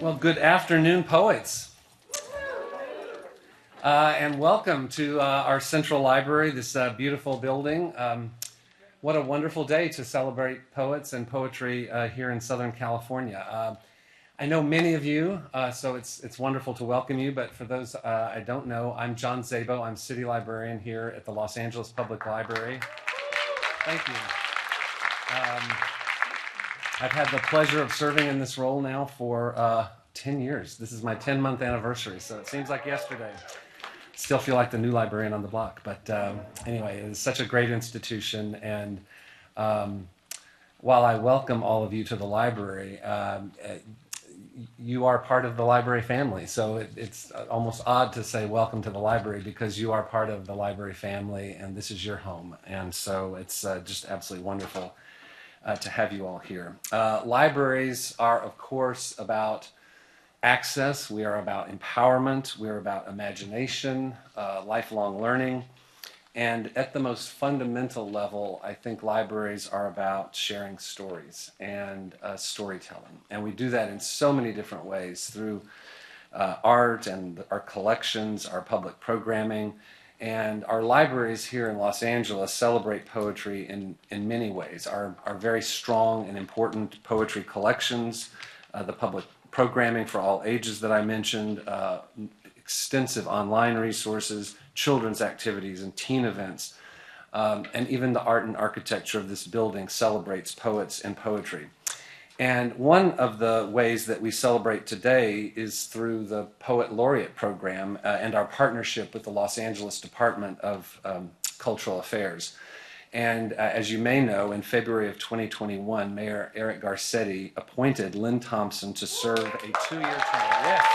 Well, good afternoon, poets. And welcome to our Central Library, this beautiful building. What a wonderful day to celebrate poets and poetry here in Southern California. I know many of you, so it's wonderful to welcome you, but for those I don't know, I'm John Szabo. I'm City Librarian here at the Los Angeles Public Library. Thank you. I've had the pleasure of serving in this role now for 10 years. This is my 10-month anniversary, so it seems like yesterday. Still feel like the new librarian on the block, but anyway, it is such a great institution, and while I welcome all of you to the library, you are part of the library family, so it's almost odd to say welcome to the library because you are part of the library family, and this is your home, and so it's just absolutely wonderful to have you all here. Libraries are, of course, about access. We are about empowerment. We are about imagination, lifelong learning. And at the most fundamental level, I think libraries are about sharing stories and storytelling. And we do that in so many different ways through art and our collections, our public programming. And our libraries here in Los Angeles celebrate poetry in many ways. Our very strong and important poetry collections, the public programming for all ages that I mentioned, extensive online resources, children's activities, and teen events. And even the art and architecture of this building celebrates poets and poetry. And one of the ways that we celebrate today is through the Poet Laureate program and our partnership with the Los Angeles Department of Cultural Affairs. And as you may know, in February of 2021, Mayor Eric Garcetti appointed Lynn Thompson to serve a 2-year term. Yes.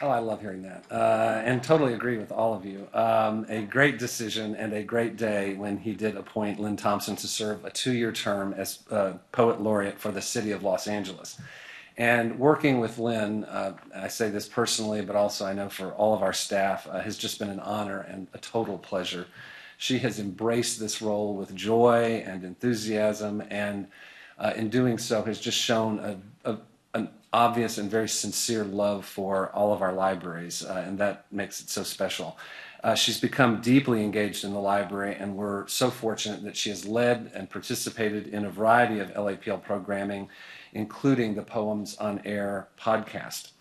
Oh, I love hearing that, and totally agree with all of you. A great decision and a great day when he did appoint Lynn Thompson to serve a 2-year term as Poet Laureate for the city of Los Angeles. And working with Lynn, I say this personally, but also I know for all of our staff, has just been an honor and a total pleasure. She has embraced this role with joy and enthusiasm, and in doing so has just shown an obvious and very sincere love for all of our libraries, and that makes it so special. She's become deeply engaged in the library, and we're so fortunate that she has led and participated in a variety of LAPL programming, including the Poems on Air podcast.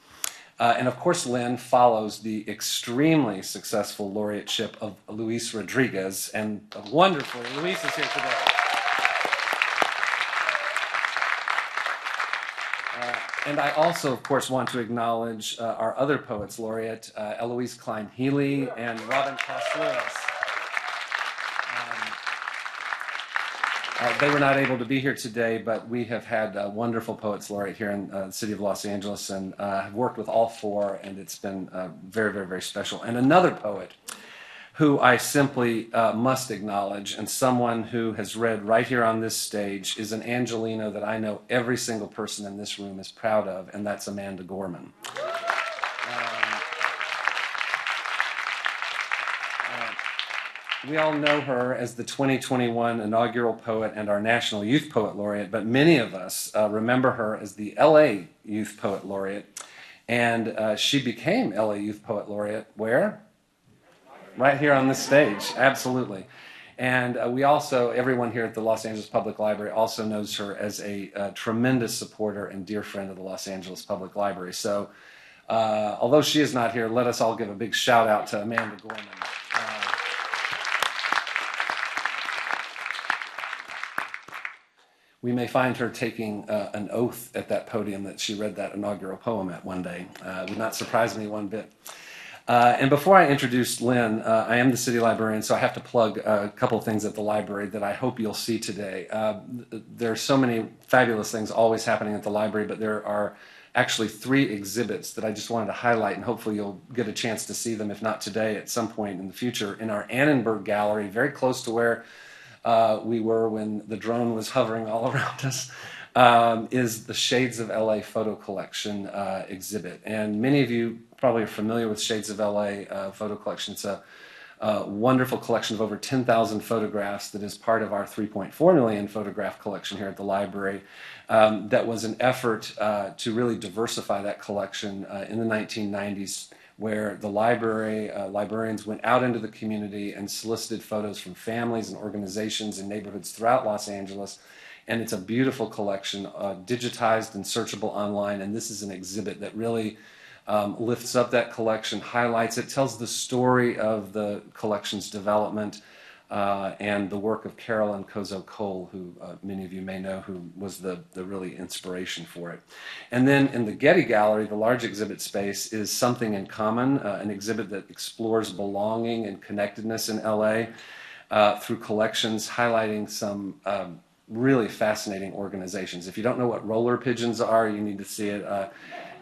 And of course, Lynn follows the extremely successful laureateship of Luis Rodriguez, and wonderfully, Luis is here today. And I also, of course, want to acknowledge our other Poets Laureate, Eloise Klein-Healy and Robin Cross-Lewis. They were not able to be here today, but we have had wonderful Poets Laureate here in the city of Los Angeles, and have worked with all four, and it's been very, very, very special. And another poet who I simply must acknowledge, and someone who has read right here on this stage, is an Angelino that I know every single person in this room is proud of, and that's Amanda Gorman. We all know her as the 2021 inaugural poet and our National Youth Poet Laureate, but many of us remember her as the LA Youth Poet Laureate, and she became LA Youth Poet Laureate where? Right here on this stage, absolutely. And we also, everyone here at the Los Angeles Public Library also knows her as a tremendous supporter and dear friend of the Los Angeles Public Library. So although she is not here, let us all give a big shout out to Amanda Gorman. We may find her taking an oath at that podium that she read that inaugural poem at one day. Would not surprise me one bit. And before I introduce Lynn, I am the city librarian, so I have to plug a couple of things at the library that I hope you'll see today. There are so many fabulous things always happening at the library, but there are actually 3 exhibits that I just wanted to highlight, and hopefully you'll get a chance to see them, if not today, at some point in the future, in our Annenberg Gallery, very close to where we were when the drone was hovering all around us. Is the Shades of LA photo collection exhibit. And many of you probably are familiar with Shades of LA photo collection. It's a wonderful collection of over 10,000 photographs that is part of our 3.4 million photograph collection here at the library. That was an effort to really diversify that collection in the 1990s, where the librarians went out into the community and solicited photos from families and organizations in neighborhoods throughout Los Angeles. And it's a beautiful collection, digitized and searchable online. And this is an exhibit that really lifts up that collection, highlights it, tells the story of the collection's development and the work of Carolyn Kozo Cole, who many of you may know, who was the really inspiration for it. And then in the Getty Gallery, the large exhibit space, is Something in Common, an exhibit that explores belonging and connectedness in LA through collections highlighting some really fascinating organizations. If you don't know what roller pigeons are, you need to see it.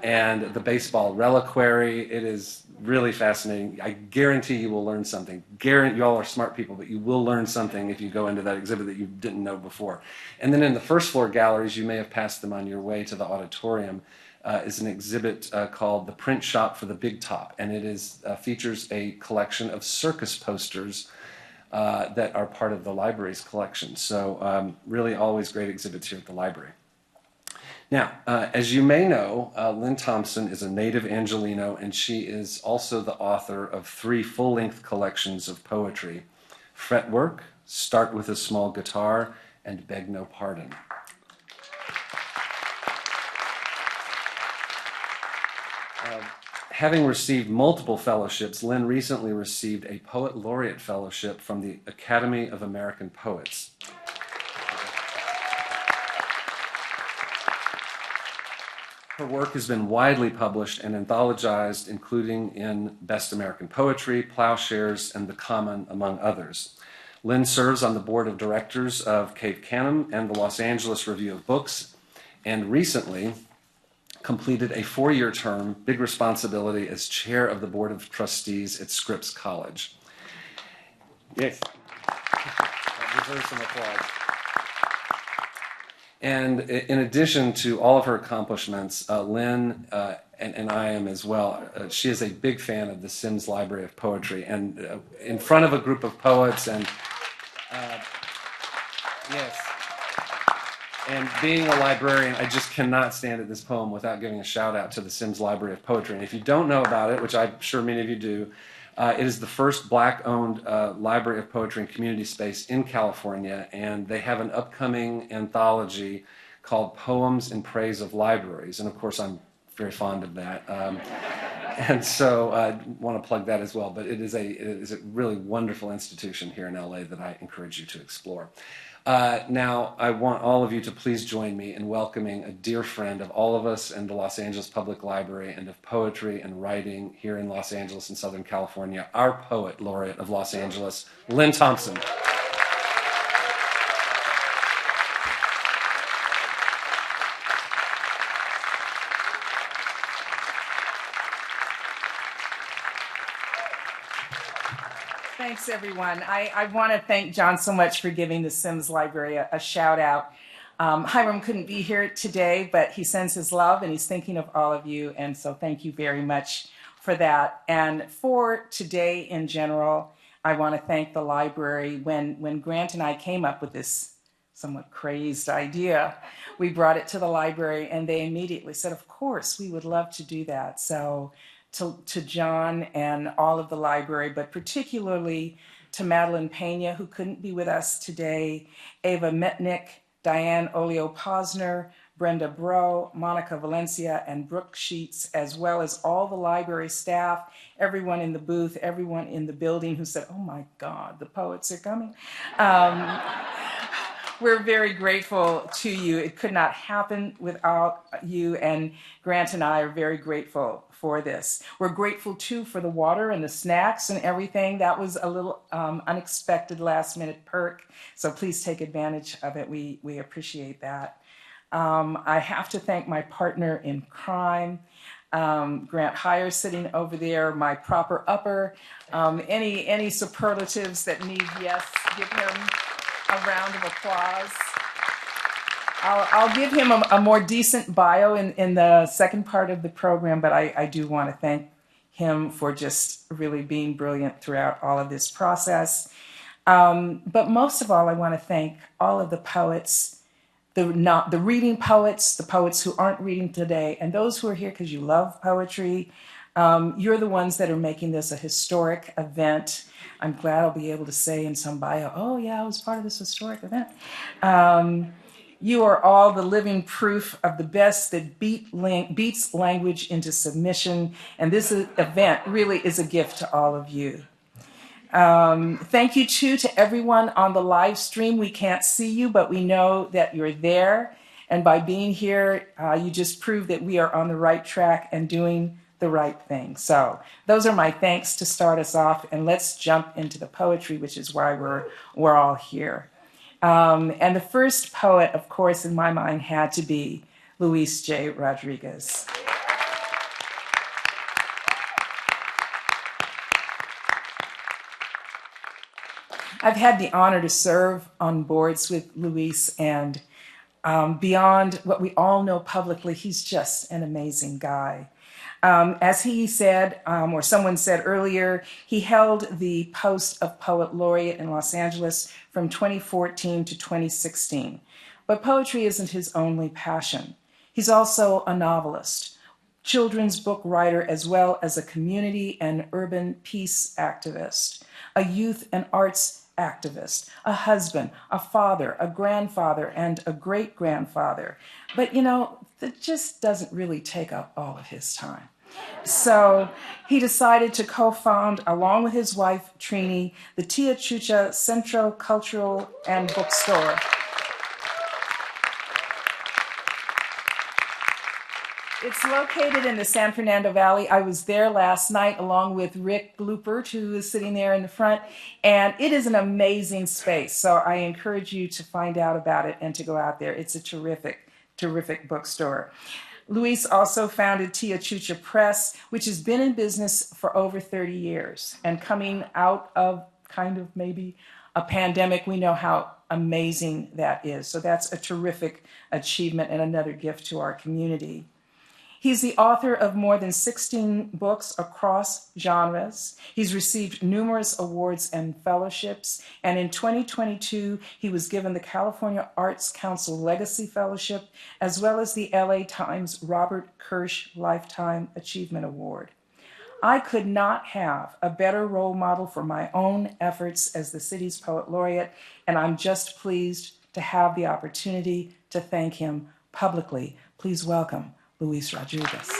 And the baseball reliquary, it is really fascinating. I guarantee you will learn something. You all are smart people, but you will learn something if you go into that exhibit that you didn't know before. And then in the first floor galleries, you may have passed them on your way to the auditorium, is an exhibit called The Print Shop for the Big Top. And it is features a collection of circus posters that are part of the library's collection. So really always great exhibits here at the library. Now, as you may know, Lynn Thompson is a native Angelino, and she is also the author of 3 full-length collections of poetry: Fretwork, Start with a Small Guitar, and Beg No Pardon. Having received multiple fellowships, Lynn recently received a Poet Laureate Fellowship from the Academy of American Poets. Her work has been widely published and anthologized, including in Best American Poetry, Plowshares, and The Common, among others. Lynn serves on the board of directors of Cave Canem and the Los Angeles Review of Books, and recently completed a 4-year term, big responsibility, as chair of the board of trustees at Scripps College. Yes. That deserves some applause. And in addition to all of her accomplishments, Lynn, and I am as well, she is a big fan of the Sims Library of Poetry. And in front of a group of poets and, yes, and being a librarian, I just cannot stand at this poem without giving a shout out to the Sims Library of Poetry. And if you don't know about it, which I'm sure many of you do, it is the first Black-owned library of poetry and community space in California, and they have an upcoming anthology called Poems in Praise of Libraries. And of course, I'm very fond of that. And so I want to plug that as well. But it is a really wonderful institution here in LA that I encourage you to explore. Now, I want all of you to please join me in welcoming a dear friend of all of us in the Los Angeles Public Library and of poetry and writing here in Los Angeles and Southern California, our Poet Laureate of Los Angeles, Lynn Thompson. Thanks, everyone. I want to thank John so much for giving the Sims Library a shout out. Hiram couldn't be here today, but he sends his love and he's thinking of all of you. And so thank you very much for that. And for today in general, I want to thank the library. When Grant and I came up with this somewhat crazed idea, we brought it to the library and they immediately said, of course, we would love to do that. So to John and all of the library, but particularly to Madeline Pena, who couldn't be with us today, Ava Metnick, Diane Olio-Posner, Brenda Bro, Monica Valencia, and Brooke Sheets, as well as all the library staff, everyone in the booth, everyone in the building who said, oh my God, the poets are coming. We're very grateful to you. It could not happen without you, and Grant and I are very grateful for this. We're grateful too for the water and the snacks and everything. That was a little unexpected last-minute perk, so please take advantage of it. We appreciate that. I have to thank my partner in crime, Grant Heyer, sitting over there, my proper upper. Any superlatives that need yes, give him a round of applause. I'll give him a more decent bio in the second part of the program, but I do want to thank him for just really being brilliant throughout all of this process. But most of all, I want to thank all of the poets, the reading poets, the poets who aren't reading today, and those who are here because you love poetry. You're the ones that are making this a historic event. I'm glad I'll be able to say in some bio, oh yeah, I was part of this historic event. You are all the living proof of the best that beats language into submission. And this event really is a gift to all of you. Thank you too to everyone on the live stream. We can't see you, but we know that you're there. And by being here, you just prove that we are on the right track and doing the right thing. So those are my thanks to start us off. And let's jump into the poetry, which is why we're all here. And the first poet, of course, in my mind had to be Luis J. Rodriguez. I've had the honor to serve on boards with Luis, and beyond what we all know publicly, he's just an amazing guy. As he said, or someone said earlier, he held the post of Poet Laureate in Los Angeles from 2014 to 2016. But poetry isn't his only passion. He's also a novelist, children's book writer, as well as a community and urban peace activist, a youth and arts activist, a husband, a father, a grandfather, and a great-grandfather. But you know, that just doesn't really take up all of his time. So he decided to co-found, along with his wife, Trini, the Tia Chucha Centro Cultural and Bookstore. It's located in the San Fernando Valley. I was there last night along with Rick Blupert, who is sitting there in the front, and it is an amazing space. So I encourage you to find out about it and to go out there. It's a terrific, terrific bookstore. Luis also founded Tia Chucha Press, which has been in business for over 30 years. And coming out of kind of maybe a pandemic, we know how amazing that is. So that's a terrific achievement and another gift to our community. He's the author of more than 16 books across genres. He's received numerous awards and fellowships. And in 2022, he was given the California Arts Council Legacy Fellowship, as well as the LA Times Robert Kirsch Lifetime Achievement Award. I could not have a better role model for my own efforts as the city's Poet Laureate, and I'm just pleased to have the opportunity to thank him publicly. Please welcome Luis Rodriguez.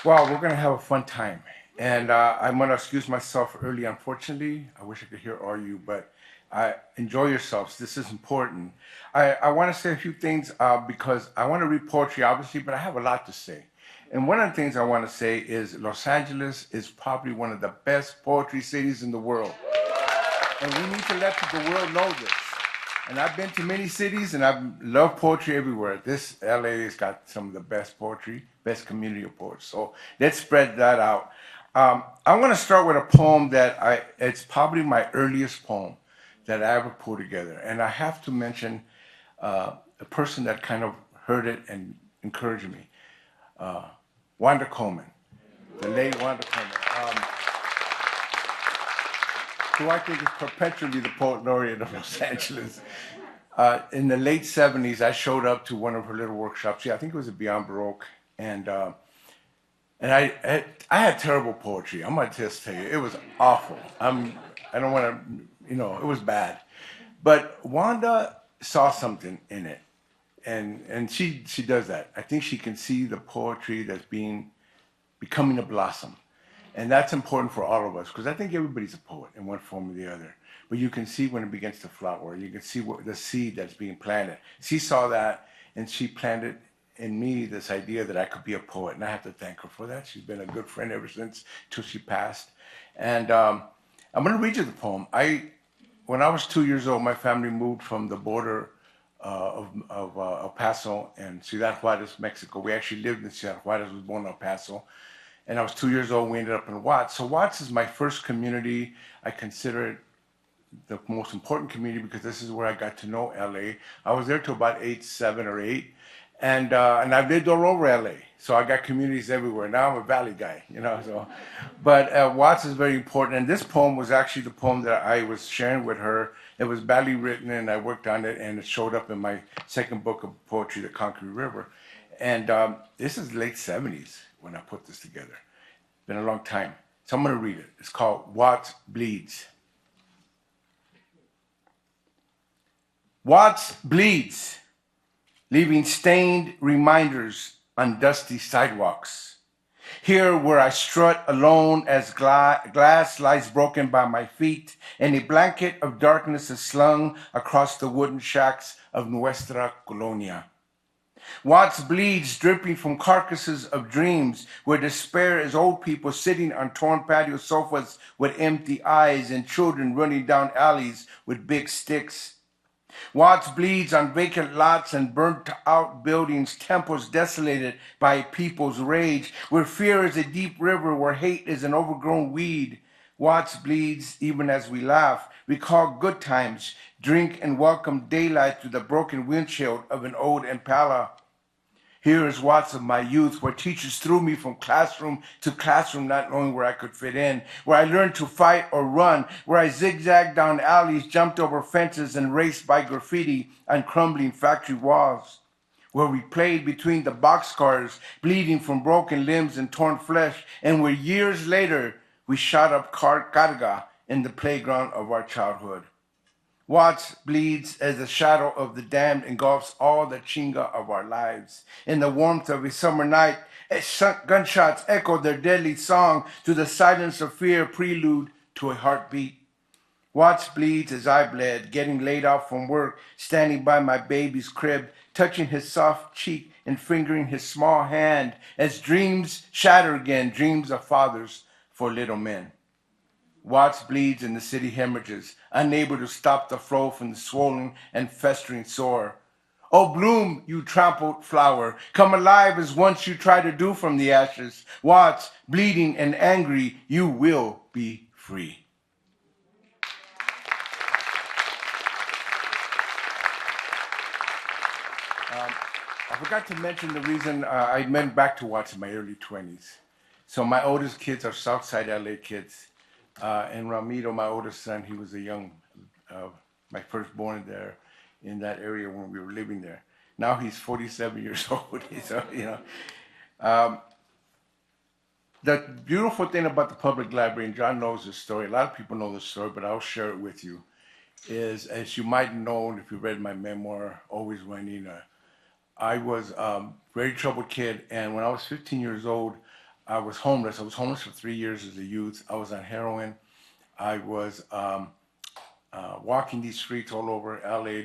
Well, we're going to have a fun time. And I'm going to excuse myself early, unfortunately. I wish I could hear all you, but enjoy yourselves. This is important. I want to say a few things because I want to read poetry, obviously, but I have a lot to say. And one of the things I want to say is Los Angeles is probably one of the best poetry cities in the world. And we need to let the world know this. And I've been to many cities and I love poetry everywhere. This LA has got some of the best poetry, best community of poets. So let's spread that out. I'm going to start with a poem that it's probably my earliest poem that I ever put together. And I have to mention a person that kind of heard it and encouraged me. Wanda Coleman, the late Wanda Coleman, who I think is perpetually the Poet Laureate of Los Angeles. In the late 70s, I showed up to one of her little workshops. Yeah, I think it was at Beyond Baroque. And I had terrible poetry. I'm going to just tell you, it was awful. I don't want to, it was bad. But Wanda saw something in it. And she does that. I think she can see the poetry that's becoming a blossom. And that's important for all of us, because I think everybody's a poet in one form or the other. But you can see when it begins to flower. You can see the seed that's being planted. She saw that, and she planted in me this idea that I could be a poet. And I have to thank her for that. She's been a good friend ever since, till she passed. And I'm going to read you the poem. When I was 2 years old, my family moved from the border of El Paso and Ciudad Juarez, Mexico. We actually lived in Ciudad Juarez, was born in El Paso. And I was 2 years old, we ended up in Watts. So Watts is my first community. I consider it the most important community because this is where I got to know LA. I was there till about 7 or 8. And I've lived all over LA. So I got communities everywhere. Now I'm a Valley guy, you know. So, but Watts is very important. And this poem was actually the poem that I was sharing with her. It was badly written and I worked on it and it showed up in my second book of poetry, The Concrete River. And this is late 70s when I put this together. Been a long time. So I'm going to read it. It's called Watts Bleeds. Watts bleeds, leaving stained reminders on dusty sidewalks. Here where I strut alone as glass lies broken by my feet and a blanket of darkness is slung across the wooden shacks of Nuestra Colonia. Watts bleeds dripping from carcasses of dreams where despair is old people sitting on torn patio sofas with empty eyes and children running down alleys with big sticks. Watts bleeds on vacant lots and burnt out buildings, temples desolated by people's rage, where fear is a deep river, where hate is an overgrown weed. Watts bleeds even as we laugh, recall good times, drink and welcome daylight through the broken windshield of an old Impala. Here is Watts of my youth, where teachers threw me from classroom to classroom, not knowing where I could fit in, where I learned to fight or run, where I zigzagged down alleys, jumped over fences, and raced by graffiti on crumbling factory walls, where we played between the boxcars, bleeding from broken limbs and torn flesh, and where years later we shot up carga in the playground of our childhood. Watts bleeds as the shadow of the damned engulfs all the chinga of our lives. In the warmth of a summer night, gunshots echo their deadly song to the silence of fear, prelude to a heartbeat. Watts bleeds as I bled, getting laid off from work, standing by my baby's crib, touching his soft cheek and fingering his small hand as dreams shatter again, dreams of fathers for little men. Watts bleeds in the city hemorrhages, unable to stop the flow from the swollen and festering sore. Oh, bloom, you trampled flower, come alive as once you tried to do from the ashes. Watts, bleeding and angry, you will be free. I forgot to mention the reason I went back to Watts in my early 20s. So my oldest kids are Southside LA kids. And Ramiro, my oldest son, he was a young, my firstborn there in that area when we were living there. Now he's 47 years old. The beautiful thing about the public library, and John knows this story, a lot of people know this story, but I'll share it with you, is as you might know if you read my memoir, Always Running, I was a very troubled kid, and when I was 15 years old, I was homeless. I was homeless for 3 years as a youth. I was on heroin. I was walking these streets all over LA,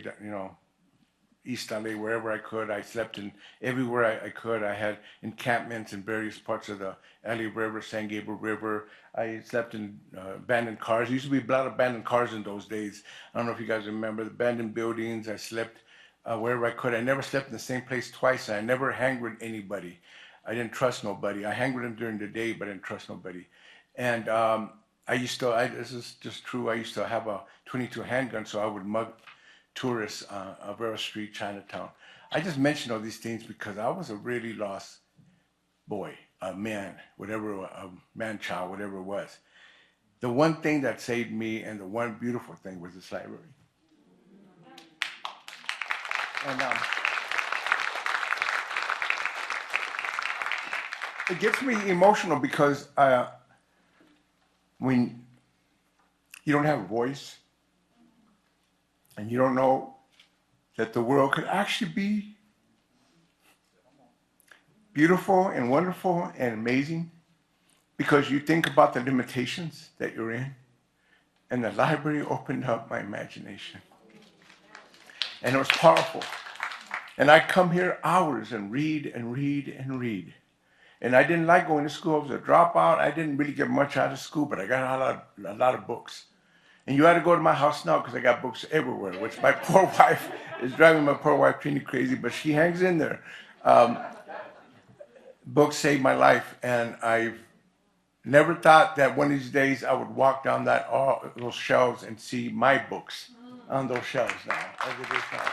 East LA, wherever I could. I slept in everywhere I could. I had encampments in various parts of the LA River, San Gabriel River. I slept in abandoned cars. There used to be a lot of abandoned cars in those days. I don't know if you guys remember the abandoned buildings. I slept wherever I could. I never slept in the same place twice. I never hanged with anybody. I didn't trust nobody. I hang with them during the day, but I didn't trust nobody. And this is just true, I used to have a 22 handgun, so I would mug tourists on Avera Street, Chinatown. I just mention all these things because I was a really lost boy, a man, a man-child, whatever it was. The one thing that saved me and the one beautiful thing was this library. And it gets me emotional because when you don't have a voice and you don't know that the world could actually be beautiful and wonderful and amazing because you think about the limitations that you're in, and the library opened up my imagination. And it was powerful. And I'd come here hours and read and read and read. And I didn't like going to school. I was a dropout. I didn't really get much out of school, but I got a lot of books. And you had to go to my house now because I got books everywhere, which my poor wife is driving my poor wife Trini crazy, but she hangs in there. Books saved my life, and I've Never thought that one of these days I would walk down those shelves and see my books on those shelves now, as it is now.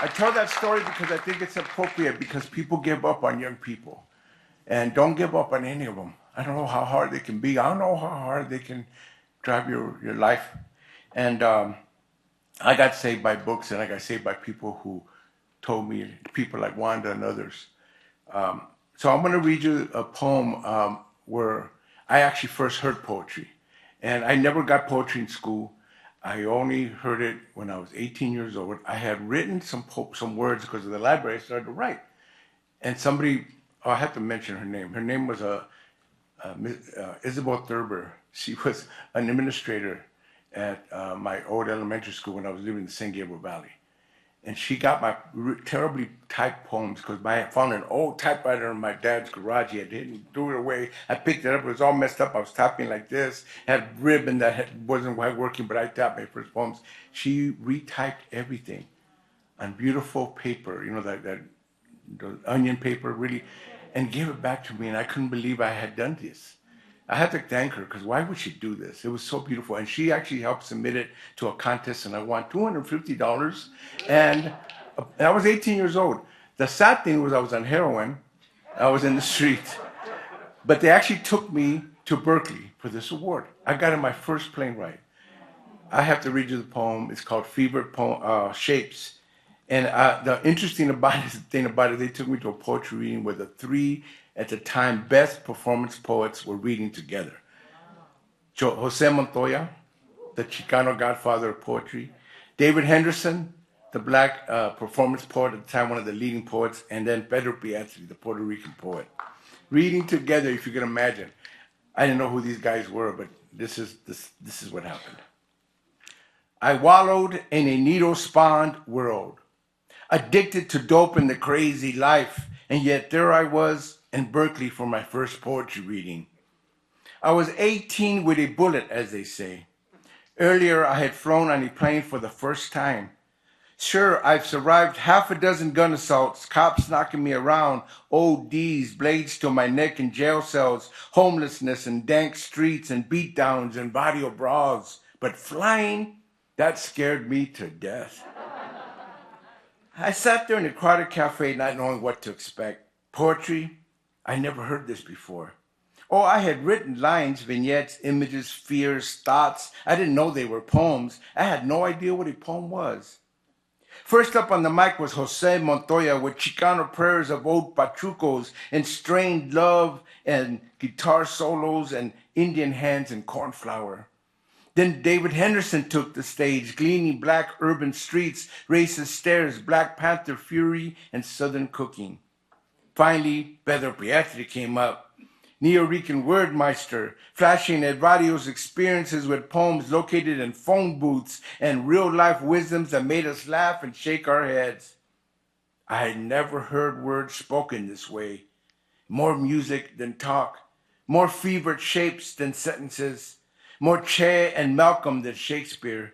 I tell that story because I think it's appropriate, because people give up on young people. And don't give up on any of them. I don't know how hard they can be. I don't know how hard they can drive your life. And I got saved by books, and I got saved by people who told me, people like Wanda and others. So I'm going to read you a poem where I actually first heard poetry. And I never got poetry in school. I only heard it when I was 18 years old. I had written some words because of the library. I started to write. And somebody, I have to mention her name. Her name was Isabel Thurber. She was an administrator at my old elementary school when I was living in the San Gabriel Valley. And she got my terribly typed poems, because I found an old typewriter in my dad's garage. He didn't threw it away. I picked it up. It was all messed up. I was typing like this. Had ribbon that wasn't quite working, but I typed my first poems. She retyped everything on beautiful paper, that the onion paper, really, and gave it back to me. And I couldn't believe I had done this. I had to thank her, because why would she do this? It was so beautiful. And she actually helped submit it to a contest, and I won $250. And I was 18 years old. The sad thing was I was on heroin. I was in the street. But they actually took me to Berkeley for this award. I got in my first plane ride. I have to read you the poem. It's called Fevered Shapes. And the interesting thing about it, they took me to a poetry reading where the three, at the time, best performance poets were reading together. Jose Montoya, the Chicano godfather of poetry. David Henderson, the black performance poet at the time, one of the leading poets. And then Pedro Pietri, the Puerto Rican poet. Reading together, if you can imagine. I didn't know who these guys were, but this is what happened. I wallowed in a needle-spawned world, addicted to dope and the crazy life, and yet there I was in Berkeley for my first poetry reading. I was 18 with a bullet, as they say. Earlier, I had flown on a plane for the first time. Sure, I've survived half a dozen gun assaults, cops knocking me around, ODs, blades to my neck in jail cells, homelessness and dank streets and beatdowns and barrio brawls. But flying, that scared me to death. I sat there in a crowded cafe not knowing what to expect. Poetry? I never heard this before. Oh, I had written lines, vignettes, images, fears, thoughts. I didn't know they were poems. I had no idea what a poem was. First up on the mic was Jose Montoya with Chicano prayers of old pachucos and strained love and guitar solos and Indian hands and cornflower. Then David Henderson took the stage, gleaning black urban streets, racist stares, Black Panther fury, and Southern cooking. Finally, Pedro Pietri came up, Neo-Rican wordmeister, flashing at radio's experiences with poems located in phone booths and real-life wisdoms that made us laugh and shake our heads. I had never heard words spoken this way. More music than talk, more fevered shapes than sentences, more Che and Malcolm than Shakespeare.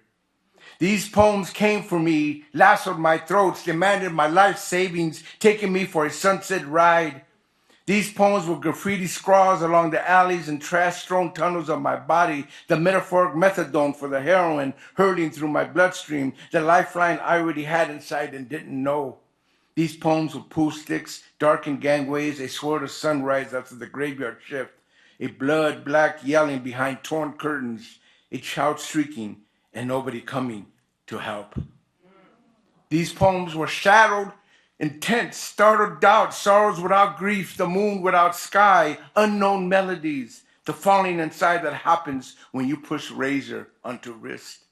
These poems came for me, lassoed my throats, demanded my life savings, taking me for a sunset ride. These poems were graffiti scrawls along the alleys and trash-strewn tunnels of my body, the metaphoric methadone for the heroin hurling through my bloodstream, the lifeline I already had inside and didn't know. These poems were pool sticks, darkened gangways, a sword of sunrise after the graveyard shift, a blood-black yelling behind torn curtains, a child shrieking, and nobody coming to help. These poems were shadowed, intense, startled doubt, sorrows without grief, the moon without sky, unknown melodies, the falling inside that happens when you push razor onto wrist.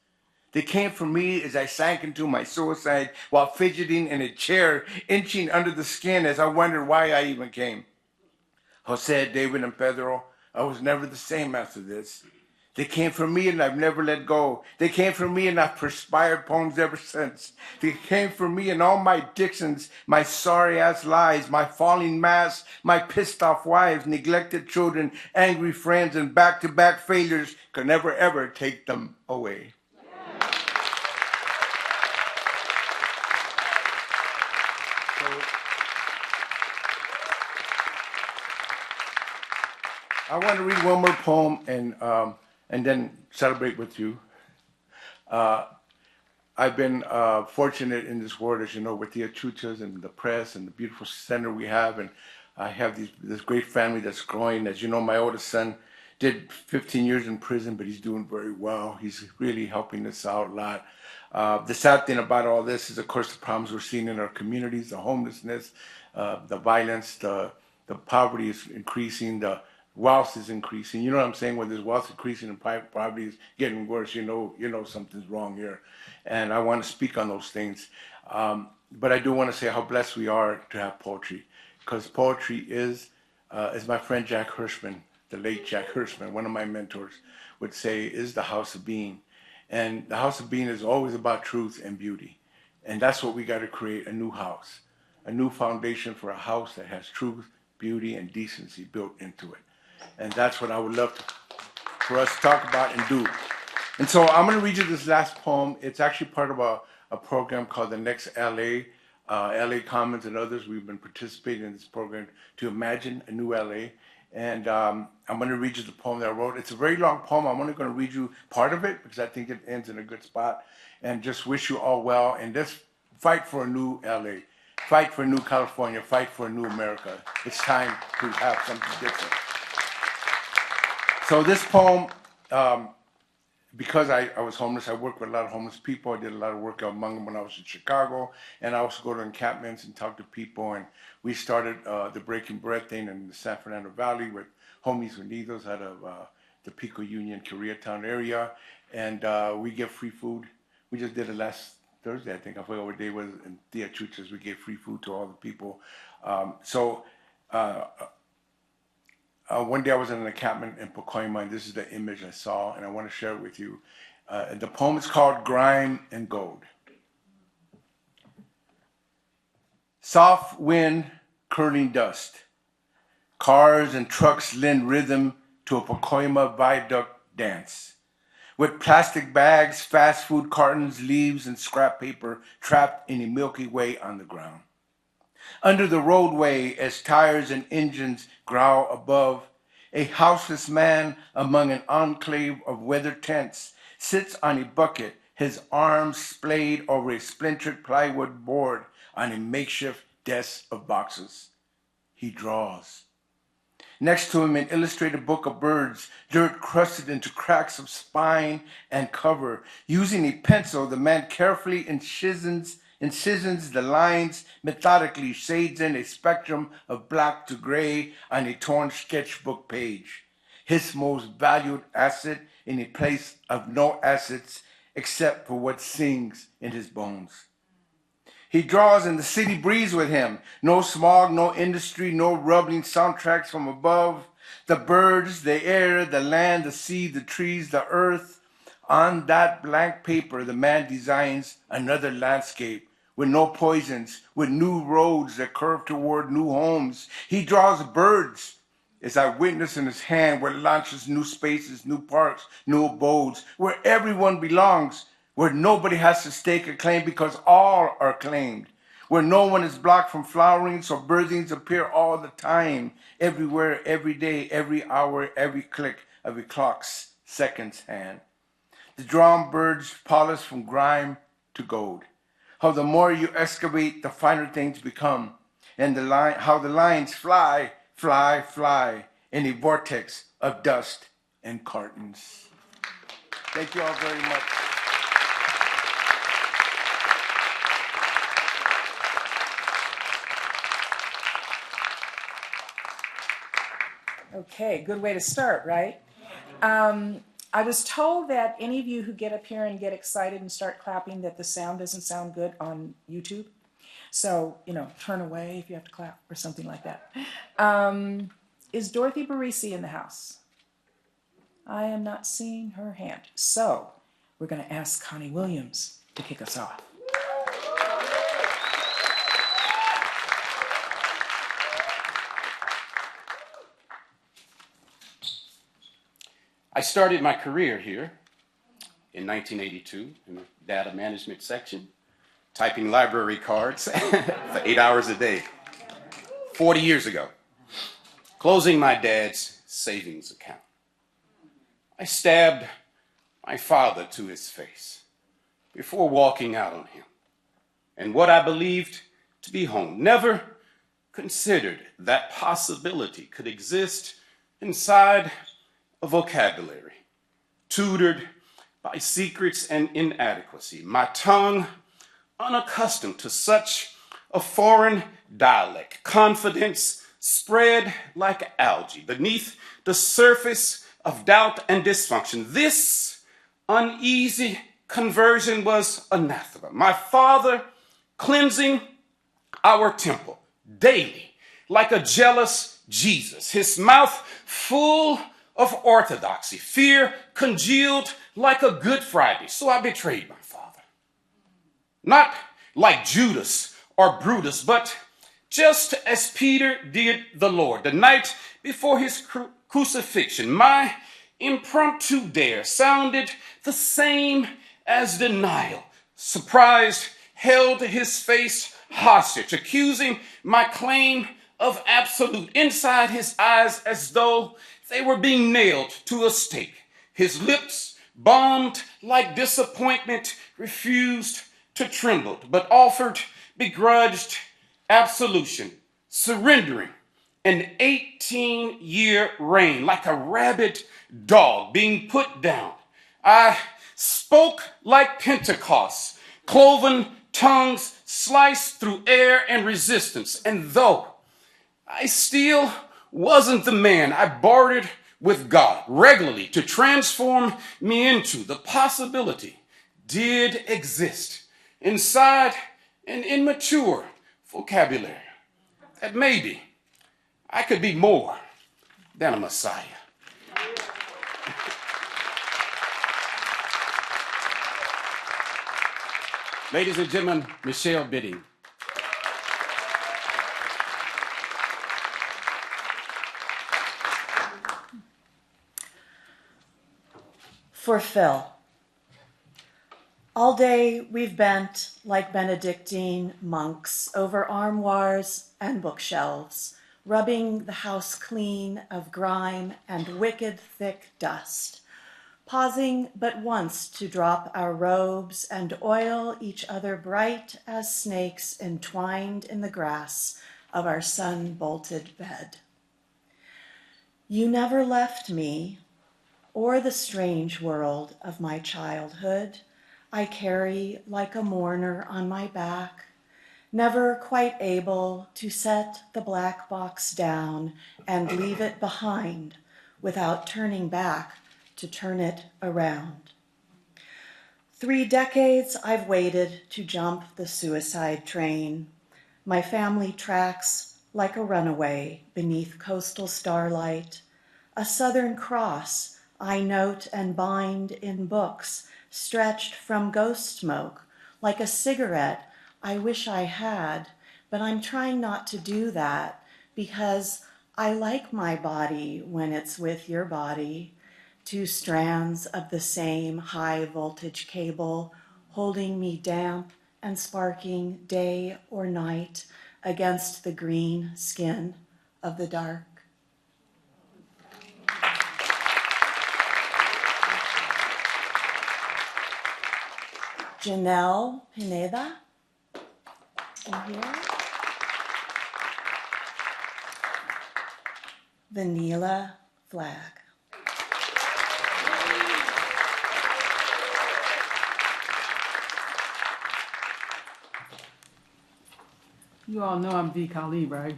They came for me as I sank into my suicide while fidgeting in a chair, inching under the skin as I wondered why I even came. Jose, David, and Pedro, I was never the same after this. They came for me and I've never let go. They came for me and I've perspired poems ever since. They came for me and all my addictions, my sorry-ass lies, my falling masks, my pissed-off wives, neglected children, angry friends, and back-to-back failures could never, ever take them away. I want to read one more poem and then celebrate with you. I've been fortunate in this world, as you know, with the Achuchas and the press and the beautiful center we have. And I have this great family that's growing. As you know, my oldest son did 15 years in prison, but he's doing very well. He's really helping us out a lot. The sad thing about all this is, of course, the problems we're seeing in our communities, the homelessness, the violence, the poverty is increasing, the wealth is increasing. You know what I'm saying? When there's wealth increasing and poverty is getting worse, you know something's wrong here. And I want to speak on those things. But I do want to say how blessed we are to have poetry, because poetry is, as my friend Jack Hirschman, the late Jack Hirschman, one of my mentors, would say, is the house of being. And the house of being is always about truth and beauty. And that's what we got to create, a new house, a new foundation for a house that has truth, beauty, and decency built into it. And that's what I would love for us to talk about and do. And so I'm going to read you this last poem. It's actually part of a program called The Next LA. LA Commons and others, we've been participating in this program to imagine a new LA. And I'm going to read you the poem that I wrote. It's a very long poem. I'm only going to read you part of it because I think it ends in a good spot. And just wish you all well. And let's fight for a new LA. Fight for a new California. Fight for a new America. It's time to have something different. So this poem, because I was homeless, I worked with a lot of homeless people. I did a lot of work among them when I was in Chicago. And I also go to encampments and talk to people. And we started the Breaking Bread thing in the San Fernando Valley with Homies Unidos out of the Pico Union, Koreatown area. And we give free food. We just did it last Thursday, I think. I forgot what day it was. In Tia Chuchas, we gave free food to all the people. One day I was in an encampment in Pacoima, and this is the image I saw, and I want to share it with you. The poem is called Grime and Gold. Soft wind, curling dust. Cars and trucks lend rhythm to a Pacoima viaduct dance. With plastic bags, fast food cartons, leaves, and scrap paper trapped in a Milky Way on the ground. Under the roadway, as tires and engines growl above, a houseless man among an enclave of weathered tents sits on a bucket, his arms splayed over a splintered plywood board on a makeshift desk of boxes. He draws. Next to him, an illustrated book of birds, dirt crusted into cracks of spine and cover. Using a pencil, the man carefully incisions the lines, methodically shades in a spectrum of black to gray on a torn sketchbook page. His most valued asset in a place of no assets except for what sings in his bones. He draws and the city breathes with him. No smog, no industry, no rumbling soundtracks from above. The birds, the air, the land, the sea, the trees, the earth. On that blank paper, the man designs another landscape with no poisons, with new roads that curve toward new homes. He draws birds as I witness in his hand what launches new spaces, new parks, new abodes, where everyone belongs, where nobody has to stake a claim because all are claimed, where no one is blocked from flowering so birthings appear all the time, everywhere, every day, every hour, every click of a clock's seconds hand. The drawn birds polish from grime to gold. How the more you excavate, the finer things become. And how the lines fly, fly, fly in a vortex of dust and cartons. Thank you all very much. Okay, good way to start, right? I was told that any of you who get up here and get excited and start clapping that the sound doesn't sound good on YouTube. So, turn away if you have to clap or something like that. Is Dorothy Barisi in the house? I am not seeing her hand. So, we're going to ask Connie Williams to kick us off. I started my career here in 1982 in the data management section, typing library cards for 8 hours a day, 40 years ago, closing my dad's savings account. I stabbed my father to his face before walking out on him and what I believed to be home. Never considered that possibility could exist inside a vocabulary, tutored by secrets and inadequacy. My tongue, unaccustomed to such a foreign dialect, confidence spread like algae beneath the surface of doubt and dysfunction. This uneasy conversion was anathema. My father cleansing our temple daily like a jealous Jesus, his mouth full of orthodoxy, fear congealed like a Good Friday. So I betrayed my father. Not like Judas or Brutus, but just as Peter did the Lord. The night before his crucifixion, my impromptu dare sounded the same as denial. Surprised, held his face hostage, accusing my claim of absolute inside his eyes as though they were being nailed to a stake. His lips, bombed like disappointment, refused to tremble, but offered begrudged absolution, surrendering an 18-year reign like a rabid dog being put down. I spoke like Pentecost, cloven tongues sliced through air and resistance. And though I still wasn't the man, I bartered with God regularly to transform me into the possibility did exist inside an immature vocabulary that maybe I could be more than a Messiah. Ladies and gentlemen, Michelle Bidding. For Phil. All day we've bent like Benedictine monks over armoires and bookshelves, rubbing the house clean of grime and wicked thick dust, pausing but once to drop our robes and oil each other bright as snakes entwined in the grass of our sun-bolted bed. You never left me, or the strange world of my childhood I carry like a mourner on my back, never quite able to set the black box down and leave it behind without turning back to turn it around. 3 decades I've waited to jump the suicide train. My family tracks like a runaway beneath coastal starlight, a Southern Cross I note and bind in books stretched from ghost smoke like a cigarette I wish I had, but I'm trying not to do that because I like my body when it's with your body. 2 strands of the same high voltage cable holding me damp and sparking day or night against the green skin of the dark. Janelle Pineda, in here. Vanilla Flag. You all know I'm V. Kali, right?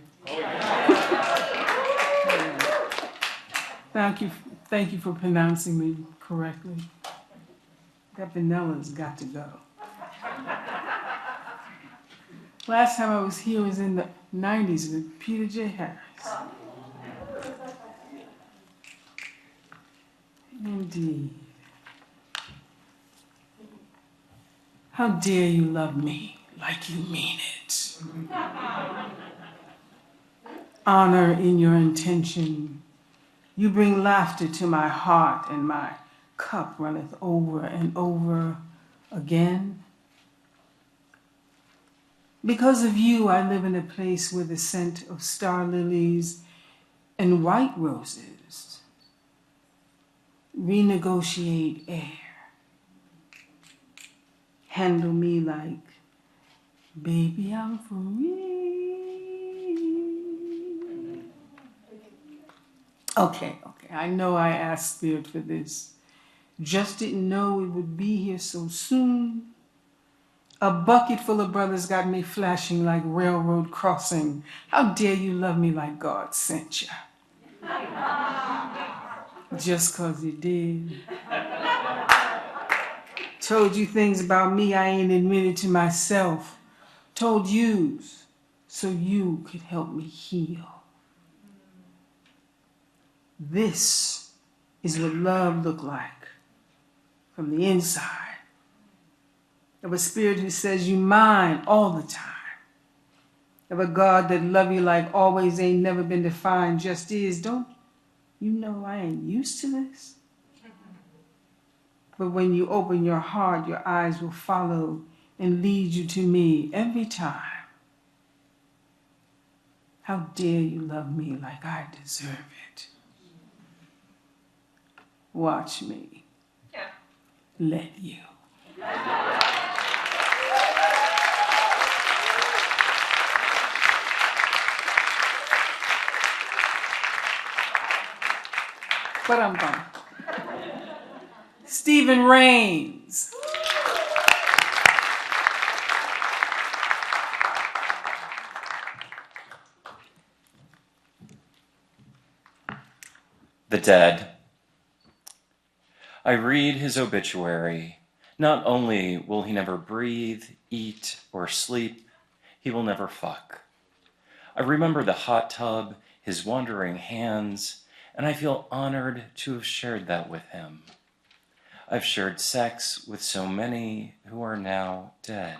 Thank you for pronouncing me correctly. That vanilla's got to go. Last time I was here was in the 90s with Peter J. Harris. Indeed. How dare you love me like you mean it? Honor in your intention. You bring laughter to my heart, and my cup runneth over and over again. Because of you, I live in a place where the scent of star lilies and white roses renegotiate air. Handle me like, baby, I'm for real. Okay, I know I asked Spirit for this. Just didn't know it would be here so soon. A bucket full of brothers got me flashing like railroad crossing. How dare you love me like God sent you? Just 'cause he did. Told you things about me I ain't admitted to myself. Told yous so you could help me heal. This is what love looked like from the inside. Of a spirit who says you mine all the time. Of a God that love you like always ain't never been defined, just is. Don't you know I ain't used to this? But when you open your heart, your eyes will follow and lead you to me every time. How dare you love me like I deserve it? Watch me. Let you. But I'm gone. Stephen Rains. The dead. I read his obituary. Not only will he never breathe, eat, or sleep, he will never fuck. I remember the hot tub, his wandering hands, and I feel honored to have shared that with him. I've shared sex with so many who are now dead.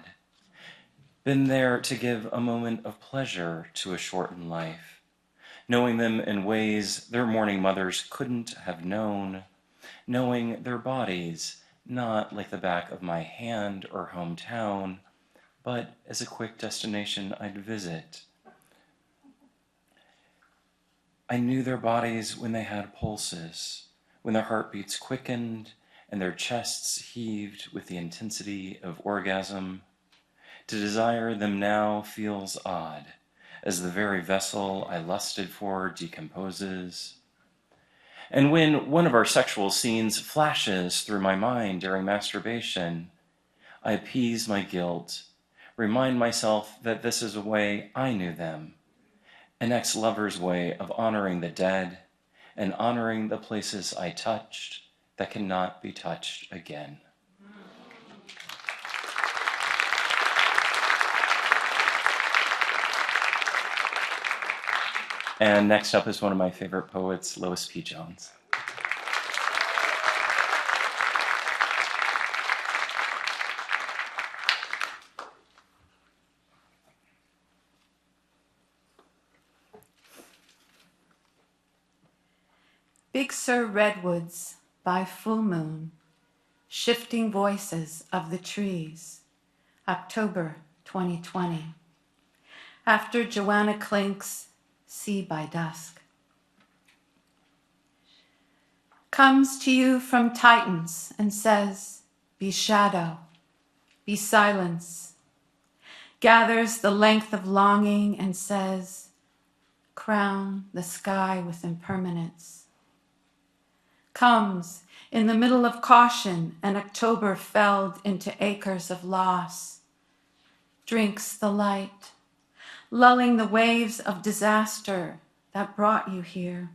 Been there to give a moment of pleasure to a shortened life, knowing them in ways their mourning mothers couldn't have known, knowing their bodies not like the back of my hand or hometown, but as a quick destination I'd visit. I knew their bodies when they had pulses, when their heartbeats quickened and their chests heaved with the intensity of orgasm. To desire them now feels odd, as the very vessel I lusted for decomposes. And when one of our sexual scenes flashes through my mind during masturbation, I appease my guilt, remind myself that this is a way I knew them, an ex-lover's way of honoring the dead and honoring the places I touched that cannot be touched again. And next up is one of my favorite poets, Lois P. Jones. Big Sur redwoods by full moon, shifting voices of the trees, October 2020. After Joanna Klink's See by Dusk. Comes to you from Titans and says, be shadow, be silence. Gathers the length of longing and says, crown the sky with impermanence. Comes in the middle of caution and October felled into acres of loss. Drinks the light, lulling the waves of disaster that brought you here.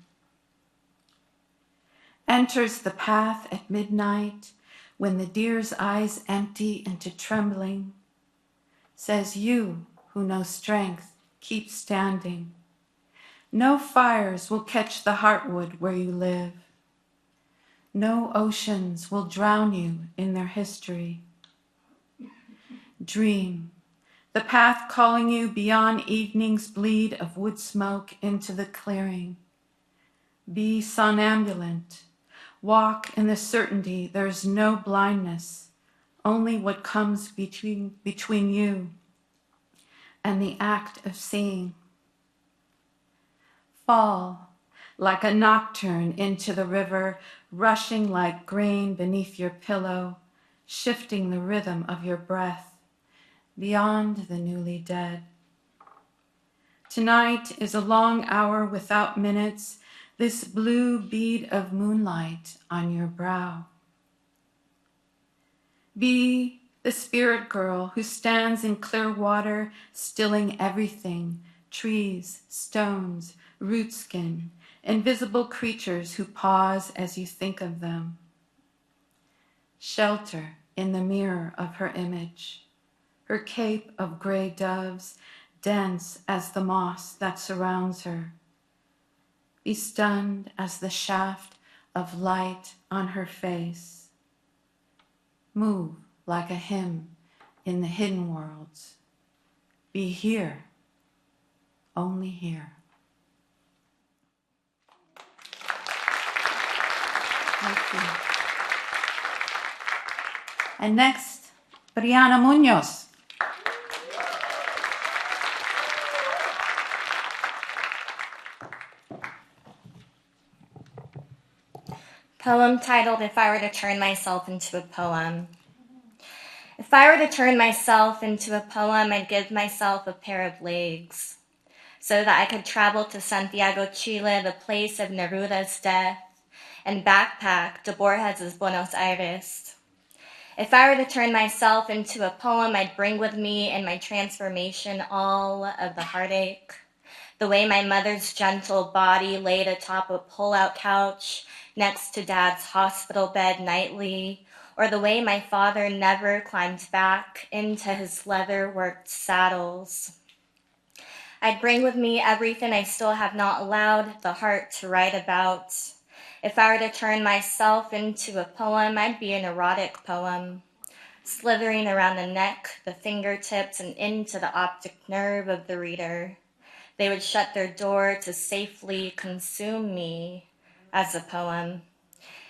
Enters the path at midnight when the deer's eyes empty into trembling. Says you who know strength, keep standing. No fires will catch the heartwood where you live. No oceans will drown you in their history. Dream, the path calling you beyond evening's bleed of wood smoke into the clearing. Be somnambulant. Walk in the certainty there's no blindness, only what comes between you and the act of seeing. Fall, like a nocturne into the river, rushing like grain beneath your pillow, shifting the rhythm of your breath, beyond the newly dead. Tonight is a long hour without minutes, this blue bead of moonlight on your brow. Be the spirit girl who stands in clear water, stilling everything, trees, stones, root skin, invisible creatures who pause as you think of them. Shelter in the mirror of her image, her cape of gray doves, dense as the moss that surrounds her. Be stunned as the shaft of light on her face. Move like a hymn in the hidden worlds. Be here, only here. Thank you. And next, Brianna Munoz. Poem titled If I Were to Turn Myself into a Poem. If I were to turn myself into a poem, I'd give myself a pair of legs so that I could travel to Santiago, Chile, the place of Neruda's death, and backpack to Borges's Buenos Aires. If I were to turn myself into a poem, I'd bring with me in my transformation all of the heartache, the way my mother's gentle body laid atop a pull-out couch next to Dad's hospital bed nightly, or the way my father never climbed back into his leather-worked saddles. I'd bring with me everything I still have not allowed the heart to write about. If I were to turn myself into a poem, I'd be an erotic poem, slithering around the neck, the fingertips, and into the optic nerve of the reader. They would shut their door to safely consume me as a poem.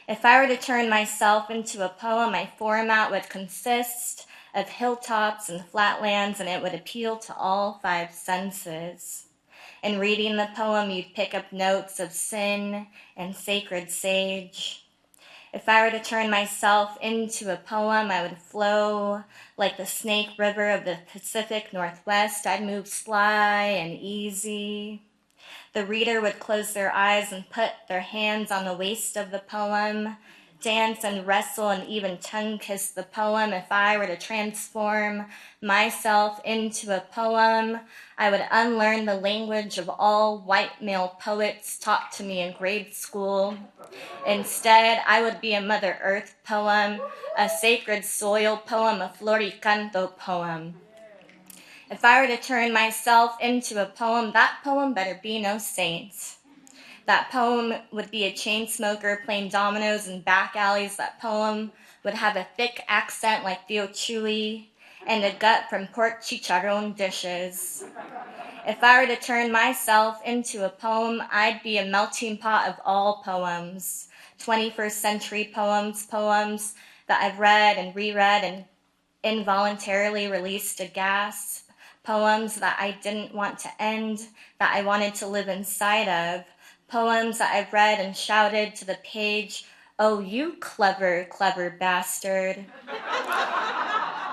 If I were to turn myself into a poem, my format would consist of hilltops and flatlands, and it would appeal to all five senses. In reading the poem, you'd pick up notes of sin and sacred sage. If I were to turn myself into a poem, I would flow like the Snake River of the Pacific Northwest. I'd move sly and easy. The reader would close their eyes and put their hands on the waist of the poem, dance and wrestle and even tongue-kiss the poem. If I were to transform myself into a poem, I would unlearn the language of all white male poets taught to me in grade school. Instead, I would be a Mother Earth poem, a sacred soil poem, a floricanto poem. If I were to turn myself into a poem, that poem better be no saint. That poem would be a chain smoker playing dominoes in back alleys. That poem would have a thick accent like Theo Chewy and a gut from pork chicharron dishes. If I were to turn myself into a poem, I'd be a melting pot of all poems, 21st century poems, poems that I've read and reread and involuntarily released a gasp, poems that I didn't want to end, that I wanted to live inside of, poems that I've read and shouted to the page, "Oh, you clever, clever bastard."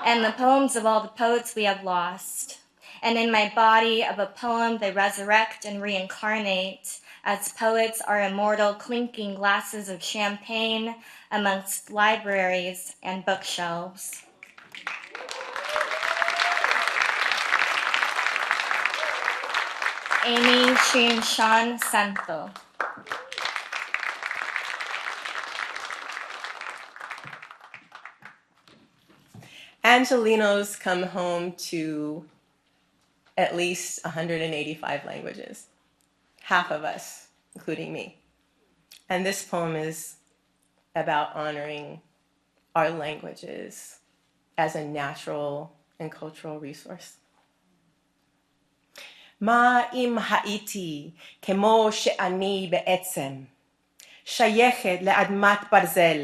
And the poems of all the poets we have lost. And in my body of a poem, they resurrect and reincarnate as poets are immortal, clinking glasses of champagne amongst libraries and bookshelves. Amy Chin Santo. Angelinos come home to at least 185 languages, half of us, including me. And this poem is about honoring our languages as a natural and cultural resource. מה אם הייתי כמו שאני בעצם, שייכת לאדמת ברזל.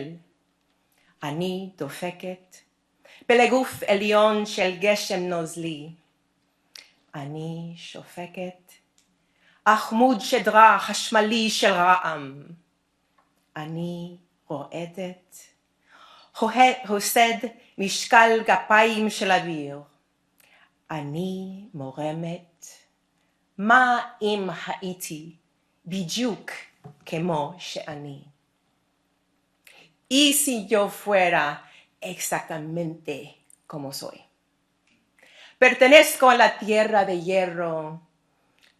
אני דופקת בלגוף עליון של גשם נוזלי. אני שופקת עמוד שדרה חשמלי של רעם. אני רועדת, הוסד משקל גפיים של אוויר. אני מורמת. מה אם הייתי בדיוק כמו שאני? Y si yo fuera exactamente como soy. Pertenezco a la tierra de hierro.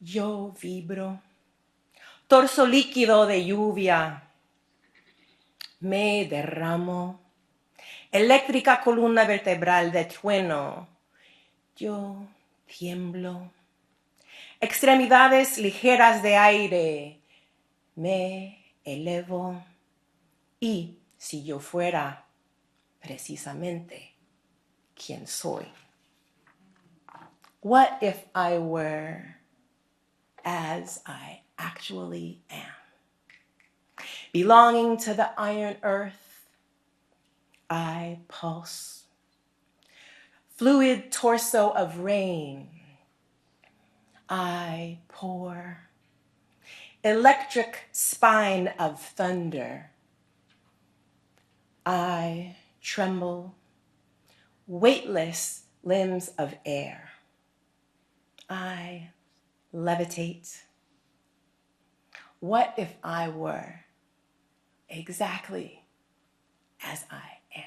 Yo vibro. Torso líquido de lluvia. Me derramo. Eléctrica columna vertebral de trueno. Yo tiemblo. Extremidades ligeras de aire. Me elevo. Y si yo fuera precisamente quien soy. What if I were as I actually am? Belonging to the iron earth, I pulse. Fluid torso of rain, I pour. Electric spine of thunder, I tremble. Weightless limbs of air, I levitate. What if I were exactly as I am?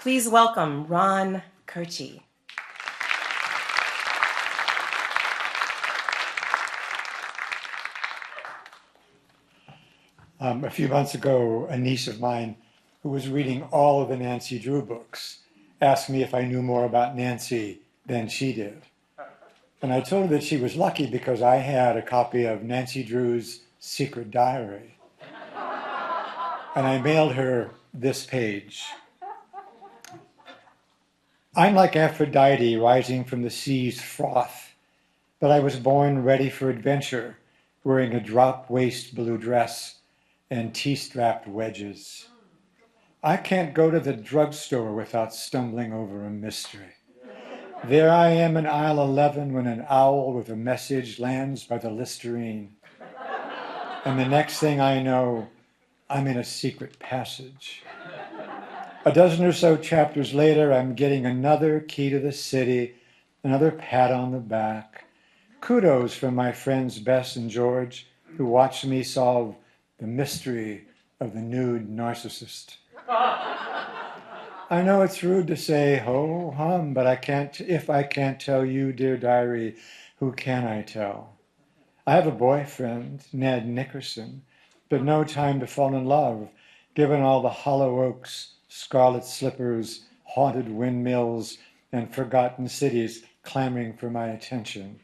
Please welcome Ron Kirchy. A few months ago, a niece of mine who was reading all of the Nancy Drew books asked me if I knew more about Nancy than she did. And I told her that she was lucky because I had a copy of Nancy Drew's secret diary. And I mailed her this page. I'm like Aphrodite rising from the sea's froth, but I was born ready for adventure, wearing a drop-waist blue dress and T-strapped wedges. I can't go to the drugstore without stumbling over a mystery. There I am in aisle 11 when an owl with a message lands by the Listerine. And the next thing I know, I'm in a secret passage. A dozen or so chapters later, I'm getting another key to the city, another pat on the back. Kudos from my friends Bess and George, who watched me solve the mystery of the nude narcissist. I know it's rude to say ho hum, but if I can't tell you, dear diary, who can I tell? I have a boyfriend, Ned Nickerson, but no time to fall in love, given all the hollow oaks, scarlet slippers, haunted windmills, and forgotten cities clamoring for my attention.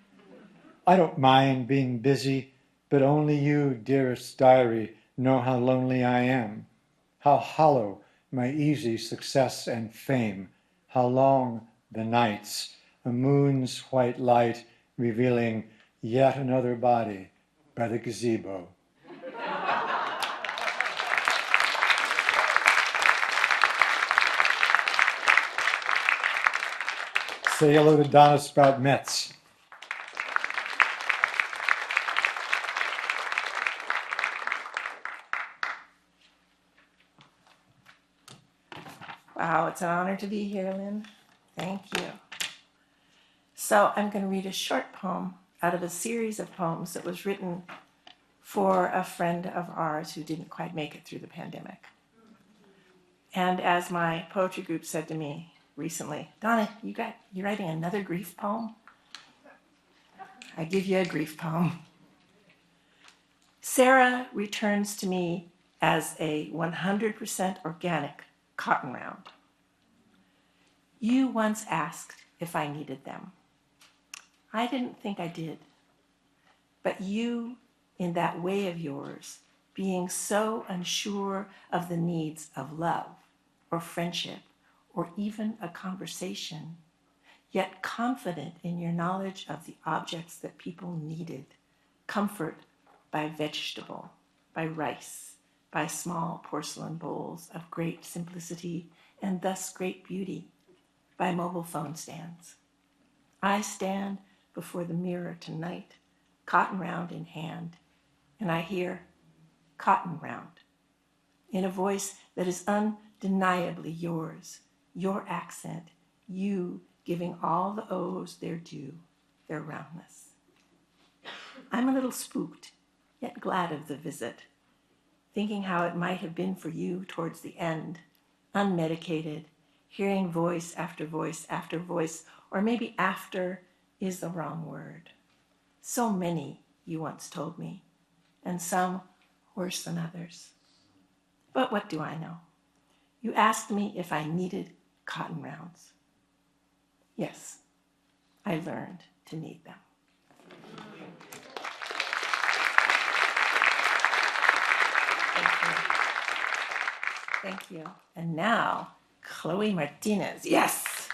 I don't mind being busy, but only you, dearest diary, know how lonely I am, how hollow my easy success and fame, how long the nights, a moon's white light revealing yet another body by the gazebo. Say hello to Donna Sprout Metz. Wow, it's an honor to be here, Lynn. Thank you. So I'm going to read a short poem out of a series of poems that was written for a friend of ours who didn't quite make it through the pandemic. And as my poetry group said to me recently, Donna, you're writing another grief poem? I give you a grief poem. Sarah returns to me as a 100% organic cotton round. You once asked if I needed them. I didn't think I did. But you, in that way of yours, being so unsure of the needs of love or friendship or even a conversation, yet confident in your knowledge of the objects that people needed, comfort by vegetable, by rice, by small porcelain bowls of great simplicity and thus great beauty, by mobile phone stands. I stand before the mirror tonight, cotton round in hand, and I hear cotton round in a voice that is undeniably yours, your accent, you giving all the O's their due, their roundness. I'm a little spooked, yet glad of the visit, thinking how it might have been for you towards the end, unmedicated, hearing voice after voice after voice, or maybe after is the wrong word. So many, you once told me, and some worse than others. But what do I know? You asked me if I needed cotton rounds. Yes, I learned to need them. Thank you. And now, Chloe Martinez. Yes.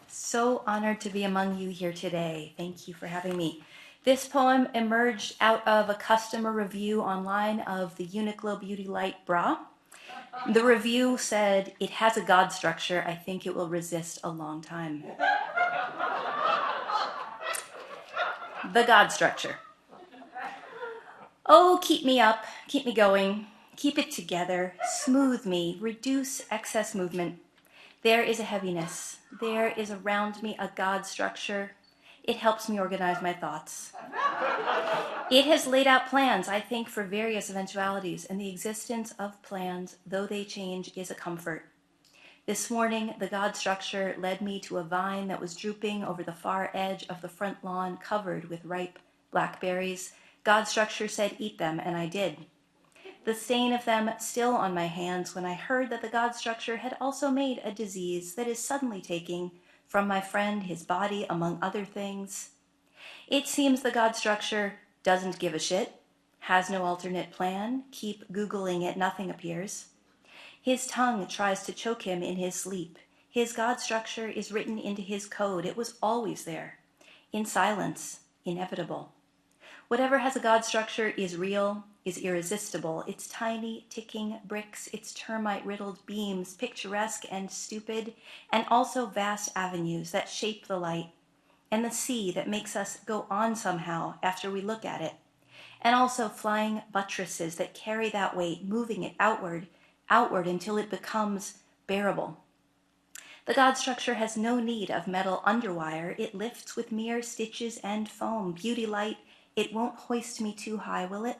So honored to be among you here today. Thank you for having me. This poem emerged out of a customer review online of the Uniqlo Beauty Light bra. The review said, "It has a God structure. I think it will resist a long time." The God structure. Oh, keep me up, keep me going, keep it together, smooth me, reduce excess movement. There is a heaviness. There is around me a God structure. It helps me organize my thoughts. It has laid out plans, I think, for various eventualities, and the existence of plans, though they change, is a comfort. This morning, the God structure led me to a vine that was drooping over the far edge of the front lawn, covered with ripe blackberries. God structure said, "Eat them," and I did. The stain of them still on my hands when I heard that the God structure had also made a disease that is suddenly taking from my friend his body, among other things. It seems the God structure doesn't give a shit, has no alternate plan. Keep Googling it, nothing appears. His tongue tries to choke him in his sleep. His God structure is written into his code. It was always there, in silence, inevitable. Whatever has a God structure is real, is irresistible. Its tiny, ticking bricks, its termite-riddled beams, picturesque and stupid, and also vast avenues that shape the light, and the sea that makes us go on somehow after we look at it, and also flying buttresses that carry that weight, moving it outward until it becomes bearable. The God structure has no need of metal underwire. It lifts with mere stitches and foam. Beauty light, it won't hoist me too high, will it?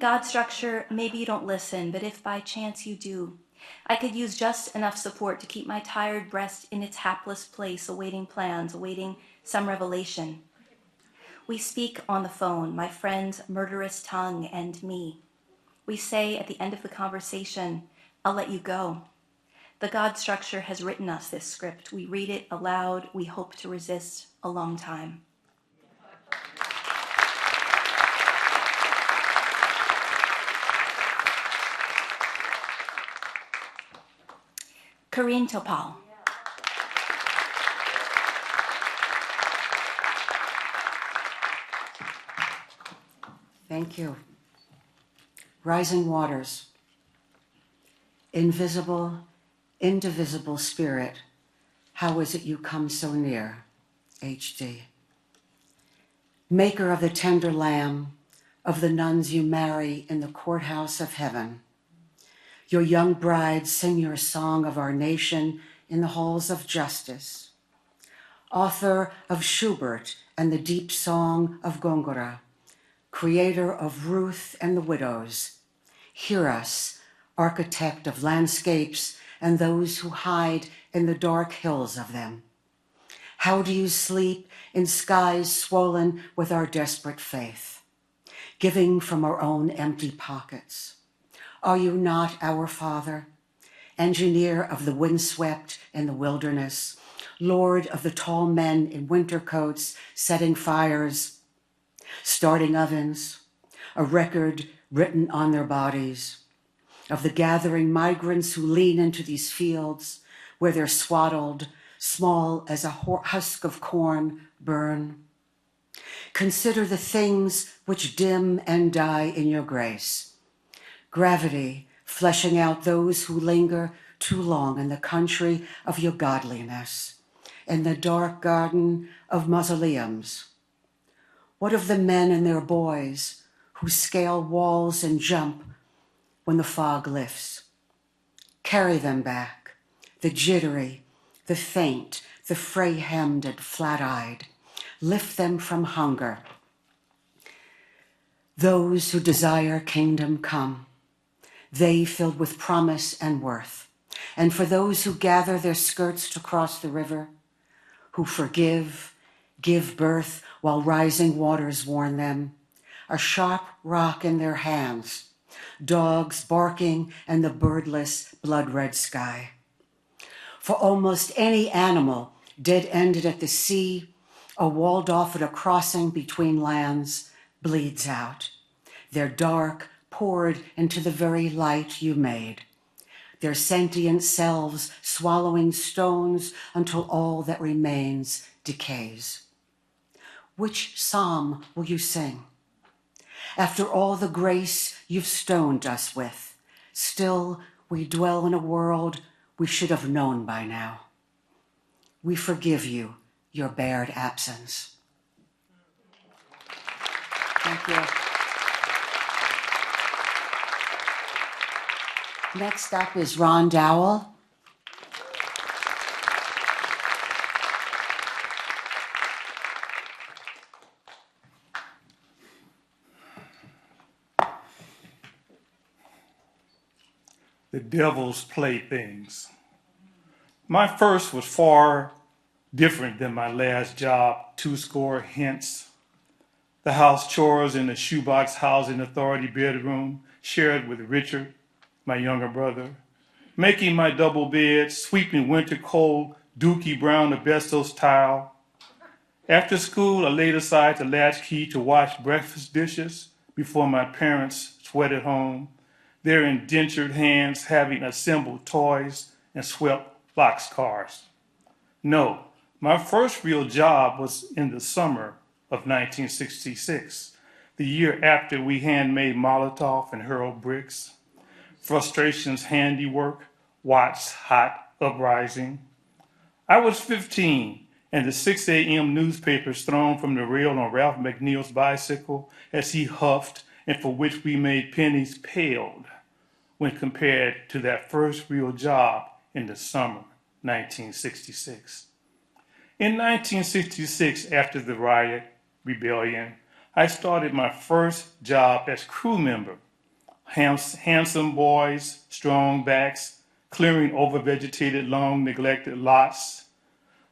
God structure, maybe you don't listen, but if by chance you do, I could use just enough support to keep my tired breast in its hapless place, awaiting plans, awaiting some revelation. We speak on the phone, my friend's murderous tongue and me. We say at the end of the conversation, "I'll let you go." The God structure has written us this script. We read it aloud. We hope to resist a long time. Corinne Topal. Thank you. Rising waters. Invisible, indivisible spirit, how is it you come so near? H.D. Maker of the tender lamb, of the nuns you marry in the courthouse of heaven. Your young brides sing your song of our nation in the halls of justice. Author of Schubert and the deep song of Gongora, creator of Ruth and the widows. Hear us, architect of landscapes and those who hide in the dark hills of them. How do you sleep in skies swollen with our desperate faith, giving from our own empty pockets? Are you not our Father, engineer of the windswept in the wilderness, Lord of the tall men in winter coats, setting fires, starting ovens, a record written on their bodies, of the gathering migrants who lean into these fields where they're swaddled, small as a husk of corn, burn. Consider the things which dim and die in your grace. Gravity fleshing out those who linger too long in the country of your godliness, in the dark garden of mausoleums. What of the men and their boys who scale walls and jump when the fog lifts? Carry them back, the jittery, the faint, the fray-hemmed and flat-eyed. Lift them from hunger. Those who desire kingdom come, they filled with promise and worth. And for those who gather their skirts to cross the river, who forgive, give birth while rising waters warn them, a sharp rock in their hands, dogs barking and the birdless blood-red sky. For almost any animal dead-ended at the sea or walled off at a crossing between lands bleeds out, their dark poured into the very light you made, their sentient selves swallowing stones until all that remains decays. Which psalm will you sing? After all the grace you've stoned us with, still we dwell in a world we should have known by now. We forgive you your bared absence. Thank you. Next up is Ron Dowell. The devil's playthings. My first was far different than my last job, 20 hints. The house chores in the shoebox housing authority bedroom, shared with Richard, my younger brother. Making my double bed, sweeping winter cold, dookie brown asbestos tile. After school, I laid aside the latchkey to wash breakfast dishes before my parents sweated home, their indentured hands having assembled toys and swept boxcars. No, my first real job was in the summer of 1966, the year after we handmade Molotov and hurled bricks. Frustration's handiwork, Watts' hot uprising. I was 15, and the 6 a.m. newspapers thrown from the rail on Ralph McNeil's bicycle as he huffed and for which we made pennies paled when compared to that first real job in the summer 1966. In 1966, after the riot, rebellion, I started my first job as crew member. Handsome boys, strong backs, clearing overvegetated, long-neglected lots.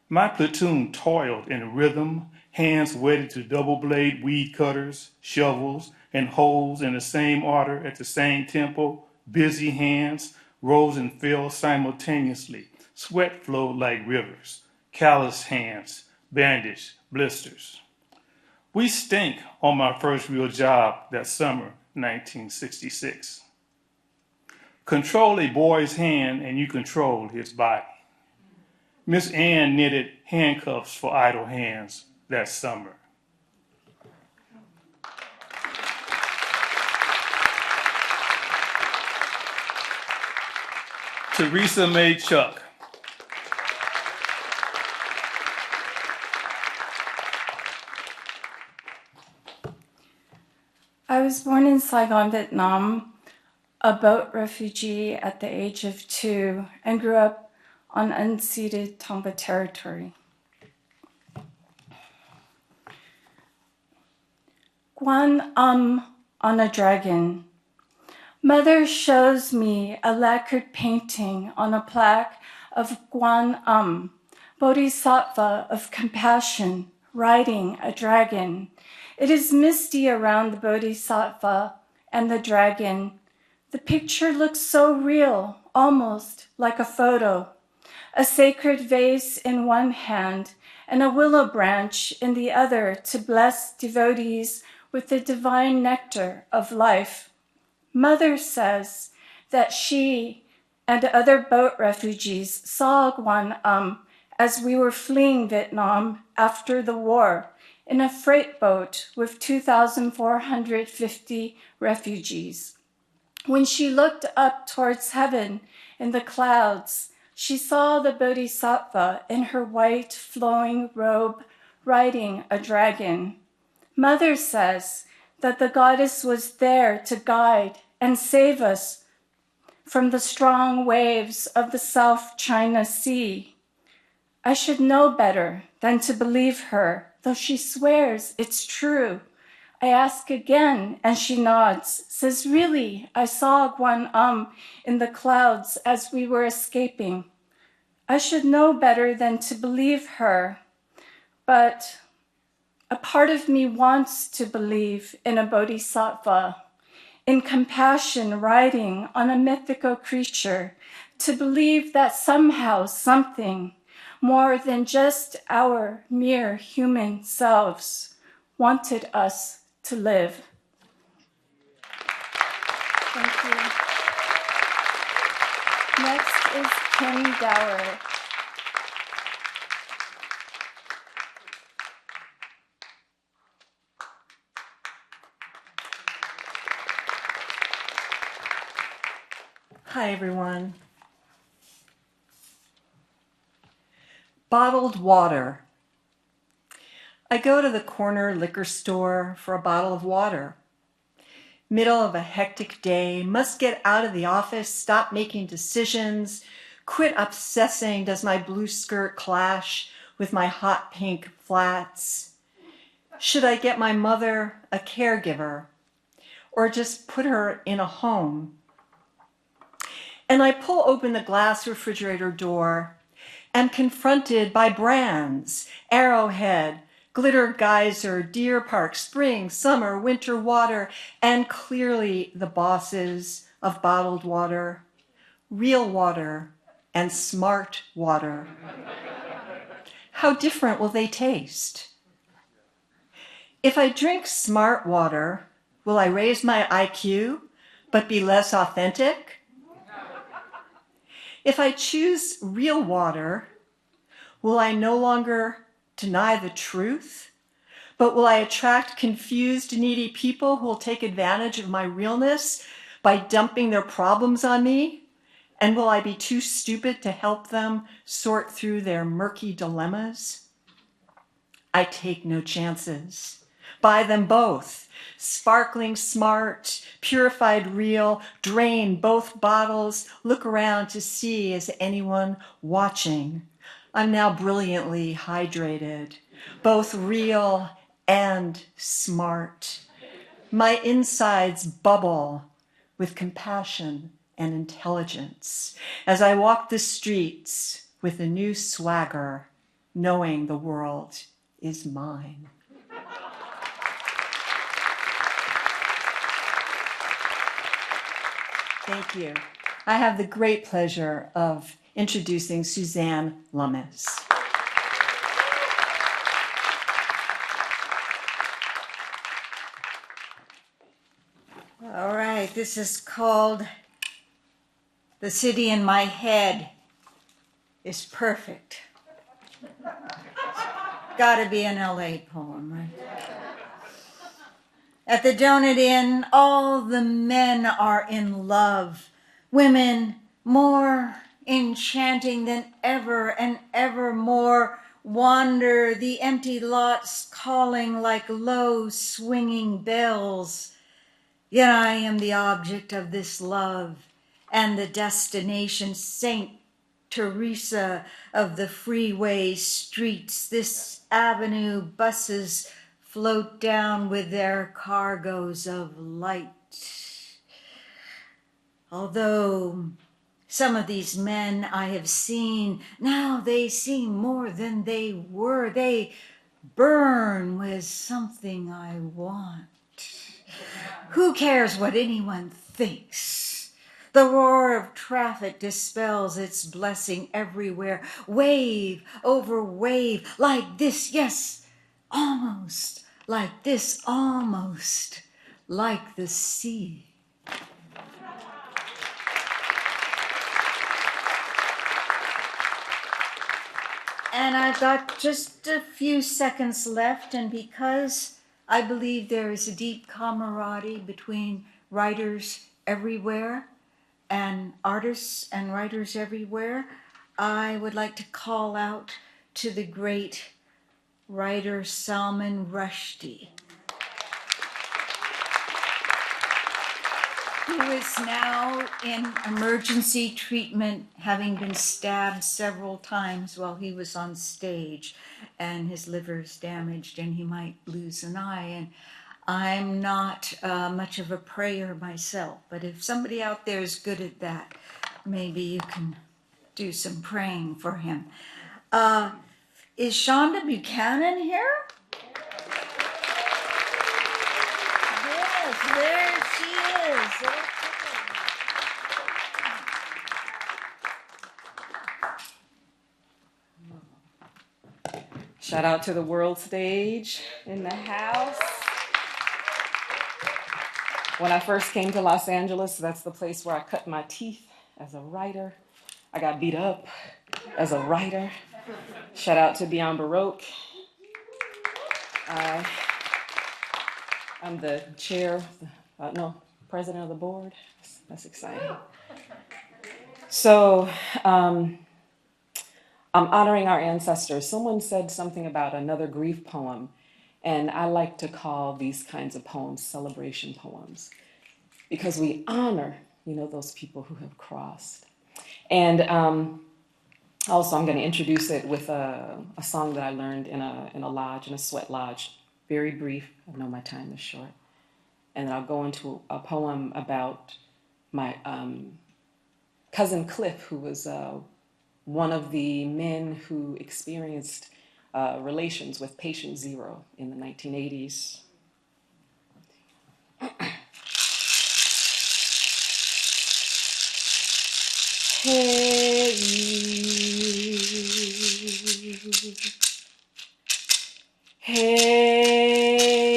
My platoon toiled in rhythm, hands wedded to double-blade weed cutters, shovels, and hoes in the same order at the same tempo. Busy hands rose and fell simultaneously. Sweat flowed like rivers. Calloused hands, bandaged, blisters. We stink on my first real job that summer, 1966. Control a boy's hand and you control his body. Miss Ann knitted handcuffs for idle hands that summer. Teresa made Chuck. I was born in Saigon, Vietnam, a boat refugee at the age of 2, and grew up on unceded Tongva territory. Guan on a dragon. Mother shows me a lacquered painting on a plaque of Guan Bodhisattva of compassion, riding a dragon. It is misty around the Bodhisattva and the dragon. The picture looks so real, almost like a photo. A sacred vase in one hand and a willow branch in the other to bless devotees with the divine nectar of life. Mother says that she and other boat refugees saw Guan as we were fleeing Vietnam after the war in a freight boat with 2,450 refugees. When she looked up towards heaven in the clouds, she saw the Bodhisattva in her white flowing robe riding a dragon. Mother says that the goddess was there to guide and save us from the strong waves of the South China Sea. I should know better than to believe her, though she swears it's true. I ask again, and she nods, says, really, I saw Guan in the clouds as we were escaping. I should know better than to believe her, but a part of me wants to believe in a bodhisattva, in compassion riding on a mythical creature, to believe that somehow something more than just our mere human selves wanted us to live. Thank you. Next is Kim Dower. Hi, everyone. Bottled water. I go to the corner liquor store for a bottle of water. Middle of a hectic day, must get out of the office, stop making decisions, quit obsessing, does my blue skirt clash with my hot pink flats? Should I get my mother a caregiver or just put her in a home? And I pull open the glass refrigerator door, am confronted by brands, Arrowhead, Glitter Geyser, Deer Park, Spring, Summer, Winter Water, and clearly the bosses of bottled water, real water, and smart water. How different will they taste? If I drink smart water, will I raise my IQ but be less authentic? If I choose real water, will I no longer deny the truth, but will I attract confused, needy people who will take advantage of my realness by dumping their problems on me? And will I be too stupid to help them sort through their murky dilemmas? I take no chances. Buy them both. Sparkling smart, purified real, drain both bottles, look around to see is anyone watching. I'm now brilliantly hydrated, both real and smart. My insides bubble with compassion and intelligence as I walk the streets with a new swagger, knowing the world is mine. Thank you. I have the great pleasure of introducing Suzanne Lummis. All right, this is called The City in My Head is Perfect. Gotta be an LA poem, right? At the Donut Inn, all the men are in love. Women more enchanting than ever and evermore wander the empty lots calling like low swinging bells. Yet I am the object of this love and the destination, Saint Teresa of the freeway streets. This avenue buses float down with their cargoes of light. Although some of these men I have seen, now they seem more than they were. They burn with something I want. Who cares what anyone thinks? The roar of traffic dispels its blessing everywhere. Wave over wave, like this, yes, almost like this, almost like the sea. And I've got just a few seconds left, and because I believe there is a deep camaraderie between writers everywhere and artists and writers everywhere, I would like to call out to the great writer Salman Rushdie, who is now in emergency treatment, having been stabbed several times while he was on stage, and his liver is damaged and he might lose an eye. And I'm not much of a prayer myself, but if somebody out there is good at that, maybe you can do some praying for him. Is Shonda Buchanan here? Yes, there she is. Shout out to the world stage in the house. When I first came to Los Angeles, that's the place where I cut my teeth as a writer. I got beat up as a writer. Shout out to Beyond Baroque. I'm the chair, president of the board. That's exciting. So I'm honoring our ancestors. Someone said something about another grief poem, and I like to call these kinds of poems celebration poems because we honor, those people who have crossed. And also, I'm going to introduce it with a song that I learned in a lodge, in a sweat lodge. Very brief. I know my time is short. And then I'll go into a poem about my cousin Cliff, who was one of the men who experienced relations with patient zero in the 1980s. Hey you, hey you,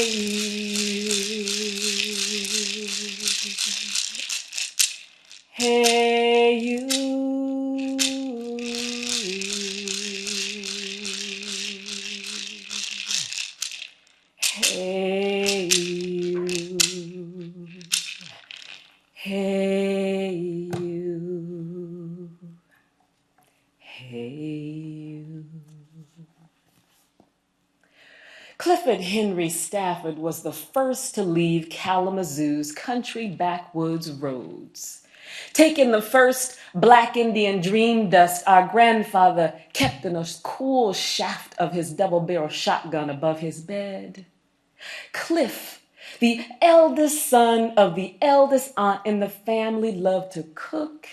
hey you, hey you, hey you, hey you. Clifford Henry Stafford was the first to leave Kalamazoo's country backwoods roads. Taking the first Black Indian dream dust our grandfather kept in a cool shaft of his double-barrel shotgun above his bed. Cliff, the eldest son of the eldest aunt in the family, loved to cook,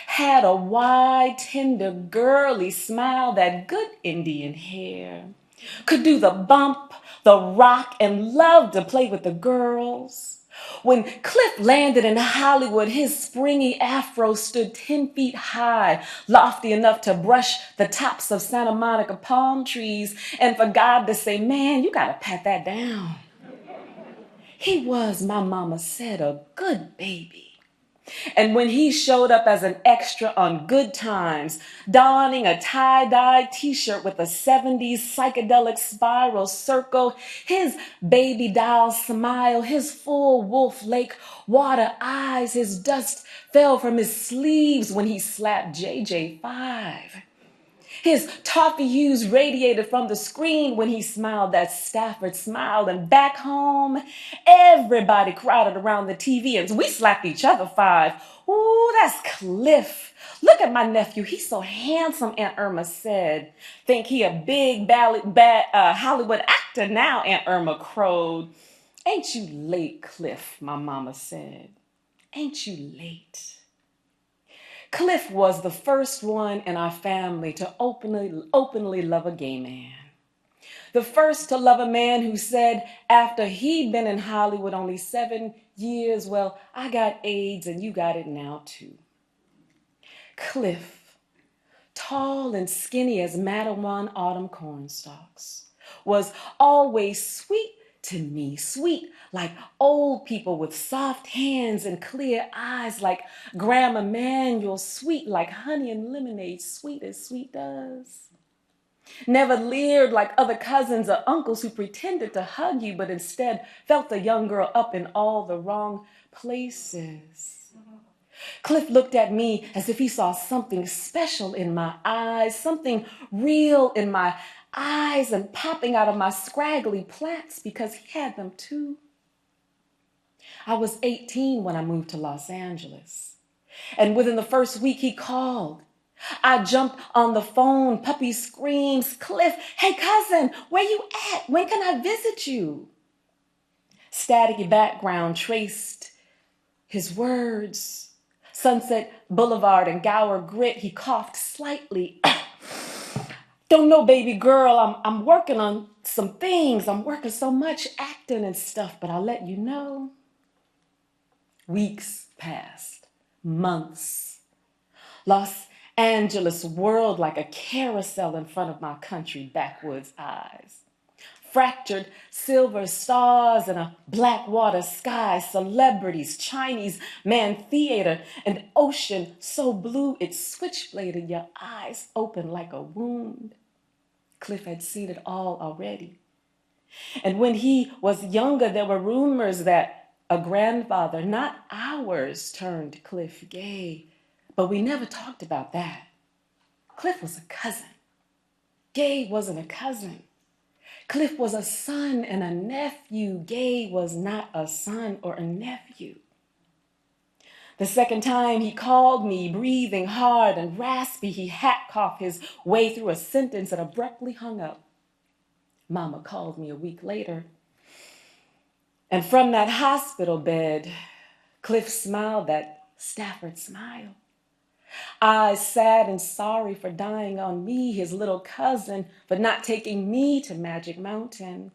had a wide, tender, girly smile, that good Indian hair, could do the bump, the rock, and loved to play with the girls. When Cliff landed in Hollywood, his springy afro stood 10 feet high, lofty enough to brush the tops of Santa Monica palm trees, and for God to say, man, you gotta pat that down. He was, my mama said, a good baby. And when he showed up as an extra on Good Times, donning a tie-dye t-shirt with a 70s psychedelic spiral circle, his baby doll smile, his full Wolf Lake water eyes, his dust fell from his sleeves when he slapped JJ5. His toffee hues radiated from the screen when he smiled that Stafford smile. And back home, everybody crowded around the TV and we slapped each other 5. Ooh, that's Cliff. Look at my nephew. He's so handsome, Aunt Irma said. Think he a big Hollywood actor now, Aunt Irma crowed. Ain't you late, Cliff, my mama said. Ain't you late? Cliff was the first one in our family to openly love a gay man. The first to love a man who said after he'd been in Hollywood only 7 years, well, I got AIDS and you got it now too. Cliff, tall and skinny as Matterhorn autumn cornstalks, was always sweet to me, sweet like old people with soft hands and clear eyes like Grandma Manuel, sweet like honey and lemonade, sweet as sweet does. Never leered like other cousins or uncles who pretended to hug you, but instead felt the young girl up in all the wrong places. Cliff looked at me as if he saw something special in my eyes, something real in my eyes and popping out of my scraggly plaits because he had them too. I was 18 when I moved to Los Angeles. And within the first week he called. I jumped on the phone, puppy screams, Cliff, hey cousin, where you at? When can I visit you? Staticky background traced his words. Sunset Boulevard and Gower Grit, he coughed slightly. Don't know, baby girl, I'm working on some things. I'm working so much acting and stuff, but I'll let you know. Weeks passed, months. Los Angeles whirled like a carousel in front of my country backwoods eyes. Fractured silver stars in a black water sky, celebrities, Chinese man theater, an ocean so blue it switchbladed your eyes open like a wound. Cliff had seen it all already. And when he was younger, there were rumors that a grandfather, not ours, turned Cliff gay. But we never talked about that. Cliff was a cousin. Gay wasn't a cousin. Cliff was a son and a nephew. Gay was not a son or a nephew. The second time he called me, breathing hard and raspy, he hat-coughed his way through a sentence and abruptly hung up. Mama called me a week later. And from that hospital bed, Cliff smiled that Stafford smile. Eyes sad and sorry for dying on me, his little cousin, for not taking me to Magic Mountain.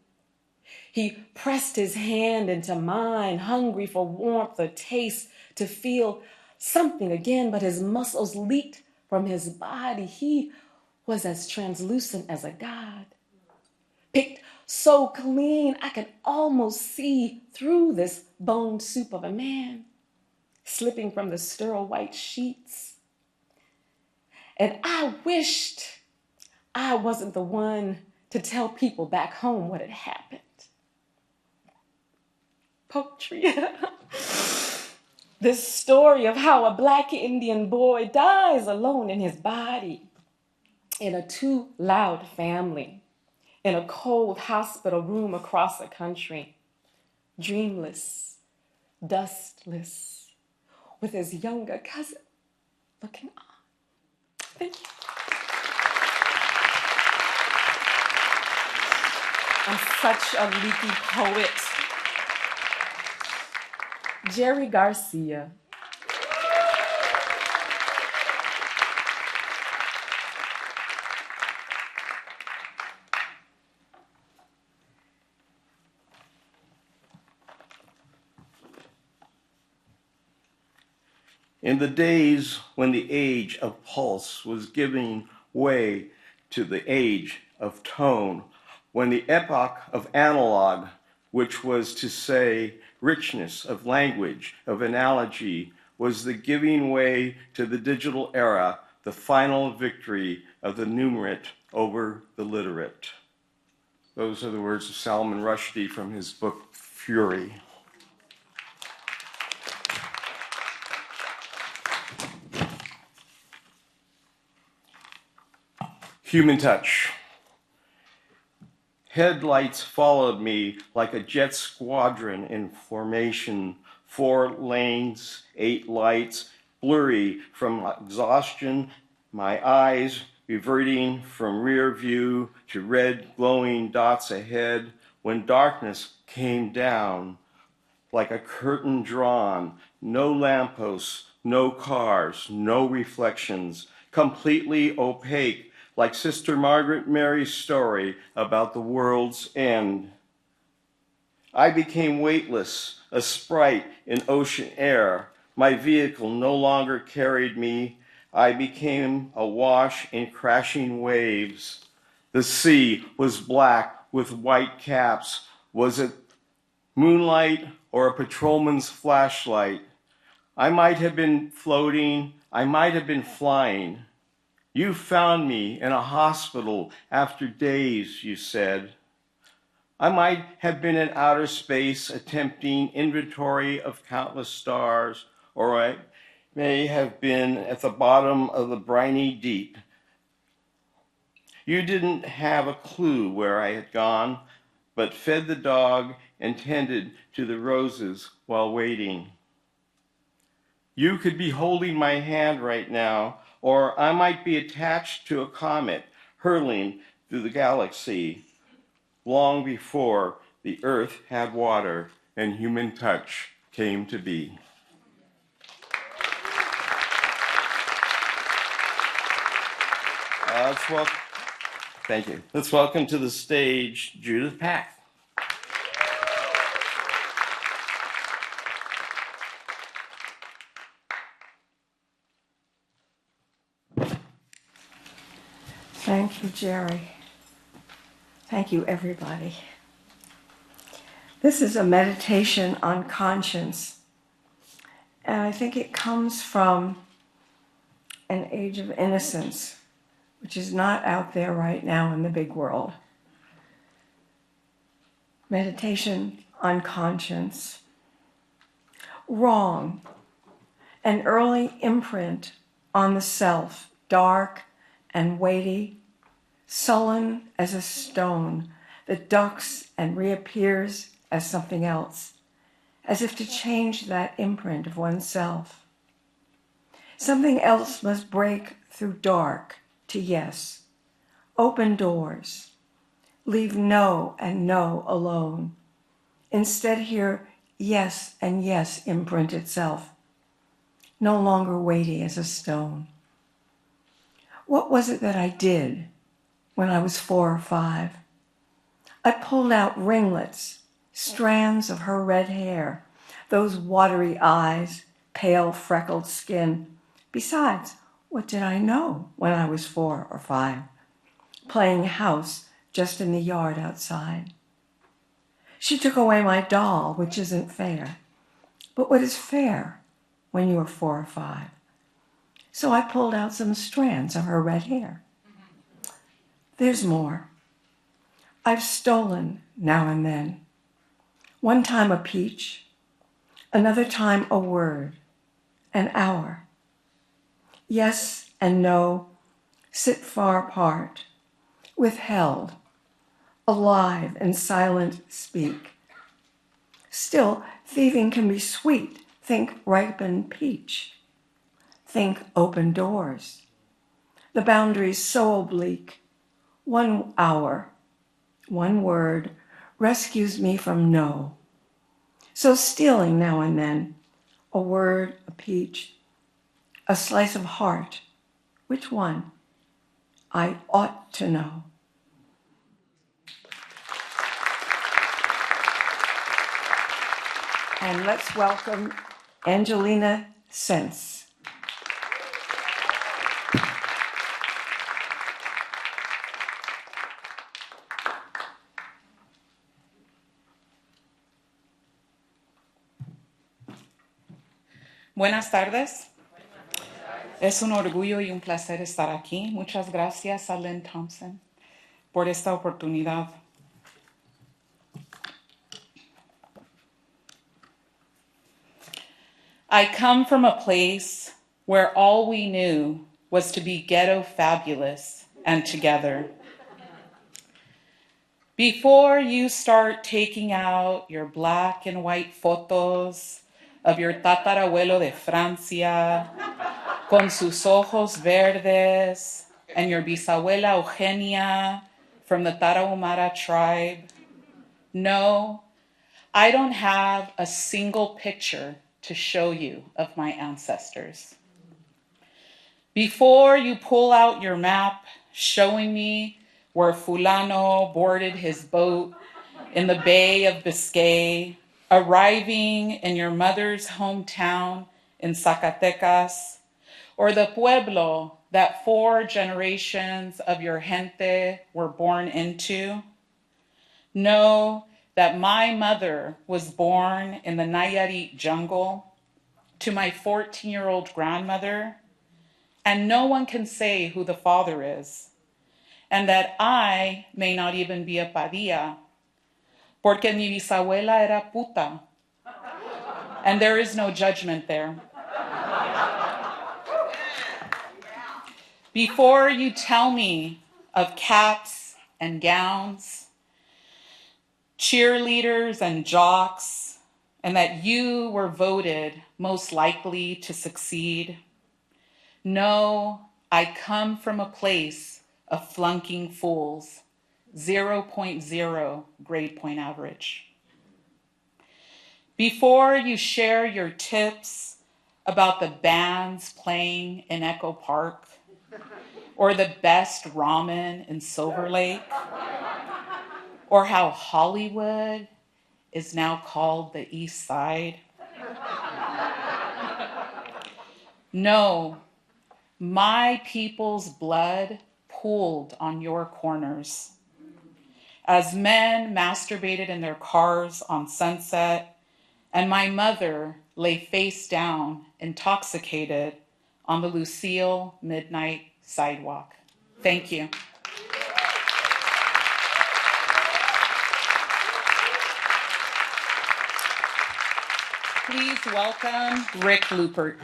He pressed his hand into mine, hungry for warmth or taste, to feel something again, but his muscles leaked from his body. He was as translucent as a god, picked so clean I could almost see through this bone soup of a man, slipping from the sterile white sheets. And I wished I wasn't the one to tell people back home what had happened. Poetry. This story of how a Black Indian boy dies alone in his body, in a too loud family, in a cold hospital room across the country, dreamless, dustless, with his younger cousin looking on. Thank you. I'm such a leaky poet. Jerry Garcia. In the days when the age of pulse was giving way to the age of tone, when the epoch of analog, which was to say richness of language, of analogy, was the giving way to the digital era, the final victory of the numerate over the literate. Those are the words of Salman Rushdie from his book, Fury. Human touch. Headlights followed me like a jet squadron in formation. 4 lanes, 8 lights, blurry from exhaustion, my eyes reverting from rear view to red glowing dots ahead when darkness came down like a curtain drawn, no lampposts, no cars, no reflections, completely opaque, like Sister Margaret Mary's story about the world's end. I became weightless, a sprite in ocean air. My vehicle no longer carried me. I became awash in crashing waves. The sea was black with white caps. Was it moonlight or a patrolman's flashlight? I might have been floating. I might have been flying. You found me in a hospital after days, you said. I might have been in outer space attempting inventory of countless stars, or I may have been at the bottom of the briny deep. You didn't have a clue where I had gone, but fed the dog and tended to the roses while waiting. You could be holding my hand right now, or I might be attached to a comet hurtling through the galaxy long before the earth had water and human touch came to be. Thank you. Let's welcome to the stage Judith Pack. Thank you, Jerry. Thank you, everybody. This is a meditation on conscience, and I think it comes from an age of innocence, which is not out there right now in the big world. Meditation on conscience. Wrong, an early imprint on the self, dark and weighty, sullen as a stone that ducks and reappears as something else, as if to change that imprint of oneself. Something else must break through dark to yes, open doors, leave no and no alone. Instead hear yes and yes imprint itself, no longer weighty as a stone. What was it that I did when I was 4 or 5? I pulled out ringlets, strands of her red hair, those watery eyes, pale freckled skin. Besides, what did I know when I was 4 or 5? Playing house just in the yard outside. She took away my doll, which isn't fair. But what is fair when you are 4 or 5? So I pulled out some strands of her red hair. There's more. I've stolen now and then. One time a peach, another time a word, an hour. Yes and no sit far apart, withheld, alive and silent speak. Still, thieving can be sweet. Think ripened peach. Think open doors. The boundaries so oblique. 1 hour, 1 word rescues me from no. So stealing now and then, a word, a peach, a slice of heart. Which one? I ought to know. And let's welcome Angelina Sense. Buenas tardes. Es un orgullo y un placer estar aquí. Muchas gracias a Lynn Thompson por esta oportunidad. I come from a place where all we knew was to be ghetto fabulous and together. Before you start taking out your black and white photos of your tatarabuelo de Francia con sus ojos verdes and your bisabuela Eugenia from the Tarahumara tribe. No, I don't have a single picture to show you of my ancestors. Before you pull out your map showing me where Fulano boarded his boat in the Bay of Biscay, arriving in your mother's hometown in Zacatecas, or the pueblo that 4 generations of your gente were born into, know that my mother was born in the Nayarit jungle to my 14-year-old grandmother and no one can say who the father is, and that I may not even be a Padilla, porque mi bisabuela era puta, and there is no judgment there. Before you tell me of caps and gowns, cheerleaders and jocks, and that you were voted most likely to succeed, no, I come from a place of flunking fools, 0.0 grade point average. Before you share your tips about the bands playing in Echo Park, or the best ramen in Silver Lake, or how Hollywood is now called the East Side. No, my people's blood pooled on your corners. As men masturbated in their cars on Sunset, and my mother lay face down, intoxicated, on the Lucille midnight sidewalk. Thank you. Please welcome Rick Lupert.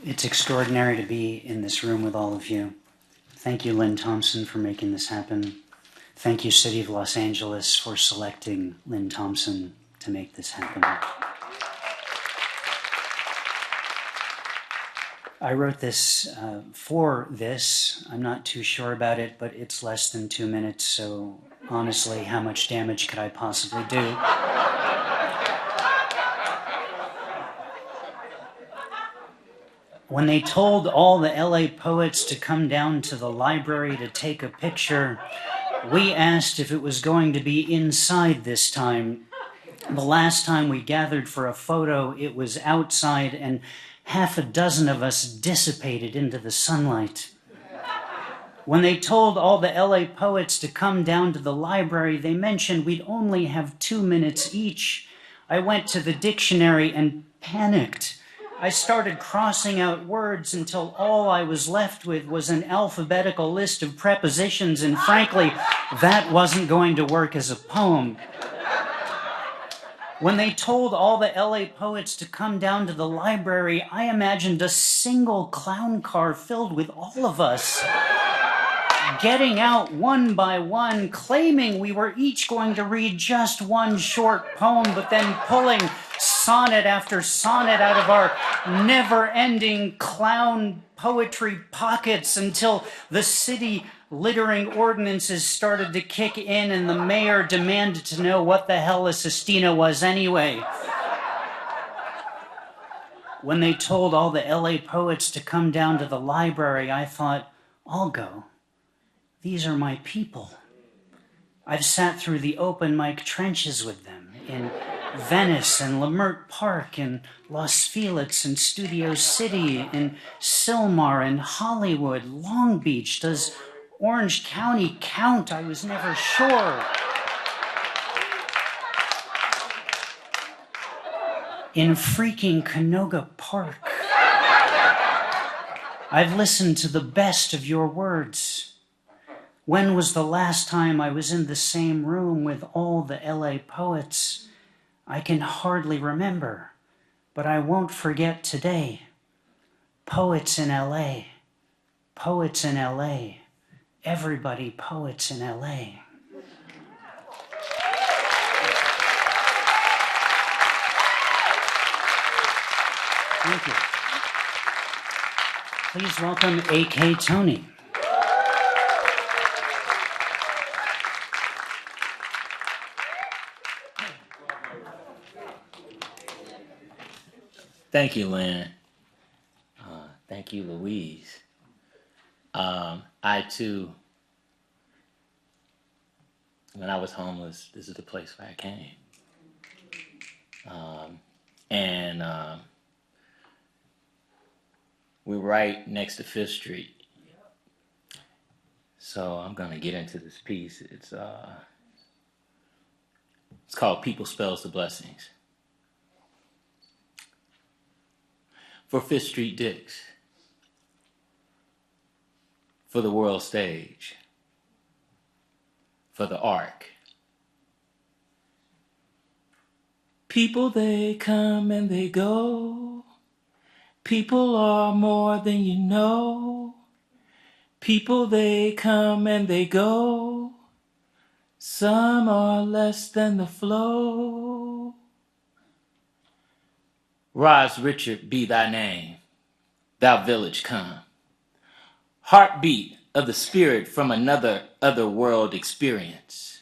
It's extraordinary to be in this room with all of you. Thank you, Lynn Thompson, for making this happen. Thank you, City of Los Angeles, for selecting Lynn Thompson to make this happen. I wrote this for this. I'm not too sure about it, but it's less than 2 minutes, so honestly, how much damage could I possibly do? When they told all the LA poets to come down to the library to take a picture, we asked if it was going to be inside this time. The last time we gathered for a photo, it was outside, and half a dozen of us dissipated into the sunlight. When they told all the LA poets to come down to the library, they mentioned we'd only have 2 minutes each. I went to the dictionary and panicked. I started crossing out words until all I was left with was an alphabetical list of prepositions, and frankly, that wasn't going to work as a poem. When they told all the LA poets to come down to the library, I imagined a single clown car filled with all of us, getting out one by one, claiming we were each going to read just one short poem, but then pulling sonnet after sonnet out of our never-ending clown poetry pockets until the city littering ordinances started to kick in and the mayor demanded to know what the hell a sestina was anyway. When they told all the LA poets to come down to the library, I thought, I'll go. These are my people. I've sat through the open mic trenches with them in Venice and Lamert Park and Los Feliz and Studio City and Sylmar and Hollywood, Long Beach. Does Orange County count? I was never sure. In freaking Canoga Park. I've listened to the best of your words. When was the last time I was in the same room with all the LA poets? I can hardly remember, but I won't forget today. Poets in LA, poets in LA, everybody poets in LA. Thank you. Please welcome A.K. Tony. Thank you, Lynn. Thank you, Louise. I too, when I was homeless, this is the place where I came. We're right next to Fifth Street. So I'm gonna get into this piece. It's called People Spells the Blessings. For Fifth Street Dicks. For the world stage. For the arc. People, they come and they go. People are more than you know. People, they come and they go. Some are less than the flow. Rise, Richard, be thy name. Thou village come. Heartbeat of the spirit from another other world experience.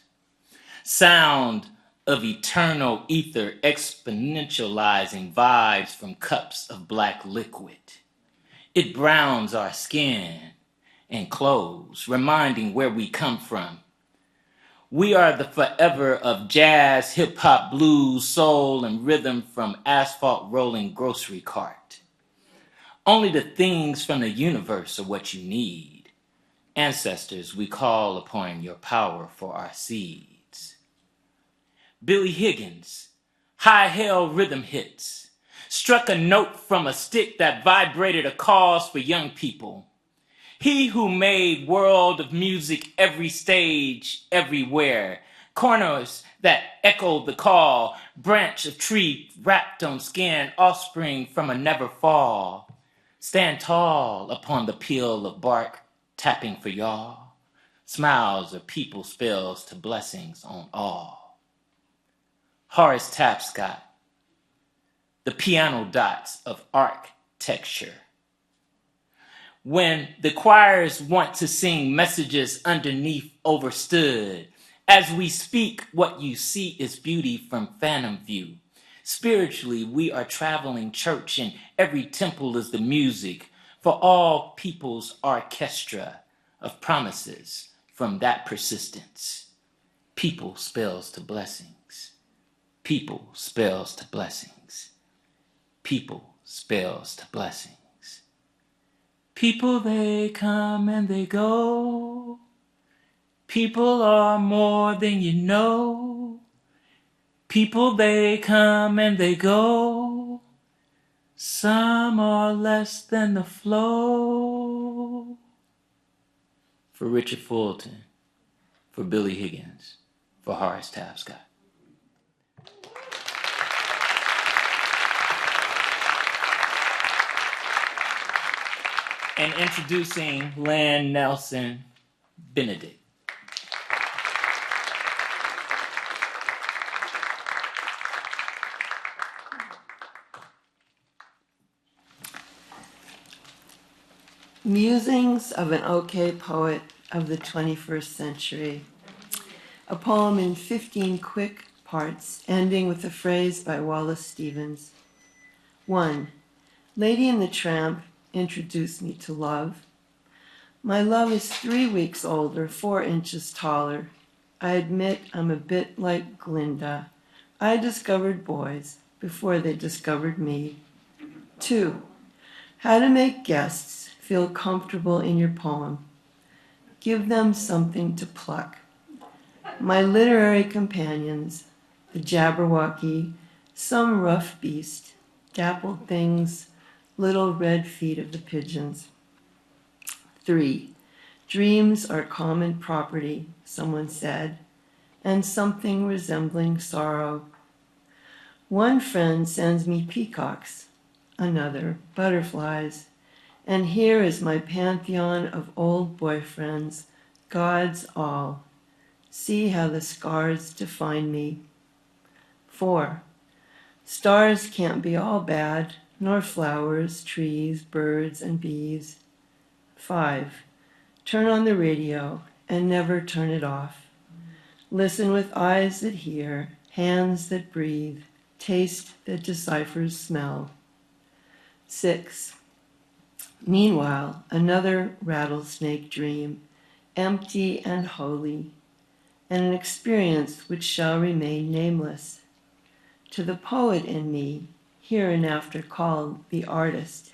Sound of eternal ether exponentializing vibes from cups of black liquid. It browns our skin and clothes, reminding where we come from. We are the forever of jazz, hip-hop, blues, soul, and rhythm from asphalt rolling grocery cart. Only the things from the universe are what you need. Ancestors, we call upon your power for our seeds. Billy Higgins, high hell rhythm hits, struck a note from a stick that vibrated a cause for young people. He who made world of music every stage, everywhere, corners that echoed the call, branch of tree wrapped on skin, offspring from a never fall. Stand tall upon the peel of bark, tapping for y'all. Smiles of people spells to blessings on all. Horace Tapscott, the piano dots of architecture. When the choirs want to sing messages underneath overstood, as we speak, what you see is beauty from phantom view. Spiritually, we are traveling church, and every temple is the music for all people's orchestra of promises from that persistence. People spells to blessings. People spells to blessings. People spells to blessings. People, they come and they go. People are more than you know. People, they come and they go. Some are less than the flow. For Richard Fulton, for Billy Higgins, for Horace Tapscott. And introducing Lynn Nelson Benedict. Musings of an OK Poet of the 21st Century. A poem in 15 quick parts, ending with a phrase by Wallace Stevens. 1. Lady and the Tramp introduced me to love. My love is 3 weeks older, 4 inches taller. I admit I'm a bit like Glinda. I discovered boys before they discovered me. 2. How to make guests feel comfortable in your poem. Give them something to pluck. My literary companions, the Jabberwocky, some rough beast, dappled things, little red feet of the pigeons. 3. Dreams are common property, someone said, and something resembling sorrow. One friend sends me peacocks, another butterflies, and here is my pantheon of old boyfriends, gods all. See how the scars define me. 4. Stars can't be all bad, nor flowers, trees, birds, and bees. 5. Turn on the radio and never turn it off. Listen with eyes that hear, hands that breathe, taste that deciphers smell. 6. Meanwhile, another rattlesnake dream, empty and holy, and an experience which shall remain nameless. To the poet in me, hereinafter called the artist,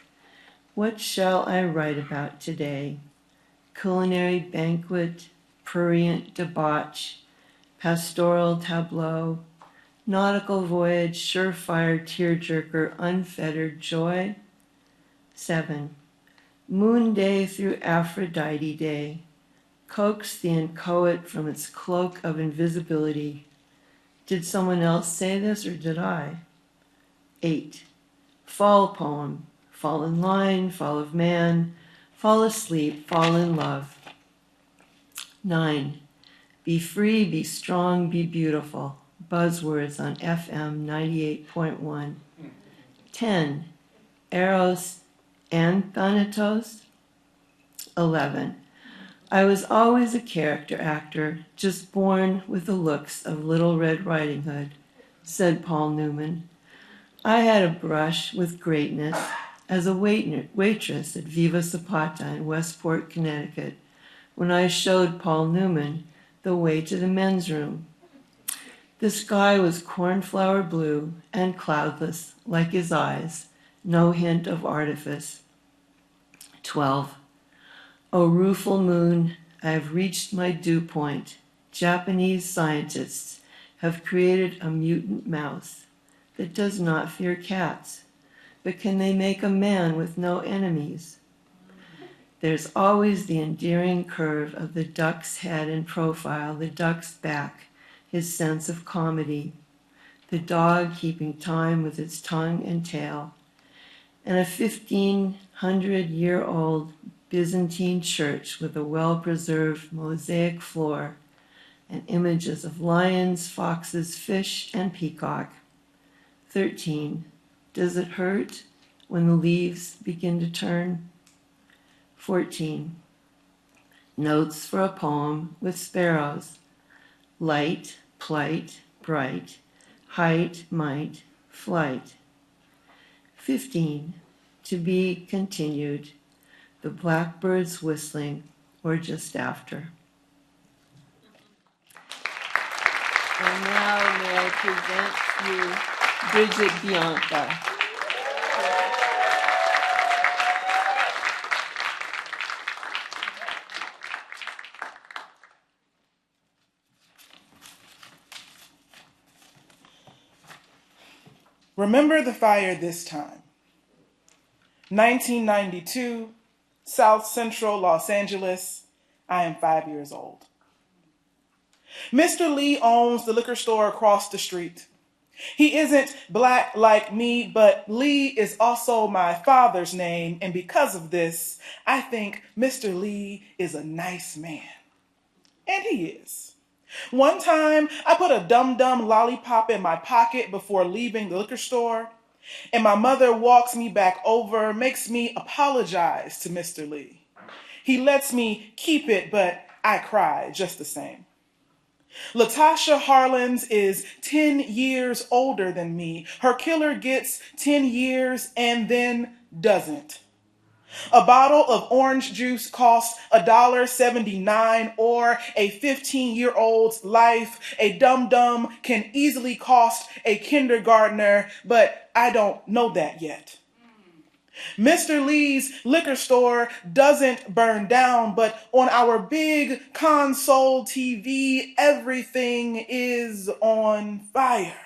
what shall I write about today? culinary banquet, prurient debauch, pastoral tableau, nautical voyage, surefire tearjerker, unfettered joy. 7. Moon day through Aphrodite day, coax the inchoate from its cloak of invisibility. Did someone else say this, or did I? 8. Fall poem, fall in line, fall of man, fall asleep, fall in love. 9. Be free, be strong, be beautiful. Buzzwords on FM 98.1. 10. Eros and Thanatos. 11. I was always a character actor, just born with the looks of Little Red Riding Hood, said Paul Newman. I had a brush with greatness as a waitress at Viva Zapata in Westport, Connecticut, when I showed Paul Newman the way to the men's room. The sky was cornflower blue and cloudless, like his eyes, no hint of artifice. 12. O rueful moon, I have reached my dew point. Japanese scientists have created a mutant mouse that does not fear cats, but can they make a man with no enemies? There's always the endearing curve of the duck's head and profile, the duck's back, his sense of comedy, the dog keeping time with its tongue and tail, and a 1,500-year-old Byzantine church with a well-preserved mosaic floor and images of lions, foxes, fish, and peacock. 13. Does it hurt when the leaves begin to turn? 14. Notes for a poem with sparrows. Light, plight, bright, height, might, flight. 15. To be continued. The blackbirds whistling, or just after. And now may I present you Bridget Bianca. Remember the fire this time. 1992, South Central Los Angeles. I am 5 years old. Mr. Lee owns the liquor store across the street. He isn't black like me, but Lee is also my father's name, and because of this, I think Mr. Lee is a nice man. And he is. One time, I put a dum-dum lollipop in my pocket before leaving the liquor store, and my mother walks me back over, makes me apologize to Mr. Lee. He lets me keep it, but I cry just the same. Latasha Harlins is 10 years older than me. Her killer gets 10 years and then doesn't. A bottle of orange juice costs $1.79, or a 15-year-old's life. A dum-dum can easily cost a kindergartner, but I don't know that yet. Mr. Lee's liquor store doesn't burn down, but on our big console TV, everything is on fire.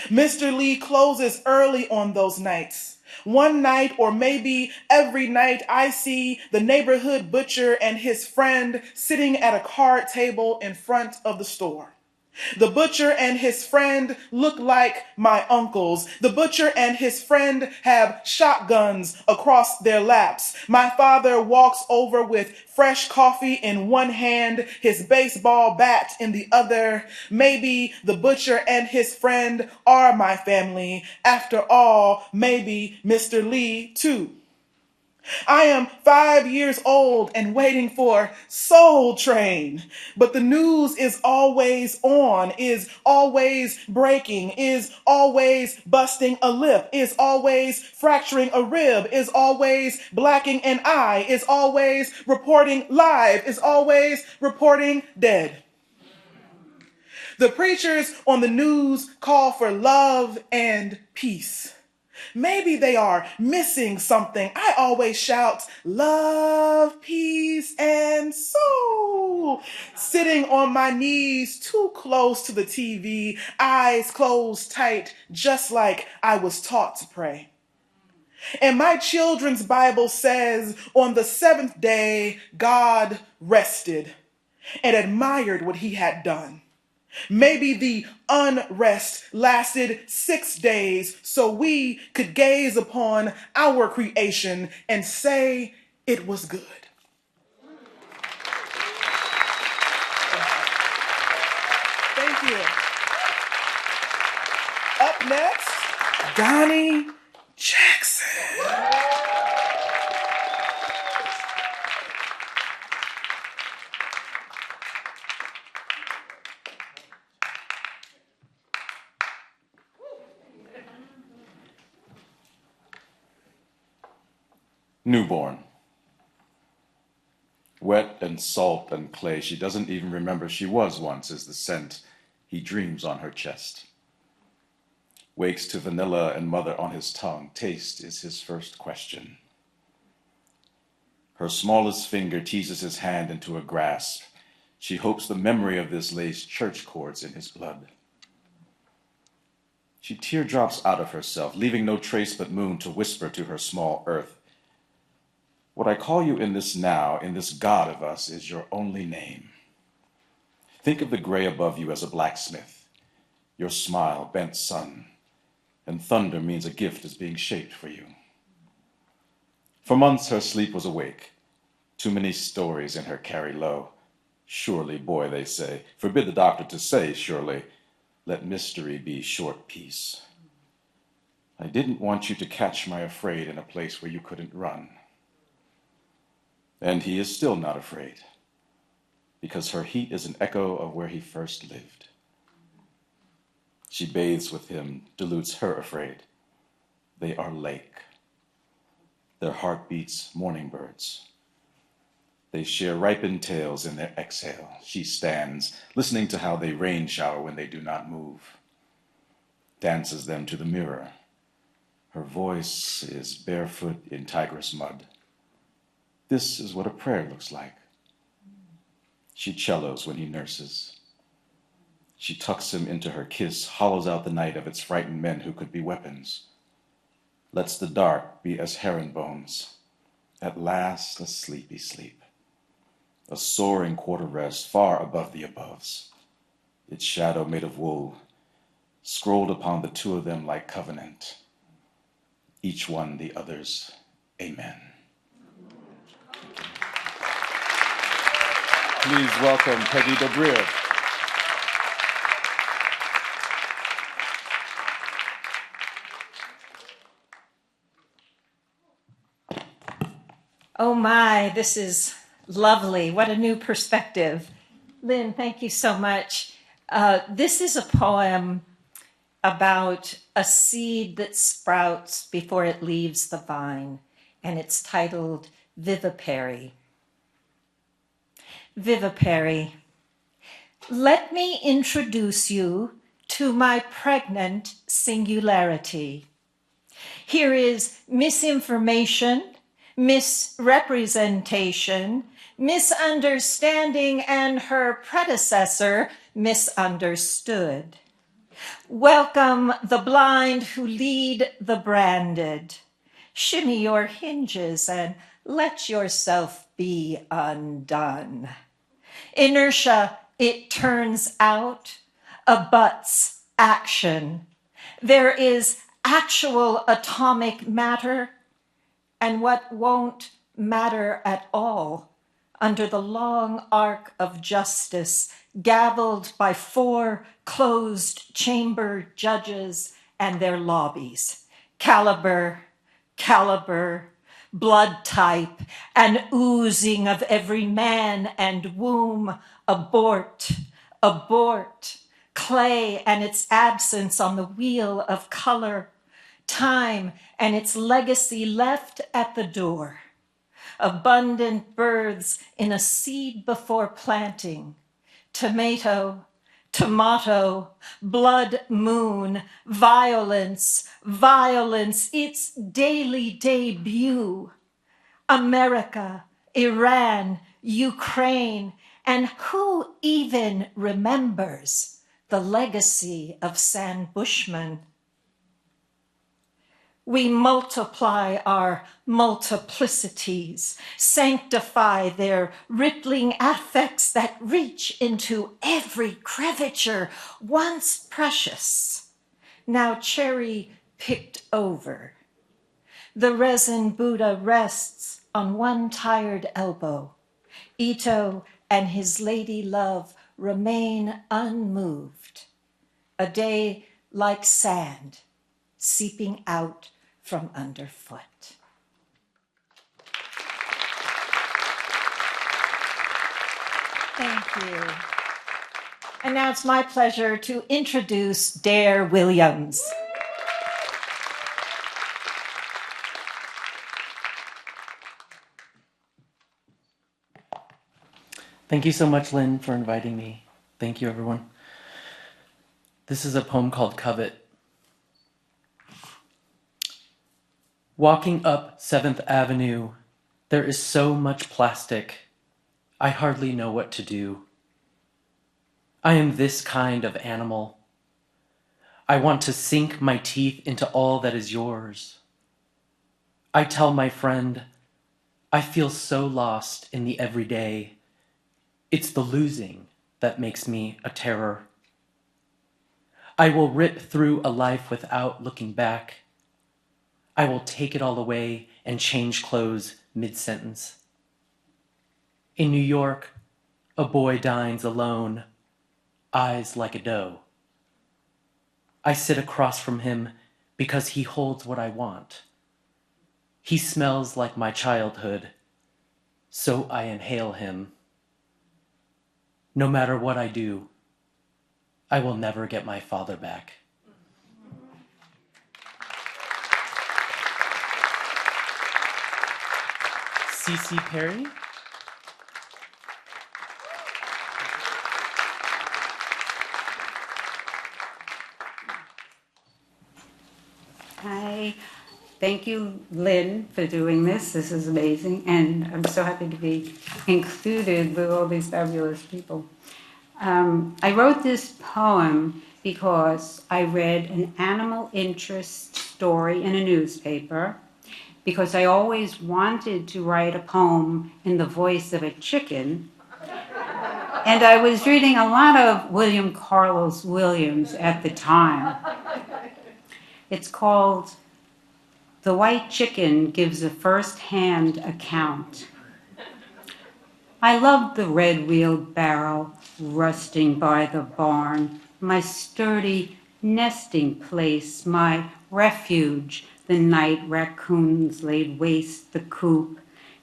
Mr. Lee closes early on those nights. One night, or maybe every night, I see the neighborhood butcher and his friend sitting at a card table in front of the store. The butcher and his friend look like my uncles. The butcher and his friend have shotguns across their laps. My father walks over with fresh coffee in one hand, his baseball bat in the other. Maybe the butcher and his friend are my family. After all, maybe Mr. Lee too. I am 5 years old and waiting for Soul Train, but the news is always on, is always breaking, is always busting a lip, is always fracturing a rib, is always blacking an eye, is always reporting live, is always reporting dead. The preachers on the news call for love and peace. Maybe they are missing something. I always shout, love, peace, and soul. Sitting on my knees too close to the TV, eyes closed tight, just like I was taught to pray. And my children's Bible says, on the seventh day, God rested and admired what he had done. Maybe the unrest lasted 6 days so we could gaze upon our creation and say it was good. Thank you. Up next, Donnie Jackson. Newborn. Wet and salt and clay, she doesn't even remember she was once, is the scent he dreams on her chest. Wakes to vanilla and mother on his tongue, taste is his first question. Her smallest finger teases his hand into a grasp. She hopes the memory of this lays church chords in his blood. She teardrops out of herself, leaving no trace but moon to whisper to her small earth. What I call you in this now, in this God of us, is your only name. Think of the gray above you as a blacksmith, your smile, bent sun, and thunder means a gift is being shaped for you. For months her sleep was awake. Too many stories in her carry low. Surely, boy, they say, forbid the doctor to say, surely, let mystery be short peace. I didn't want you to catch my afraid in a place where you couldn't run. And he is still not afraid, because her heat is an echo of where he first lived. She bathes with him, dilutes her afraid. They are lake. Their heartbeats morning birds. They share ripened tales in their exhale. She stands, listening to how they rain shower when they do not move. Dances them to the mirror. Her voice is barefoot in tigress mud. This is what a prayer looks like. She cellos when he nurses. She tucks him into her kiss, hollows out the night of its frightened men who could be weapons. Lets the dark be as heron bones. At last a sleepy sleep. A soaring quarter rest far above the aboves. Its shadow made of wool, scrolled upon the two of them like covenant. Each one the other's amen. Please welcome Peggy Dobrier. Oh my, this is lovely. What a new perspective. Lynn, thank you so much. This is a poem about a seed that sprouts before it leaves the vine, and it's titled Vivipary. Vivipary. Let me introduce you to my pregnant singularity. Here is misinformation, misrepresentation, misunderstanding, and her predecessor misunderstood. Welcome the blind who lead the branded. Shimmy your hinges and let yourself be undone. Inertia, it turns out, abuts action. There is actual atomic matter and what won't matter at all under the long arc of justice, gavelled by 4 closed chamber judges and their lobbies. Caliber, blood type, and oozing of every man and womb, abort, clay and its absence on the wheel of color, time and its legacy left at the door, abundant births in a seed before planting, tomato, Tomato, blood moon, violence, violence, its daily debut. America, Iran, Ukraine, and who even remembers the legacy of San Bushman? We multiply our multiplicities, sanctify their rippling affects that reach into every crevature, once precious, now cherry picked over. The resin Buddha rests on one tired elbow. Ito and his lady love remain unmoved. A day like sand seeping out from underfoot. Thank you. And now it's my pleasure to introduce Dare Williams. Thank you so much, Lynn, for inviting me. Thank you, everyone. This is a poem called Covet. Walking up 7th Avenue, there is so much plastic. I hardly know what to do. I am this kind of animal. I want to sink my teeth into all that is yours. I tell my friend, I feel so lost in the everyday. It's the losing that makes me a terror. I will rip through a life without looking back. I will take it all away and change clothes mid-sentence. In New York, a boy dines alone, eyes like a doe. I sit across from him because he holds what I want. He smells like my childhood, so I inhale him. No matter what I do, I will never get my father back. C.C. Perry. Hi. Thank you, Lynn, for doing this. This is amazing. And I'm so happy to be included with all these fabulous people. I wrote this poem because I read an animal interest story in a newspaper, because I always wanted to write a poem in the voice of a chicken. And I was reading a lot of William Carlos Williams at the time. It's called The White Chicken Gives a First-Hand Account. I loved the red wheelbarrow rusting by the barn, my sturdy nesting place, my refuge. The night raccoons laid waste the coop,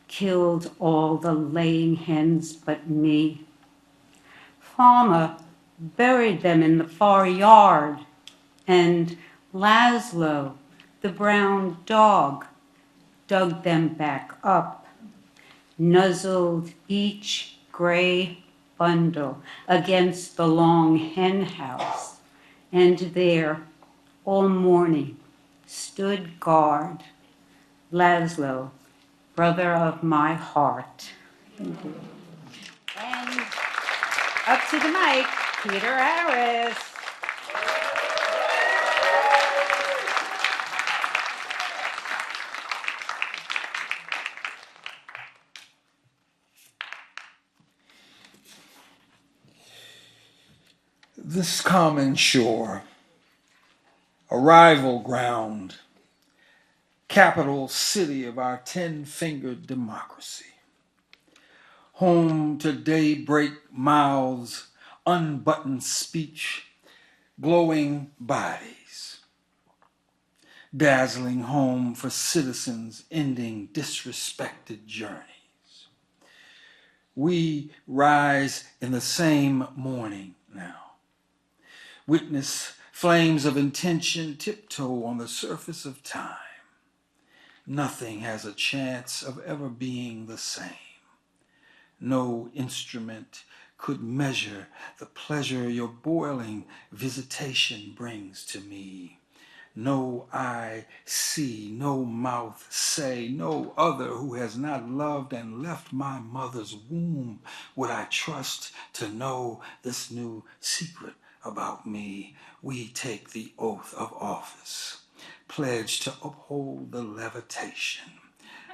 killed all the laying hens but me. Farmer buried them in the far yard, and Laszlo, the brown dog, dug them back up, nuzzled each gray bundle against the long hen house, and there, all morning, stood guard, Laszlo, brother of my heart. And up to the mic, Peter Harris. This common shore, arrival ground, capital city of our 10-fingered democracy, home to daybreak mouths, unbuttoned speech, glowing bodies, dazzling home for citizens ending disrespected journeys. We rise in the same morning now. Witness flames of intention tiptoe on the surface of time. Nothing has a chance of ever being the same. No instrument could measure the pleasure your boiling visitation brings to me. No eye see, no mouth say, no other who has not loved and left my mother's womb would I trust to know this new secret about me. We take the oath of office, pledged to uphold the levitation.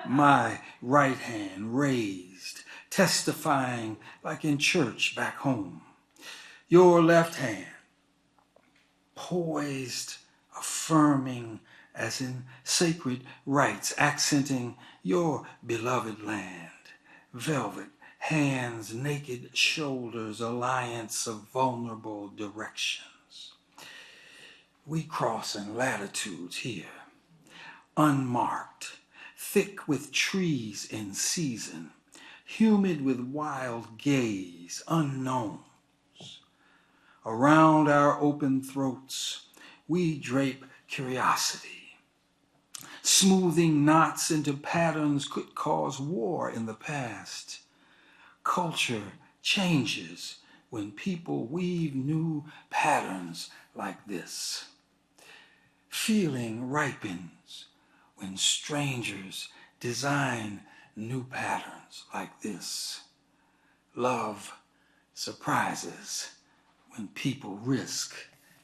My right hand raised, testifying like in church back home. Your left hand poised, affirming as in sacred rites, accenting your beloved land. Velvet hands, naked shoulders, alliance of vulnerable directions. We cross in latitudes here, unmarked, thick with trees in season, humid with wild gaze, unknowns. Around our open throats, we drape curiosity. Smoothing knots into patterns could cause war in the past. Culture changes when people weave new patterns like this. Feeling ripens when strangers design new patterns like this. Love surprises when people risk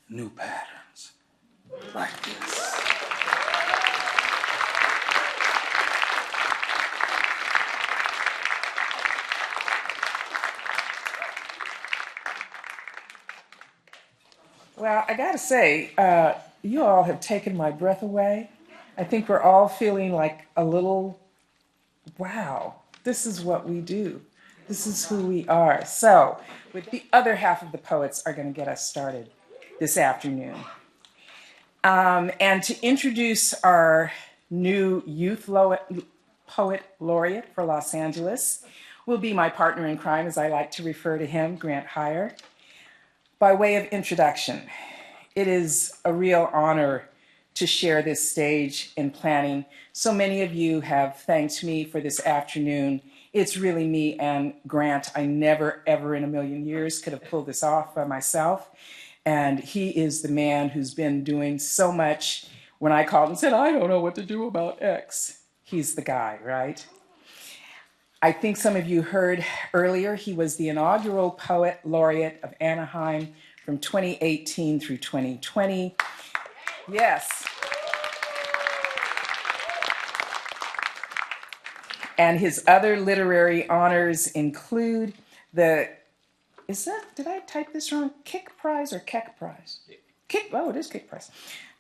new patterns like this. Well, I gotta say, you all have taken my breath away. I think we're all feeling like a little, wow, this is what we do. This is who we are. So, with the other half of the poets are going to get us started this afternoon. And to introduce our new Poet Laureate for Los Angeles will be my partner in crime, as I like to refer to him, Grant Heyer. By way of introduction, it is a real honor to share this stage in planning. So many of you have thanked me for this afternoon. It's really me and Grant. I never, ever in a million years could have pulled this off by myself. And he is the man who's been doing so much. When I called and said, I don't know what to do about X, he's the guy, right? I think some of you heard earlier, he was the inaugural Poet Laureate of Anaheim from 2018 through 2020. Yes. And his other literary honors include the, did I type this wrong? Kick Prize or Keck Prize? Oh, it is Kick Prize.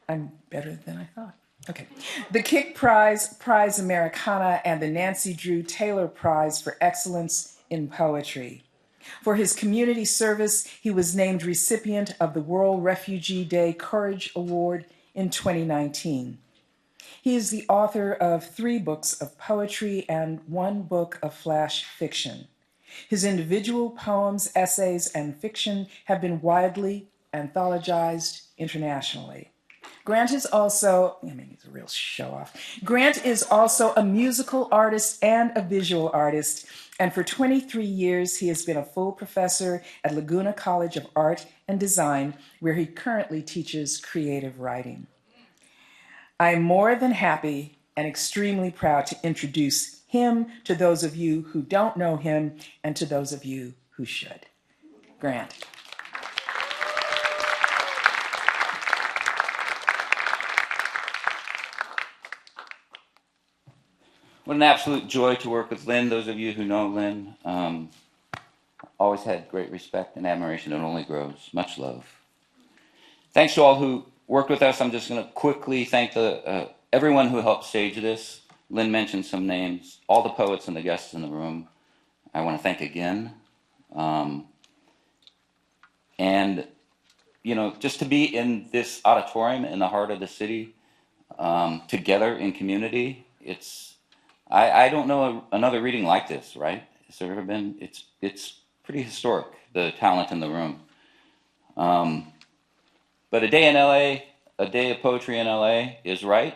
I'm better than I thought. Okay. The Kick Prize, Prize Americana, and the Nancy Drew Taylor Prize for Excellence in Poetry. For his community service, he was named recipient of the World Refugee Day Courage Award in 2019. He is the author of 3 books of poetry and 1 book of flash fiction. His individual poems, essays, and fiction have been widely anthologized internationally. Grant is also, he's a real show-off. Grant is also a musical artist and a visual artist, and for 23 years he has been a full professor at Laguna College of Art and Design, where he currently teaches creative writing. I'm more than happy and extremely proud to introduce him to those of you who don't know him and to those of you who should. Grant. What an absolute joy to work with Lynn. Those of you who know Lynn, always had great respect and admiration. It only grows. Much love. Thanks to all who worked with us. I'm just going to quickly thank everyone who helped stage this. Lynn mentioned some names. All the poets and the guests in the room, I want to thank again. And, just to be in this auditorium in the heart of the city, together in community, I don't know another reading like this, right? Has there ever been? It's pretty historic, the talent in the room. But a day in LA, a day of poetry in LA is right.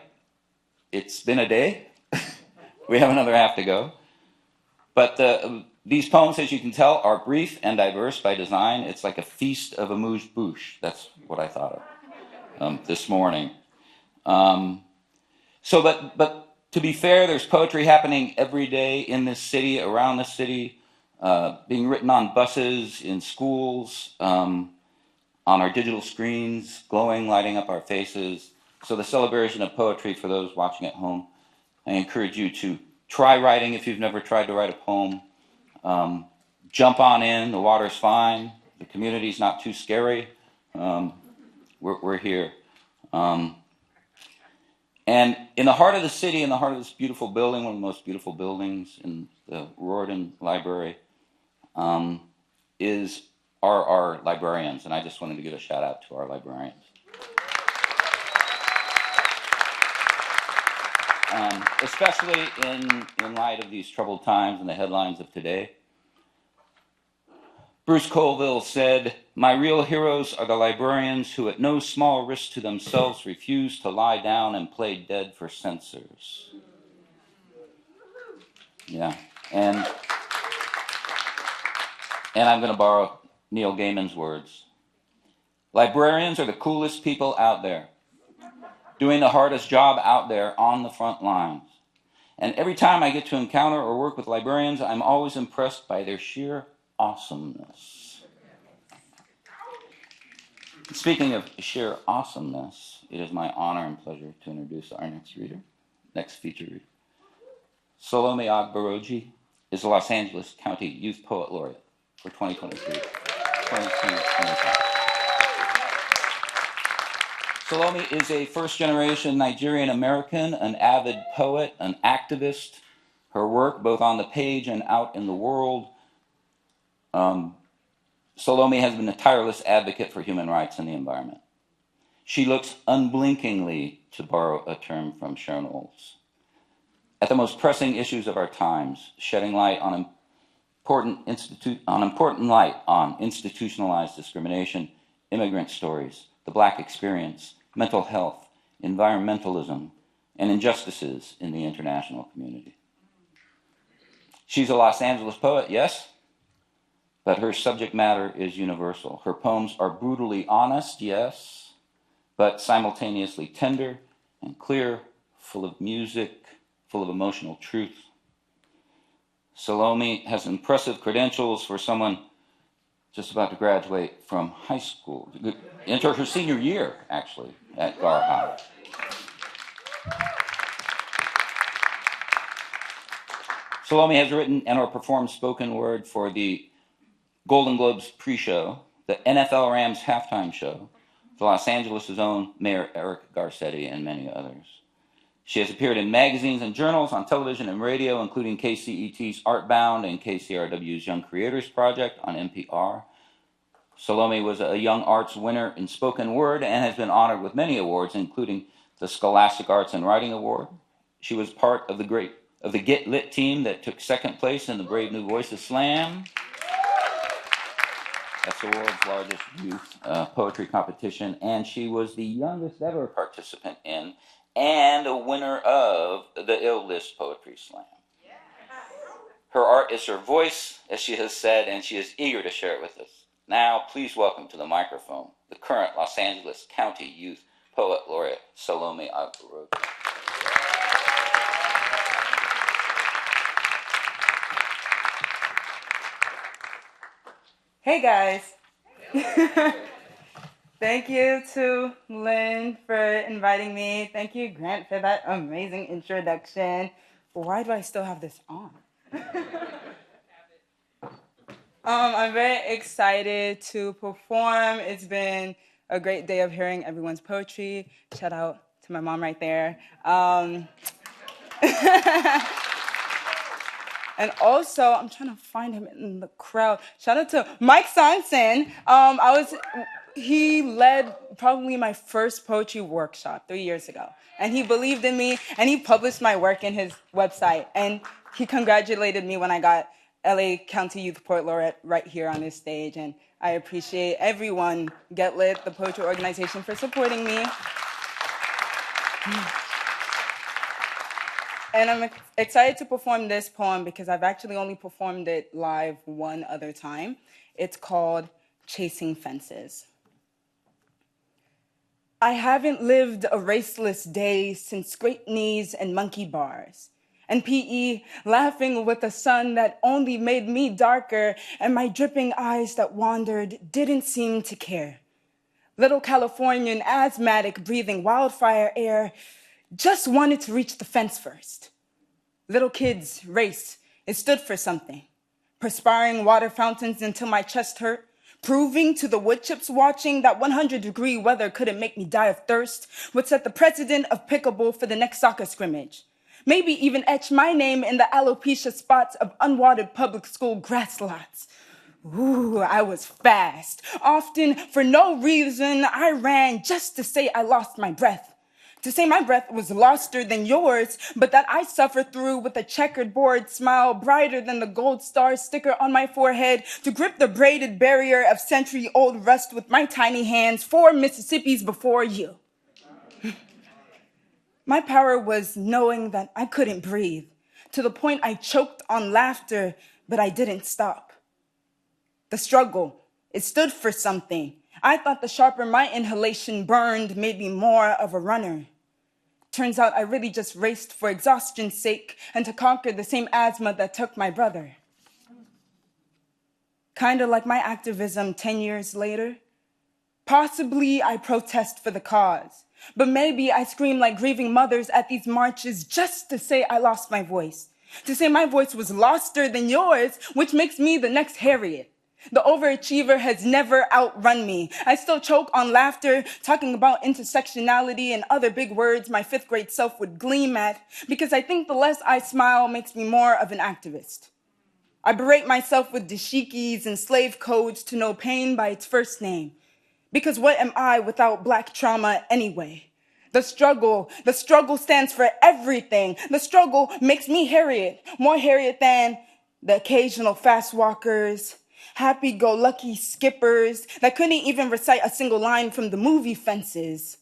It's been a day. We have another half to go. But These poems, as you can tell, are brief and diverse by design. It's like a feast of amuse-bouche. That's what I thought of this morning. But to be fair, there's poetry happening every day in this city, around the city, being written on buses, in schools, on our digital screens, glowing, lighting up our faces. So the celebration of poetry for those watching at home, I encourage you to try writing if you've never tried to write a poem. Jump on in, the water's fine, the community's not too scary. We're here. And in the heart of the city, in the heart of this beautiful building, one of the most beautiful buildings in the Riordan Library, are our librarians. And I just wanted to give a shout out to our librarians. Especially in light of these troubled times and the headlines of today. Bruce Colville said, "My real heroes are the librarians who at no small risk to themselves refuse to lie down and play dead for censors." Yeah, and I'm going to borrow Neil Gaiman's words. Librarians are the coolest people out there, doing the hardest job out there on the front lines. And every time I get to encounter or work with librarians, I'm always impressed by their sheer awesomeness. Speaking of sheer awesomeness, it is my honor and pleasure to introduce our next feature reader. Salome Agbaroji is the Los Angeles County Youth Poet Laureate for 2023. Salome is a first-generation Nigerian American, an avid poet, an activist. Her work, both on the page and out in the world, Salome has been a tireless advocate for human rights and the environment. She looks unblinkingly, to borrow a term from Sharon Olds, at the most pressing issues of our times, shedding light on important light on institutionalized discrimination, immigrant stories, the Black experience, mental health, environmentalism, and injustices in the international community. She's a Los Angeles poet, yes, but her subject matter is universal. Her poems are brutally honest, yes, but simultaneously tender and clear, full of music, full of emotional truth. Salome has impressive credentials for someone just about to graduate from high school, enter her senior year, actually, at Gar High. Salome has written and or performed spoken word for the Golden Globes pre-show, the NFL Rams halftime show, the Los Angeles' own Mayor Eric Garcetti, and many others. She has appeared in magazines and journals, on television and radio, including KCET's Artbound and KCRW's Young Creators Project on NPR. Salome was a Young Arts winner in spoken word and has been honored with many awards, including the Scholastic Arts and Writing Award. She was part of the Get Lit team that took second place in the Brave New Voices Slam. That's the world's largest youth poetry competition, and she was the youngest ever participant in and a winner of the Ill List Poetry Slam. Her art is her voice, as she has said, and she is eager to share it with us. Now, please welcome to the microphone the current Los Angeles County Youth Poet Laureate, Salome Agbaroji. Hey guys. Thank you to Lynn for inviting me. Thank you, Grant, for that amazing introduction. Why do I still have this on? I'm very excited to perform. It's been a great day of hearing everyone's poetry. Shout out to my mom right there. And also, I'm trying to find him in the crowd. Shout out to Mike Thompson. He led probably my first poetry workshop 3 years ago. And he believed in me, and he published my work in his website. And he congratulated me when I got LA County Youth Poet Laureate right here on this stage. And I appreciate everyone, Get Lit, the poetry organization, for supporting me. And I'm excited to perform this poem because I've actually only performed it live one other time. It's called Chasing Fences. I haven't lived a raceless day since scraped knees and monkey bars, and PE laughing with a sun that only made me darker, and my dripping eyes that wandered didn't seem to care. Little Californian asthmatic breathing wildfire air just wanted to reach the fence first. Little kids race, it stood for something. Perspiring water fountains until my chest hurt, proving to the wood chips watching that 100-degree weather couldn't make me die of thirst, would set the precedent of pickable for the next soccer scrimmage. Maybe even etch my name in the alopecia spots of unwatered public school grass lots. Ooh, I was fast. Often, for no reason, I ran just to say I lost my breath. To say my breath was loster than yours, but that I suffered through with a checkered board smile brighter than the gold star sticker on my forehead, to grip the braided barrier of century-old rust with my tiny hands 4 Mississippis before you. My power was knowing that I couldn't breathe, to the point I choked on laughter, but I didn't stop. The struggle, it stood for something. I thought the sharper my inhalation burned made me more of a runner. Turns out I really just raced for exhaustion's sake and to conquer the same asthma that took my brother. Kinda like my activism 10 years later. Possibly I protest for the cause, but maybe I scream like grieving mothers at these marches just to say I lost my voice. To say my voice was loster than yours, which makes me the next Harriet. The overachiever has never outrun me. I still choke on laughter, talking about intersectionality and other big words my 5th grade self would gleam at, because I think the less I smile makes me more of an activist. I berate myself with dashikis and slave codes to know pain by its first name. Because what am I without Black trauma anyway? The struggle stands for everything. The struggle makes me Harriet, more Harriet than the occasional fast walkers, happy-go-lucky skippers that couldn't even recite a single line from the movie Fences,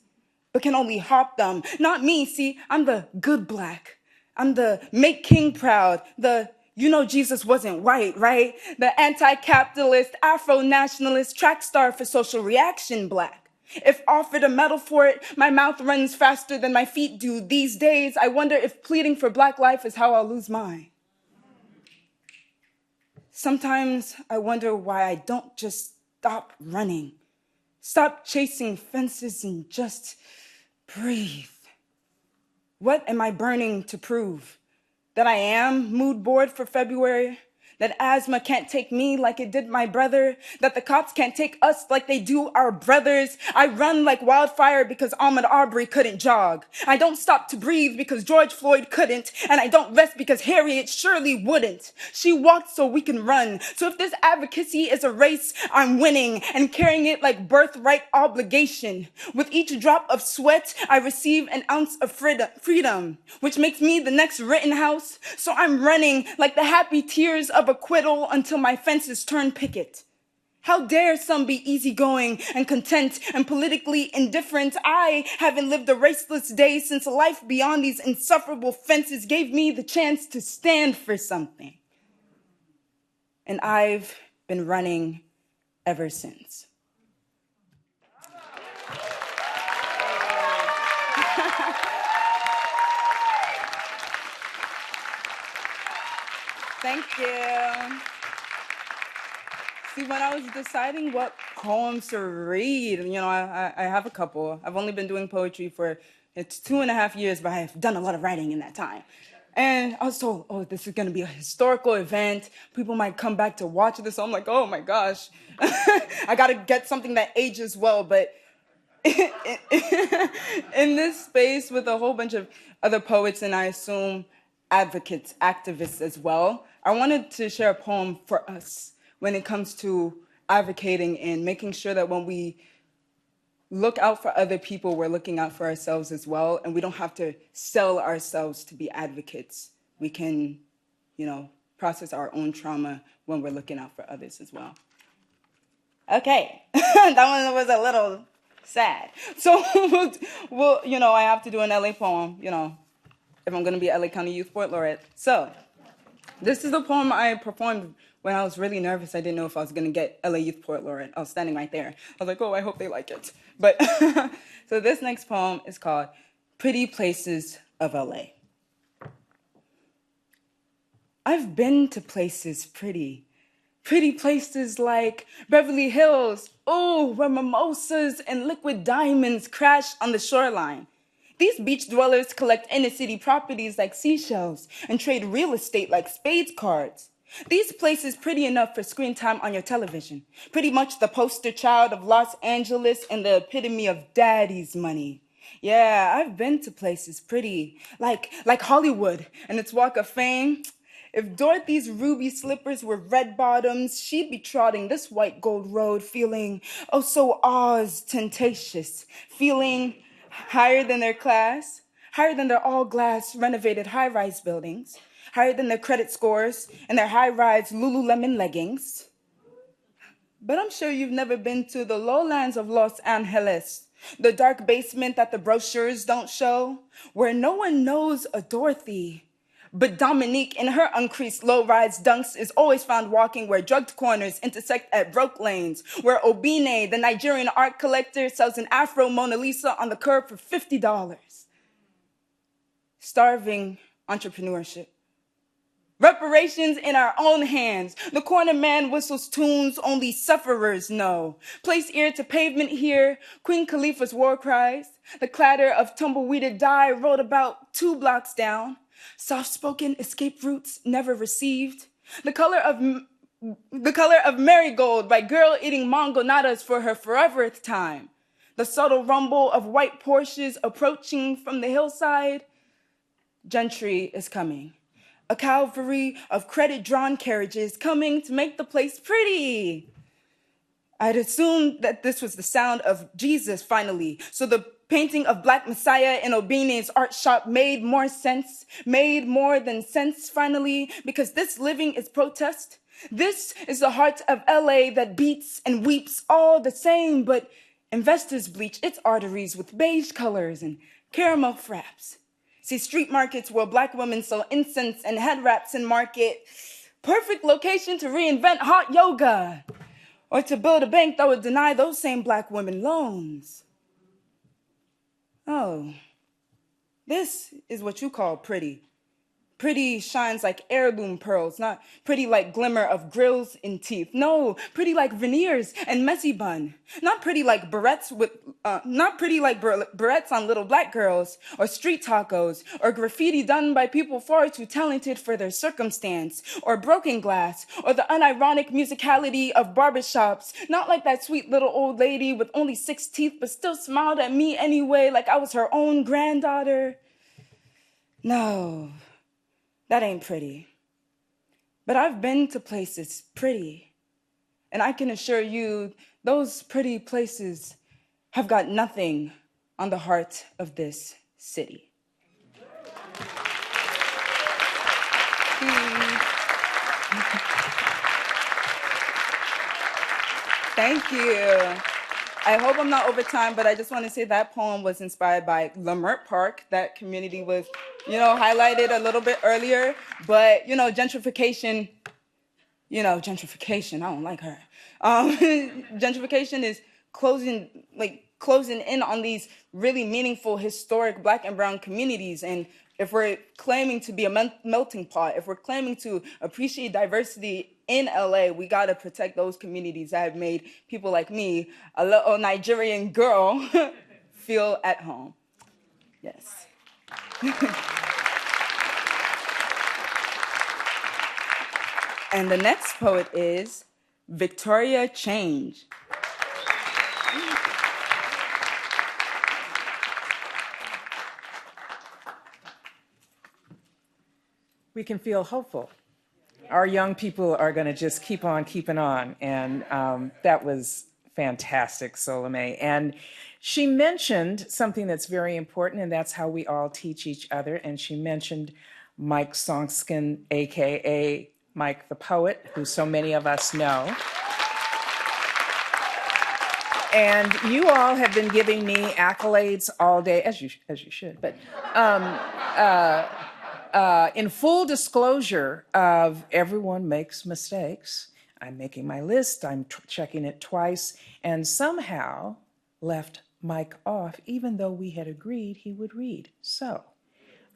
but can only hop them. Not me, see, I'm the good Black. I'm the make King proud, the you know Jesus wasn't white, right? The anti-capitalist, Afro-nationalist track star for social reaction Black. If offered a medal for it, my mouth runs faster than my feet do. These days, I wonder if pleading for Black life is how I'll lose mine. Sometimes I wonder why I don't just stop running, stop chasing fences and just breathe. What am I burning to prove? That I am mood board for February? That asthma can't take me like it did my brother? That the cops can't take us like they do our brothers? I run like wildfire because Ahmaud Arbery couldn't jog. I don't stop to breathe because George Floyd couldn't. And I don't rest because Harriet surely wouldn't. She walked so we can run. So if this advocacy is a race, I'm winning and carrying it like birthright obligation. With each drop of sweat, I receive an ounce of freedom, which makes me the next Rittenhouse. So I'm running like the happy tears of acquittal until my fences turn picket. How dare some be easygoing and content and politically indifferent? I haven't lived a raceless day since a life beyond these insufferable fences gave me the chance to stand for something. And I've been running ever since. Thank you. See, when I was deciding what poems to read, I have a couple. I've only been doing poetry for, it's 2.5 years, but I've done a lot of writing in that time. And I was told, oh, this is going to be a historical event. People might come back to watch this. So I'm like, oh my gosh, I got to get something that ages well. But in this space with a whole bunch of other poets, and I assume advocates, activists as well, I wanted to share a poem for us when it comes to advocating and making sure that when we look out for other people, we're looking out for ourselves as well, and we don't have to sell ourselves to be advocates. We can, process our own trauma when we're looking out for others as well. Okay, that one was a little sad. So, I have to do an LA poem, if I'm going to be LA County Youth Poet Laureate. So, this is the poem I performed when I was really nervous. I didn't know if I was going to get LA Youth Poet Laureate. I was standing right there. I was like, oh, I hope they like it. But, so this next poem is called Pretty Places of LA. I've been to places pretty places like Beverly Hills, oh, where mimosas and liquid diamonds crash on the shoreline. These beach dwellers collect inner-city properties like seashells and trade real estate like spades cards. These places pretty enough for screen time on your television. Pretty much the poster child of Los Angeles and the epitome of daddy's money. Yeah, I've been to places pretty, like Hollywood and its Walk of Fame. If Dorothy's ruby slippers were red bottoms, she'd be trotting this white gold road feeling, oh so ostentatious, feeling higher than their class, higher than their all-glass renovated high-rise buildings, higher than their credit scores and their high-rise Lululemon leggings. But I'm sure you've never been to the lowlands of Los Angeles, the dark basement that the brochures don't show, where no one knows a Dorothy. But Dominique, in her uncreased low-rise dunks, is always found walking where drugged corners intersect at broke lanes, where Obine, the Nigerian art collector, sells an Afro Mona Lisa on the curb for $50. Starving entrepreneurship. Reparations in our own hands. The corner man whistles tunes only sufferers know. Place ear to pavement here, Queen Khalifa's war cries. The clatter of tumbleweeded dye rolled about 2 blocks down. Soft-spoken escape routes never received. The color of marigold by girl eating mangonadas for her foreverth time. The subtle rumble of white Porsches approaching from the hillside. Gentry is coming. A cavalry of credit-drawn carriages coming to make the place pretty. I'd assumed that this was the sound of Jesus finally, so the painting of Black Messiah in Obine's art shop made more sense, made more than sense finally, because this living is protest. This is the heart of LA that beats and weeps all the same, but investors bleach its arteries with beige colors and caramel fraps. See street markets where Black women sell incense and head wraps and market. Perfect location to reinvent hot yoga or to build a bank that would deny those same Black women loans. Oh, this is what you call pretty. Pretty shines like heirloom pearls, not pretty like glimmer of grills in teeth. No, pretty like veneers and messy bun. Not pretty like barrettes barrettes on little Black girls, or street tacos, or graffiti done by people far too talented for their circumstance, or broken glass, or the unironic musicality of barbershops. Not like that sweet little old lady with only 6 teeth, but still smiled at me anyway, like I was her own granddaughter. No. That ain't pretty. But I've been to places pretty, and I can assure you those pretty places have got nothing on the heart of this city. Thank you. I hope I'm not over time, but I just want to say that poem was inspired by Lamert Park. That community was, highlighted a little bit earlier. But, gentrification, I don't like her. Gentrification is closing in on these really meaningful, historic Black and brown communities. And if we're claiming to be a melting pot, if we're claiming to appreciate diversity in LA, we gotta protect those communities that have made people like me, a little Nigerian girl, feel at home. Yes. And the next poet is Victoria Change. We can feel hopeful. Our young people are going to just keep on keeping on. And that was fantastic, Salome. And she mentioned something that's very important, and that's how we all teach each other. And she mentioned Mike Songskin, AKA Mike the Poet, who so many of us know. And you all have been giving me accolades all day, as you should. But in full disclosure of everyone makes mistakes, I'm making my list, I'm checking it twice, and somehow left Mike off, even though we had agreed he would read. So,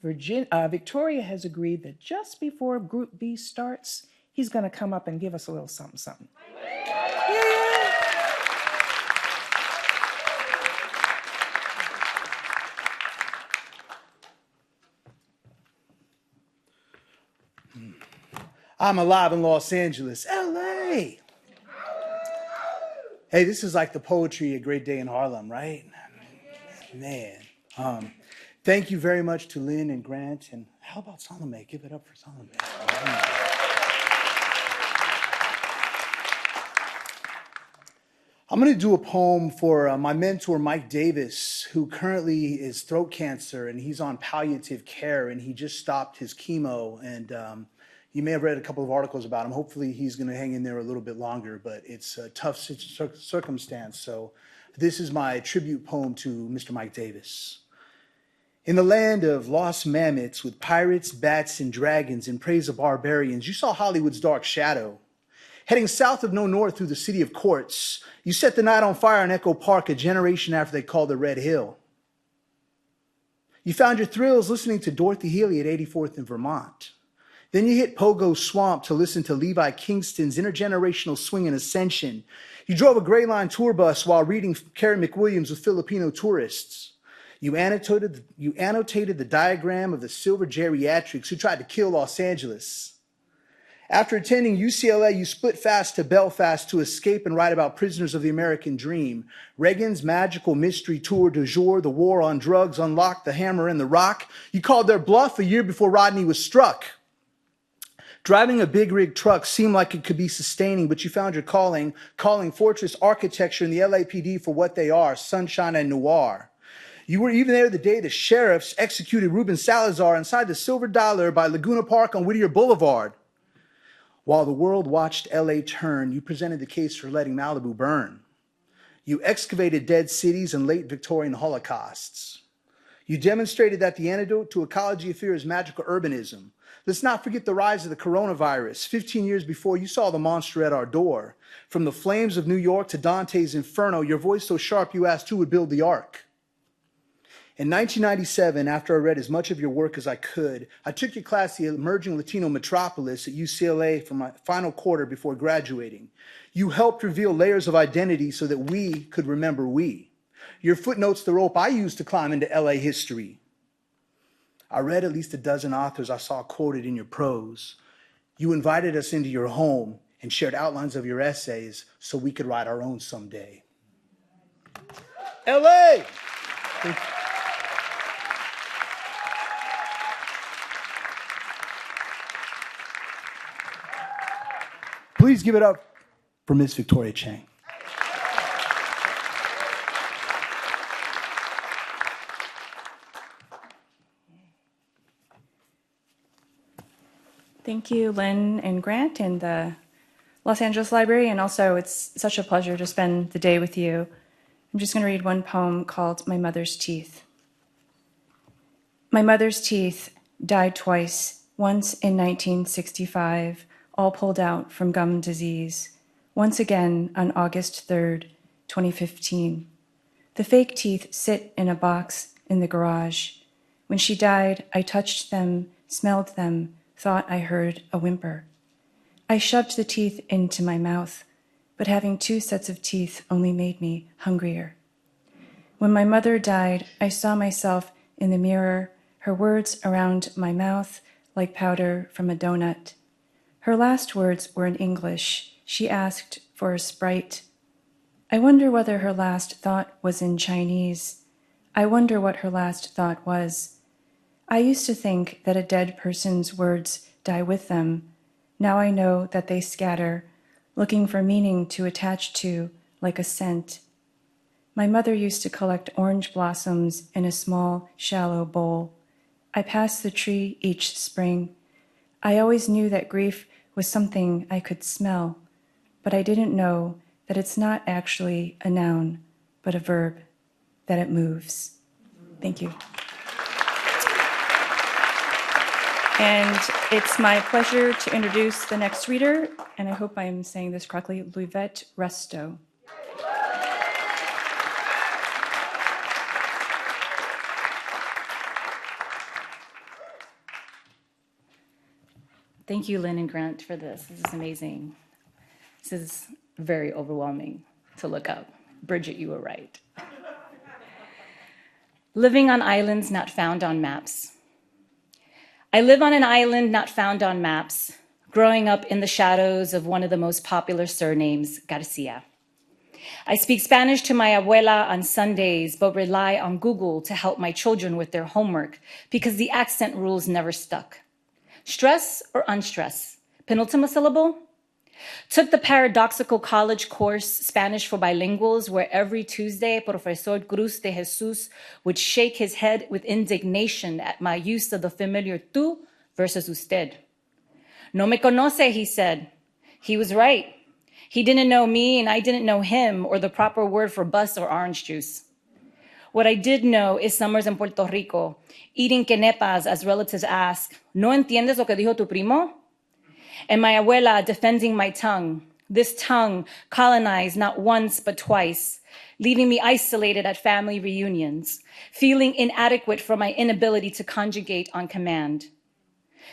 Victoria has agreed that just before Group B starts, he's going to come up and give us a little something, something. I'm alive in Los Angeles, LA. Hey, this is like the poetry A Great Day in Harlem, right? Man. Thank you very much to Lynn and Grant. And how about Salome? Give it up for Salome. I'm going to do a poem for my mentor, Mike Davis, who currently is throat cancer, and he's on palliative care, and he just stopped his chemo. And you may have read a couple of articles about him. Hopefully he's going to hang in there a little bit longer, but it's a tough circumstance. So this is my tribute poem to Mr. Mike Davis. In the land of lost mammoths with pirates, bats, and dragons in praise of barbarians, you saw Hollywood's dark shadow. Heading south of no north through the city of courts, you set the night on fire in Echo Park a generation after they called it Red Hill. You found your thrills listening to Dorothy Healy at 84th in Vermont. Then you hit Pogo Swamp to listen to Levi Kingston's intergenerational swing and ascension. You drove a Gray Line tour bus while reading Carrie McWilliams with Filipino tourists. You annotated the diagram of the silver geriatrics who tried to kill Los Angeles. After attending UCLA, you split fast to Belfast to escape and write about prisoners of the American dream. Reagan's magical mystery tour du jour, the war on drugs, unlocked the hammer and the rock. You called their bluff a year before Rodney was struck. Driving a big rig truck seemed like it could be sustaining, but you found your calling fortress architecture in the LAPD for what they are, sunshine and noir. You were even there the day the sheriffs executed Ruben Salazar inside the Silver Dollar by Laguna Park on Whittier Boulevard. While the world watched LA turn, you presented the case for letting Malibu burn. You excavated dead cities and late Victorian holocausts. You demonstrated that the antidote to ecology of fear is magical urbanism. Let's not forget the rise of the coronavirus. 15 years before, you saw the monster at our door. From the flames of New York to Dante's Inferno, your voice so sharp you asked who would build the ark. In 1997, after I read as much of your work as I could, I took your class, The Emerging Latino Metropolis, at UCLA for my final quarter before graduating. You helped reveal layers of identity so that we could remember we. Your footnotes, the rope I used to climb into LA history. I read at least a dozen authors I saw quoted in your prose. You invited us into your home and shared outlines of your essays so we could write our own someday. LA! Thank you. Please give it up for Miss Victoria Chang. Thank you, Lynn and Grant and the Los Angeles Library, and also it's such a pleasure to spend the day with you. I'm just going to read one poem called My Mother's Teeth. My mother's teeth died twice, once in 1965, all pulled out from gum disease, once again on August 3rd, 2015. The fake teeth sit in a box in the garage. When she died, I touched them, smelled them, thought I heard a whimper. I shoved the teeth into my mouth, but having two sets of teeth only made me hungrier. When my mother died, I saw myself in the mirror, her words around my mouth like powder from a donut. Her last words were in English. She asked for a Sprite. I wonder whether her last thought was in Chinese. I wonder what her last thought was. I used to think that a dead person's words die with them. Now I know that they scatter, looking for meaning to attach to, like a scent. My mother used to collect orange blossoms in a small, shallow bowl. I passed the tree each spring. I always knew that grief was something I could smell, but I didn't know that it's not actually a noun, but a verb, that it moves. Thank you. And it's my pleasure to introduce the next reader, and I hope I'm saying this correctly, Louivette Resto. Thank you, Lynn and Grant, for this. This is amazing. This is very overwhelming to look up. Bridget, you were right. Living on islands not found on maps. I live on an island not found on maps, growing up in the shadows of one of the most popular surnames, Garcia. I speak Spanish to my abuela on Sundays, but rely on Google to help my children with their homework because the accent rules never stuck. Stress or unstress? Penultimate syllable? Took the paradoxical college course, Spanish for Bilinguals, where every Tuesday, Profesor Cruz de Jesus would shake his head with indignation at my use of the familiar tú versus usted. No me conoce, he said. He was right. He didn't know me and I didn't know him or the proper word for bus or orange juice. What I did know is summers in Puerto Rico, eating quenepas as relatives ask, ¿No entiendes lo que dijo tu primo? And my abuela defending my tongue, this tongue colonized not once but twice, leaving me isolated at family reunions, feeling inadequate for my inability to conjugate on command.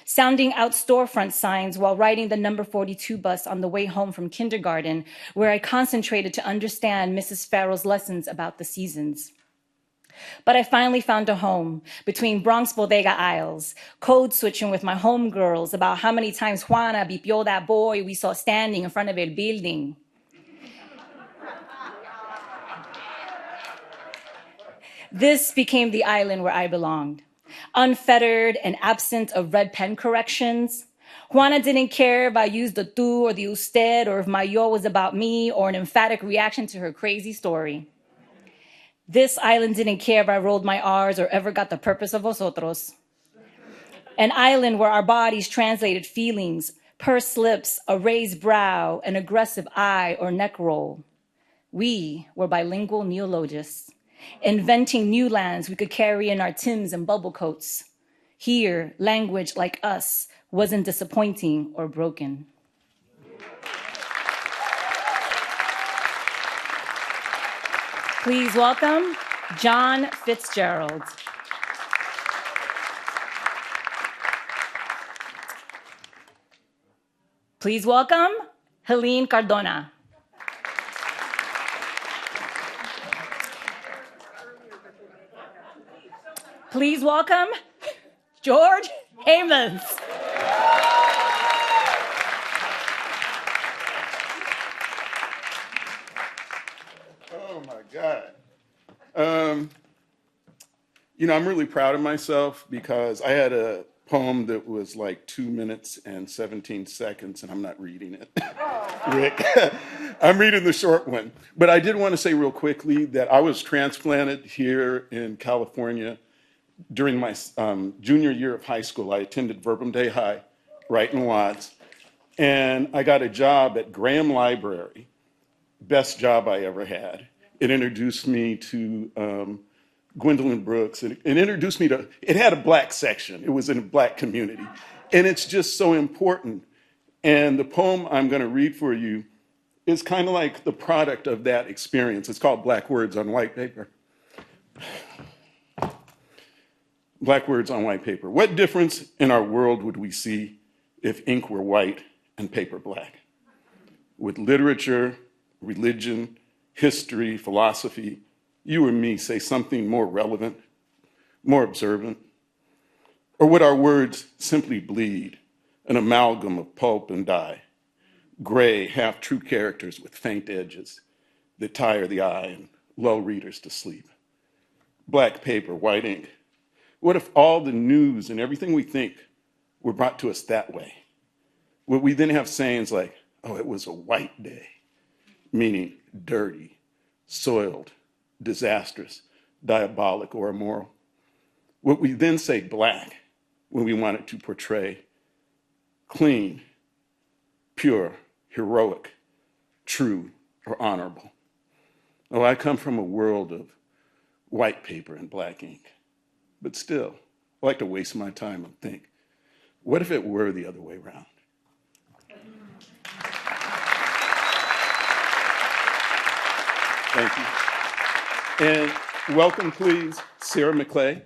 Sounding out storefront signs while riding the number 42 bus on the way home from kindergarten, where I concentrated to understand Mrs. Farrell's lessons about the seasons. But I finally found a home between Bronx bodega aisles, code switching with my homegirls about how many times Juana bipió that boy we saw standing in front of a building. This became the island where I belonged. Unfettered and absent of red pen corrections. Juana didn't care if I used the tú or the usted or if my yo was about me or an emphatic reaction to her crazy story. This island didn't care if I rolled my R's or ever got the purpose of vosotros. An island where our bodies translated feelings, pursed lips, a raised brow, an aggressive eye or neck roll. We were bilingual neologists, inventing new lands we could carry in our Timbs and bubble coats. Here, language like us wasn't disappointing or broken. Please welcome John Fitzgerald. Please welcome Helene Cardona. Please welcome George Hamans. Oh my God. I'm really proud of myself because I had a poem that was like 2 minutes and 17 seconds, and I'm not reading it, Rick. I'm reading the short one. But I did want to say real quickly that I was transplanted here in California during my junior year of high school. I attended Verbum Dei High, right in Watts, and I got a job at Graham Library, best job I ever had. It introduced me to Gwendolyn Brooks. It introduced me to, it had a Black section. It was in a Black community. And it's just so important. And the poem I'm going to read for you is kind of like the product of that experience. It's called Black Words on White Paper. Black Words on White Paper. What difference in our world would we see if ink were white and paper black? With literature, religion, history, philosophy, you or me say something more relevant, more observant? Or would our words simply bleed, an amalgam of pulp and dye, gray, half-true characters with faint edges that tire the eye and lull readers to sleep? Black paper, white ink. What if all the news and everything we think were brought to us that way? Would we then have sayings like, oh, it was a white day, meaning dirty, soiled, disastrous, diabolic, or immoral? Would we then say black when we wanted to portray clean, pure, heroic, true, or honorable? Oh, I come from a world of white paper and black ink. But still, I like to waste my time and think, what if it were the other way around? Thank you. And welcome, please, Sarah Mcclay.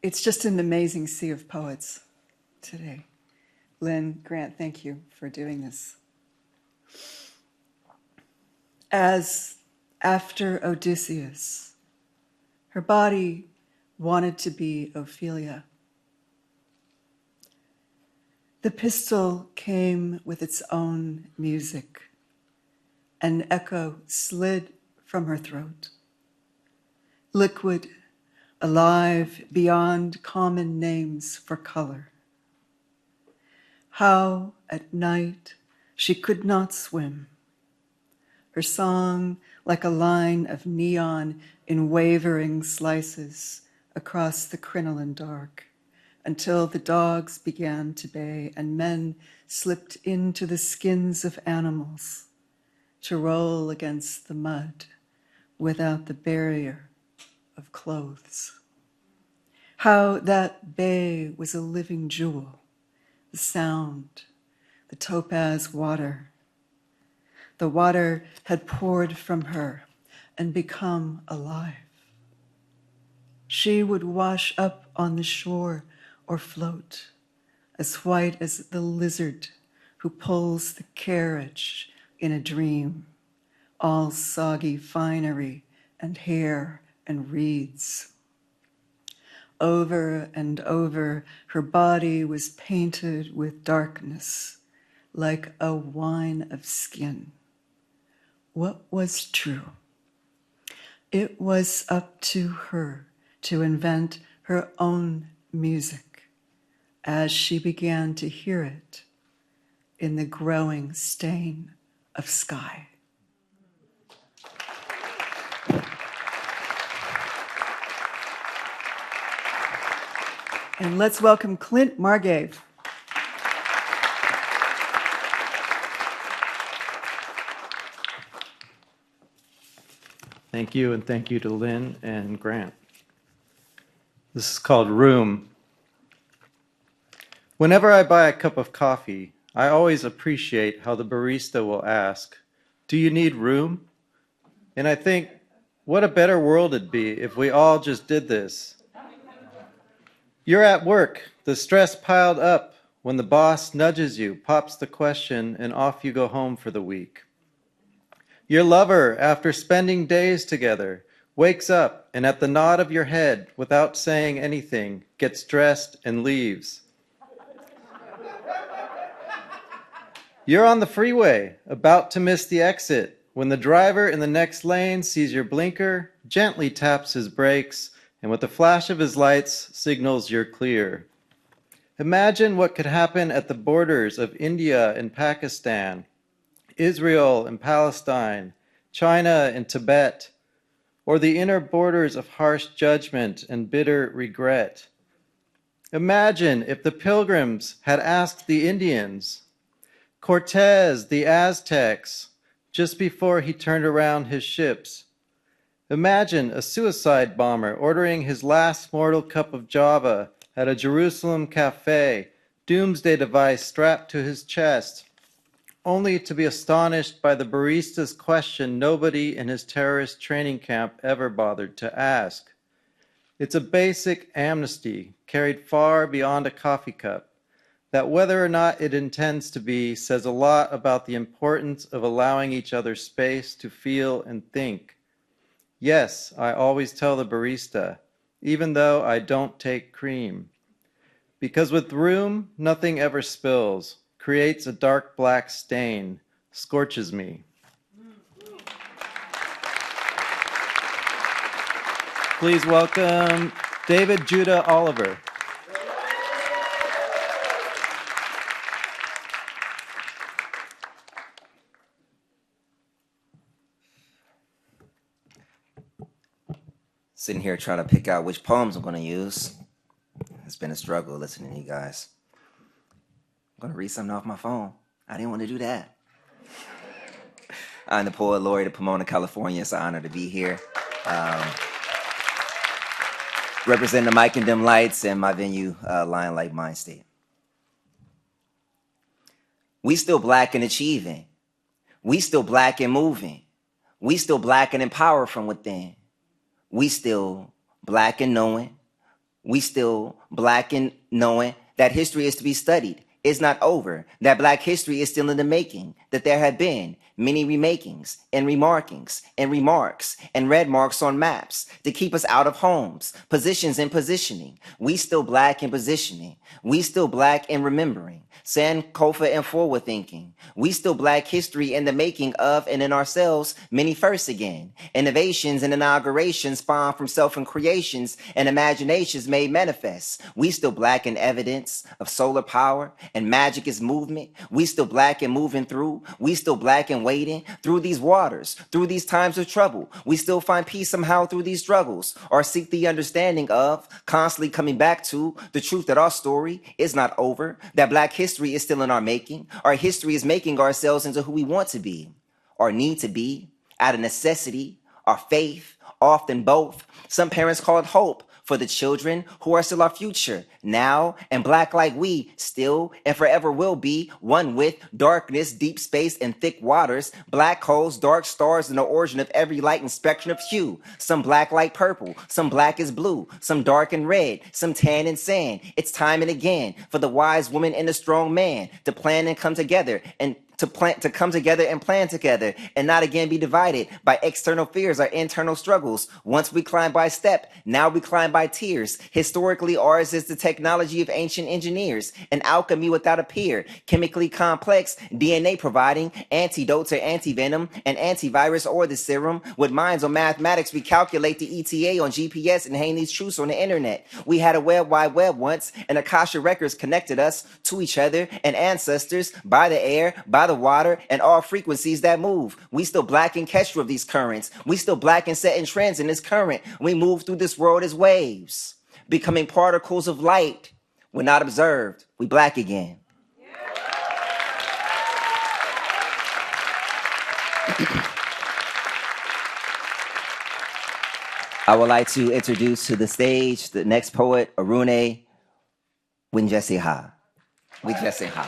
It's just an amazing sea of poets today. Lynn, Grant, thank you for doing this. As after Odysseus, her body wanted to be Ophelia. The pistol came with its own music. An echo slid from her throat. Liquid, alive beyond common names for color. How at night she could not swim. Her song like a line of neon in wavering slices across the crinoline dark, until the dogs began to bay and men slipped into the skins of animals to roll against the mud without the barrier of clothes. How that bay was a living jewel, the sound, the topaz water. The water had poured from her and become alive. She would wash up on the shore or float, as white as the lizard who pulls the carriage in a dream, all soggy finery and hair and reeds. Over and over, her body was painted with darkness, like a wine of skin. What was true? It was up to her to invent her own music as she began to hear it in the growing stain of sky. And let's welcome Clint Margate. Thank you, and thank you to Lynn and Grant. This is called Room. Whenever I buy a cup of coffee, I always appreciate how the barista will ask, "Do you need room?" And I think, what a better world it'd be if we all just did this. You're at work, the stress piled up. When the boss nudges you, pops the question, and off you go home for the week. Your lover, after spending days together, wakes up and at the nod of your head, without saying anything, gets dressed and leaves. You're on the freeway, about to miss the exit, when the driver in the next lane sees your blinker, gently taps his brakes, and with a flash of his lights, signals you're clear. Imagine what could happen at the borders of India and Pakistan, Israel and Palestine, China and Tibet, or the inner borders of harsh judgment and bitter regret. Imagine if the Pilgrims had asked the Indians, Cortez, the Aztecs, just before he turned around his ships. Imagine a suicide bomber ordering his last mortal cup of Java at a Jerusalem cafe, doomsday device strapped to his chest, only to be astonished by the barista's question nobody in his terrorist training camp ever bothered to ask. It's a basic amnesty carried far beyond a coffee cup, that whether or not it intends to be says a lot about the importance of allowing each other space to feel and think. Yes, I always tell the barista, even though I don't take cream. Because with room, nothing ever spills, creates a dark black stain, scorches me. Please welcome David Judah Oliver. Sitting here trying to pick out which poems I'm going to use. been a struggle listening to you guys. I'm going to read something off my phone. I didn't want to do that. I'm the Poet Laureate of Pomona, California. It's an honor to be here. Represent the mic and dim lights and my venue, Lion Like Mind State. We still black and achieving. We still black and moving. We still black and empowered from within. We still black and knowing. We still black and knowing that history is to be studied. It's not over. That black history is still in the making. That there have been many remakings and remarkings and remarks and red marks on maps to keep us out of homes, positions and positioning. We still black in positioning. We still black in remembering. Sankofa and forward thinking. We still black history in the making of and in ourselves many firsts again. Innovations and inaugurations spawn from self and creations and imaginations made manifest. We still black in evidence of solar power and magic is movement. We still black and moving through. We still black and waiting through these waters, through these times of trouble. We still find peace somehow through these struggles or seek the understanding of constantly coming back to the truth that our story is not over, that black history is still in our making. Our history is making ourselves into who we want to be or need to be out of necessity, our faith, often both. Some parents call it hope for the children who are still our future now, and black like we still and forever will be, one with darkness, deep space, and thick waters, black holes, dark stars, and the origin of every light and spectrum of hue. Some black like purple, some black is blue, some dark and red, some tan and sand. It's time and again for the wise woman and the strong man to plan and come together and to come together and plan together and not again be divided by external fears or internal struggles. Once we climb by step, now we climb by tears. Historically, ours is the technology of ancient engineers, an alchemy without a peer, chemically complex, DNA providing antidotes or antivenom, an antivirus or the serum. With minds on mathematics, we calculate the ETA on GPS and hang these truths on the internet. We had a World Wide Web once, and Akasha Records connected us to each other and ancestors by the air, by the water, and all frequencies that move. We still black and catch of these currents. We still black and setting trends in this current. We move through this world as waves, becoming particles of light. When not observed, we black again. I would like to introduce to the stage the next poet, Arune Winjeseha. Winjeseha.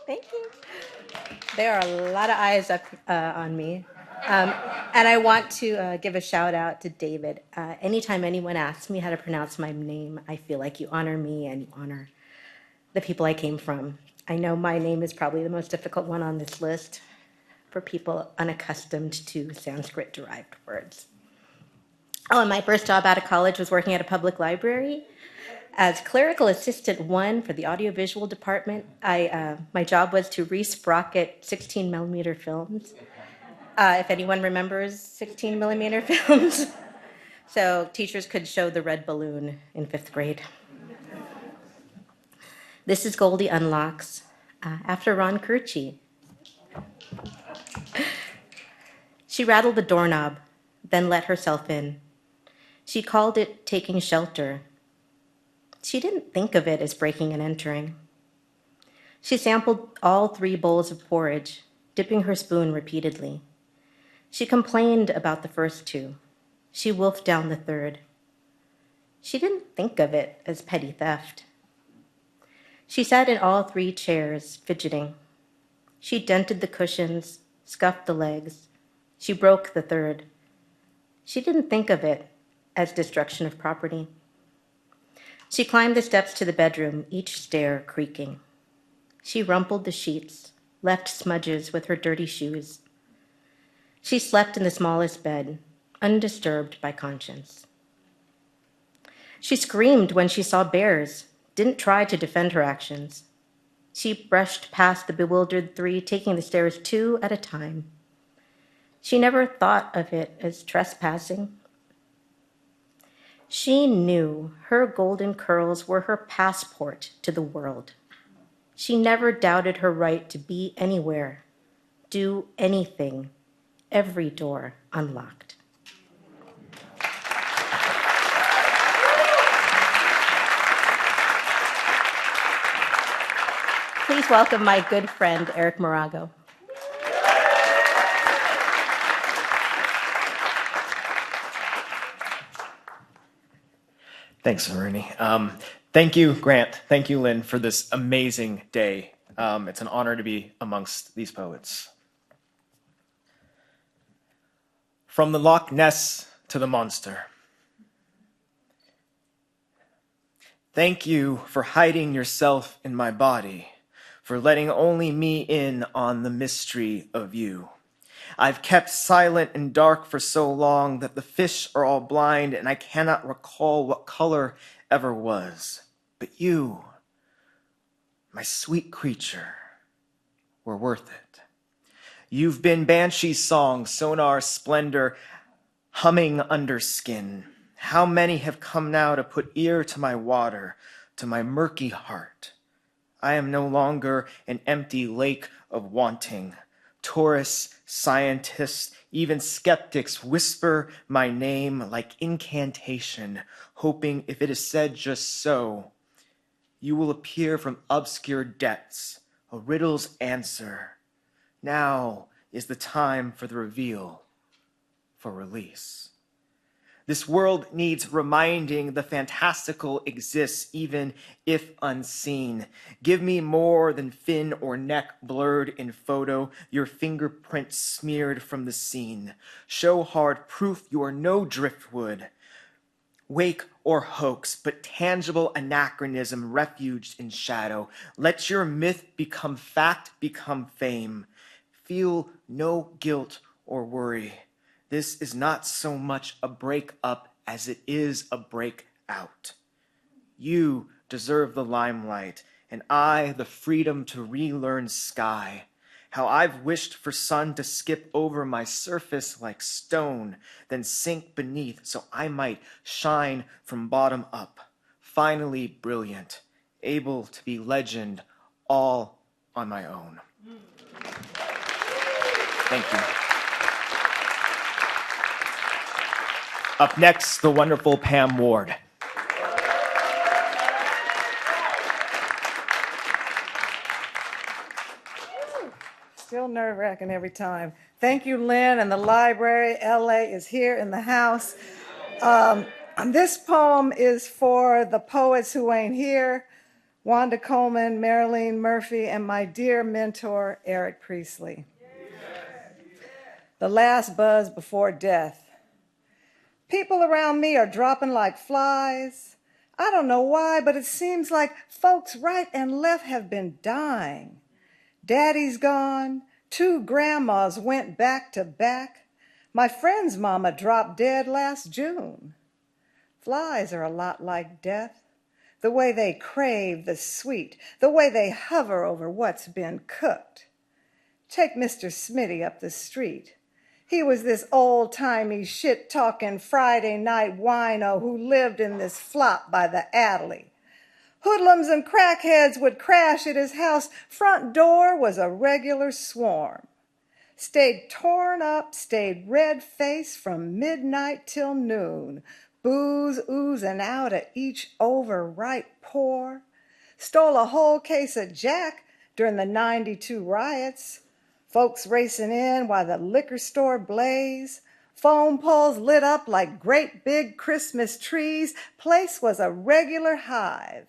Thank you. There are a lot of eyes up on me. And I want to give a shout out to David. Anytime anyone asks me how to pronounce my name, I feel like you honor me and you honor the people I came from. I know my name is probably the most difficult one on this list for people unaccustomed to Sanskrit-derived words. Oh, and my first job out of college was working at a public library. As clerical assistant 1 for the audiovisual department, my job was to re-sprocket 16 millimeter films. If anyone remembers 16 millimeter films. So teachers could show the red balloon in 5th grade. This is Goldie Unlocks, after Ron Kirchy. She rattled the doorknob, then let herself in. She called it taking shelter. She didn't think of it as breaking and entering. She sampled all 3 bowls of porridge, dipping her spoon repeatedly. She complained about the first 2. She wolfed down the 3rd. She didn't think of it as petty theft. She sat in all 3 chairs, fidgeting. She dented the cushions, scuffed the legs. She broke the 3rd. She didn't think of it as destruction of property. She climbed the steps to the bedroom, each stair creaking. She rumpled the sheets, left smudges with her dirty shoes. She slept in the smallest bed, undisturbed by conscience. She screamed when she saw bears, didn't try to defend her actions. She brushed past the bewildered 3, taking the stairs 2 at a time. She never thought of it as trespassing. She knew her golden curls were her passport to the world. She never doubted her right to be anywhere, do anything, every door unlocked. Please welcome my good friend, Eric Morago. Thanks, Maruni. Thank you, Grant. Thank you, Lynn, for this amazing day. It's an honor to be amongst these poets. From the Loch Ness to the monster. Thank you for hiding yourself in my body, for letting only me in on the mystery of you. I've kept silent and dark for so long that the fish are all blind and I cannot recall what color ever was. But you, my sweet creature, were worth it. You've been banshee song, sonar splendor, humming under skin. How many have come now to put ear to my water, to my murky heart? I am no longer an empty lake of wanting. Tourists, scientists, even skeptics whisper my name like incantation, hoping if it is said just so, you will appear from obscure depths, a riddle's answer. Now is the time for the reveal, for release. This world needs reminding the fantastical exists even if unseen. Give me more than fin or neck blurred in photo, your fingerprints smeared from the scene. Show hard proof you are no driftwood, wake or hoax, but tangible anachronism refuged in shadow. Let your myth become fact, become fame. Feel no guilt or worry. This is not so much a break-up as it is a break-out. You deserve the limelight, and I the freedom to relearn sky. How I've wished for sun to skip over my surface like stone, then sink beneath so I might shine from bottom up. Finally brilliant, able to be legend all on my own. Thank you. Up next, the wonderful Pam Ward. Still nerve-wracking every time. Thank you, Lynn, and the library. LA is here in the house. This poem is for the poets who ain't here, Wanda Coleman, Marilyn Murphy, and my dear mentor, Eric Priestley. The last buzz before death. People around me are dropping like flies. I don't know why, but it seems like folks right and left have been dying. Daddy's gone. 2 grandmas went back to back. My friend's mama dropped dead last June. Flies are a lot like death. The way they crave the sweet, the way they hover over what's been cooked. Take Mr. Smitty up the street. He was this old-timey, shit-talking Friday night wino who lived in this flop by the alley. Hoodlums and crackheads would crash at his house. Front door was a regular swarm. Stayed torn up, stayed red-faced from midnight till noon. Booze oozing out of each overripe pore. Stole a whole case of Jack during the 92 riots. Folks racing in while the liquor store blazed. Phone poles lit up like great big Christmas trees. Place was a regular hive.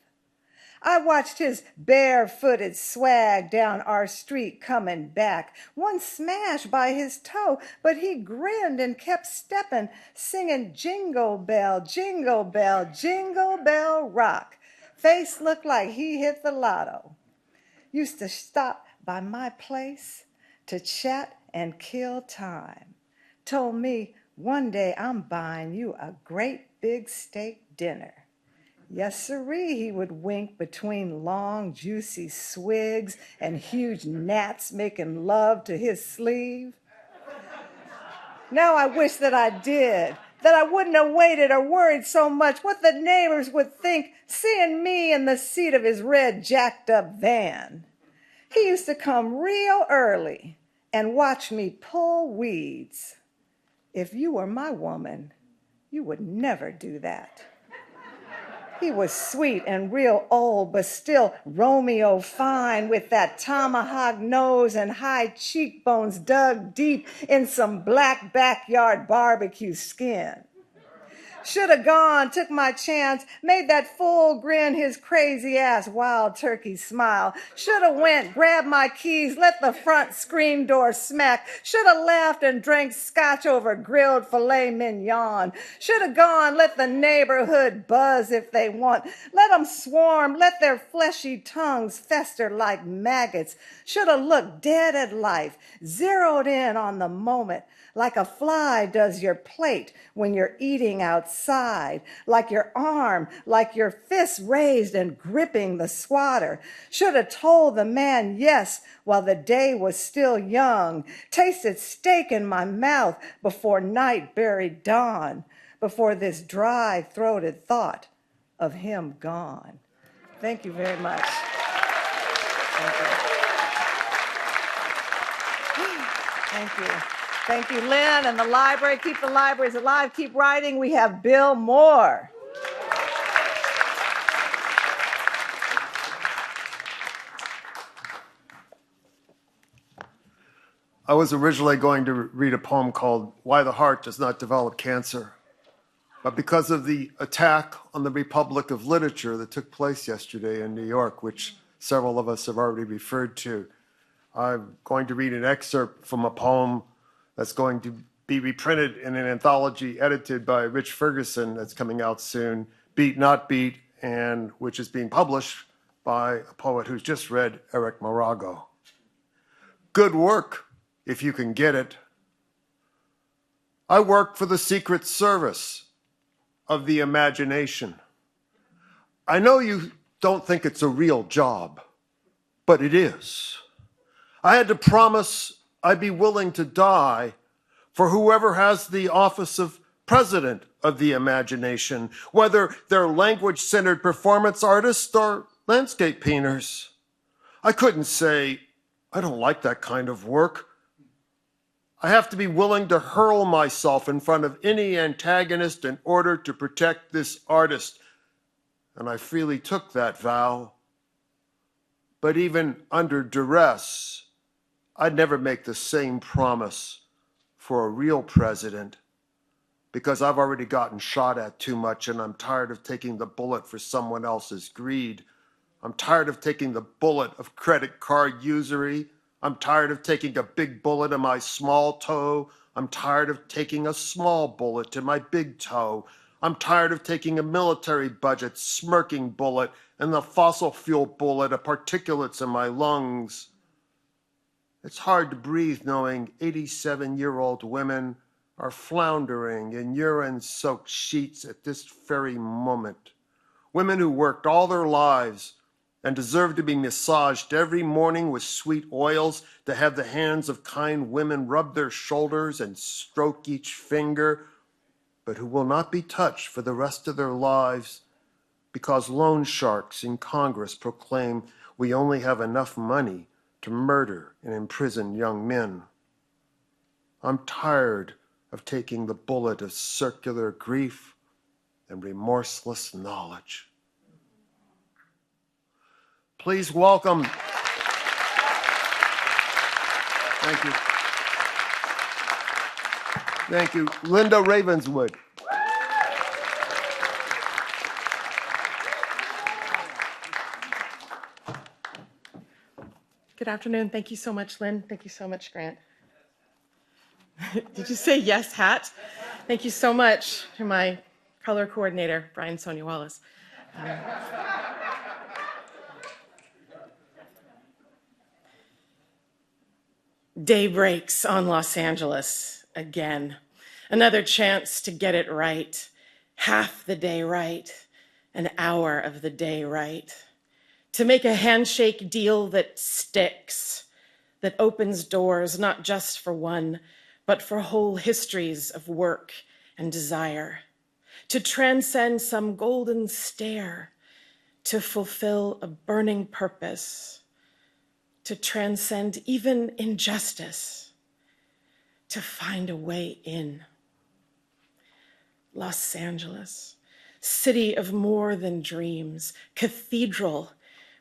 I watched his barefooted swag down our street coming back. One smash by his toe, but he grinned and kept stepping, singing Jingle Bell, Jingle Bell, Jingle Bell Rock. Face looked like he hit the lotto. Used to stop by my place to chat and kill time. Told me, one day I'm buying you a great big steak dinner. Yes, sirree, he would wink between long, juicy swigs and huge gnats making love to his sleeve. Now I wish that I did, that I wouldn't have waited or worried so much what the neighbors would think seeing me in the seat of his red jacked up van. He used to come real early, and watch me pull weeds. If you were my woman, you would never do that. He was sweet and real old, but still Romeo fine, with that tomahawk nose and high cheekbones dug deep in some black backyard barbecue skin. Should have gone, took my chance, made that full grin his crazy ass wild turkey smile. Should have went, grabbed my keys, let the front screen door smack. Should have laughed and drank scotch over grilled filet mignon. Should have gone, let the neighborhood buzz if they want. Let them swarm, let their fleshy tongues fester like maggots. Should have looked dead at life, zeroed in on the moment, like a fly does your plate when you're eating outside, like your arm, like your fist raised and gripping the swatter. Should have told the man yes while the day was still young, tasted steak in my mouth before night buried dawn, before this dry-throated thought of him gone. Thank you very much. Thank you. Thank you. Thank you, Lynn, and the library. Keep the libraries alive. Keep writing. We have Bill Moore. I was originally going to read a poem called Why the Heart Does Not Develop Cancer. But because of the attack on the Republic of Literature that took place yesterday in New York, which several of us have already referred to, I'm going to read an excerpt from a poem that's going to be reprinted in an anthology edited by Rich Ferguson that's coming out soon, Beat Not Beat, and which is being published by a poet who's just read Eric Morago. Good work, if you can get it. I work for the Secret Service of the imagination. I know you don't think it's a real job, but it is. I had to promise I'd be willing to die for whoever has the office of president of the imagination, whether they're language-centered performance artists or landscape painters. I couldn't say, I don't like that kind of work. I have to be willing to hurl myself in front of any antagonist in order to protect this artist. And I freely took that vow. But even under duress, I'd never make the same promise for a real president, because I've already gotten shot at too much and I'm tired of taking the bullet for someone else's greed. I'm tired of taking the bullet of credit card usury. I'm tired of taking a big bullet in my small toe. I'm tired of taking a small bullet to my big toe. I'm tired of taking a military budget smirking bullet and the fossil fuel bullet of particulates in my lungs. It's hard to breathe knowing 87-year-old women are floundering in urine-soaked sheets at this very moment. Women who worked all their lives and deserve to be massaged every morning with sweet oils, to have the hands of kind women rub their shoulders and stroke each finger, but who will not be touched for the rest of their lives because loan sharks in Congress proclaim we only have enough money to murder and imprison young men. I'm tired of taking the bullet of circular grief and remorseless knowledge. Please welcome. Thank you. Thank you, Linda Ravenswood. Good afternoon. Thank you so much, Lynn. Thank you so much, Grant. Did you say yes, hat? Thank you so much to my color coordinator, Brian Sonia Wallace. Day breaks on Los Angeles again. Another chance to get it right. Half the day right. An hour of the day right. To make a handshake deal that sticks, that opens doors not just for one, but for whole histories of work and desire. To transcend some golden stare, to fulfill a burning purpose, to transcend even injustice, to find a way in. Los Angeles, city of more than dreams, cathedral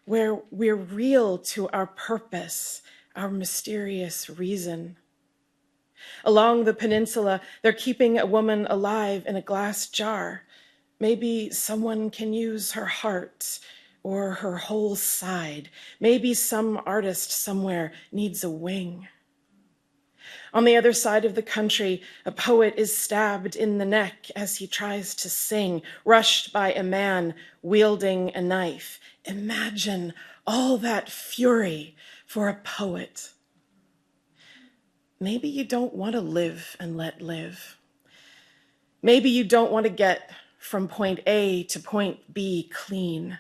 where we're real to our purpose, our mysterious reason. Along the peninsula, they're keeping a woman alive in a glass jar. Maybe someone can use her heart or her whole side. Maybe some artist somewhere needs a wing. On the other side of the country, a poet is stabbed in the neck as he tries to sing, rushed by a man wielding a knife. Imagine all that fury for a poet. Maybe you don't want to live and let live. Maybe you don't want to get from point A to point B clean.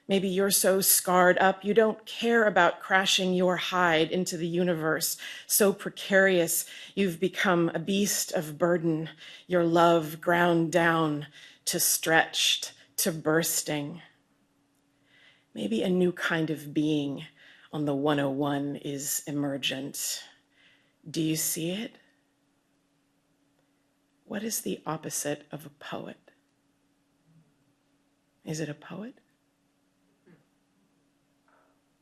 Maybe you're so scarred up you don't care about crashing your hide into the universe, so precarious you've become a beast of burden, your love ground down to stretched, to bursting. Maybe a new kind of being on the 101 is emergent. Do you see it? What is the opposite of a poet? Is it a poet?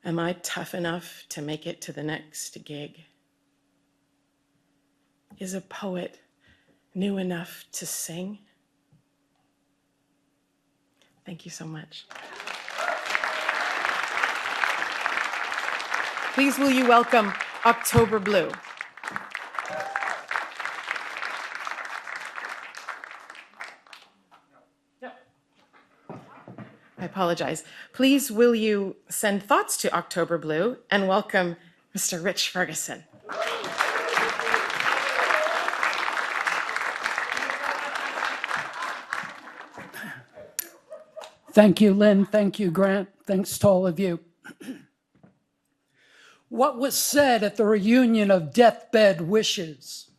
Am I tough enough to make it to the next gig? Is a poet new enough to sing? Thank you so much. Please will you welcome October Blue. I apologize. Please will you send thoughts to October Blue and welcome Mr. Rich Ferguson. Thank you, Lynn. Thank you, Grant. Thanks to all of you. What was said at the reunion of deathbed wishes?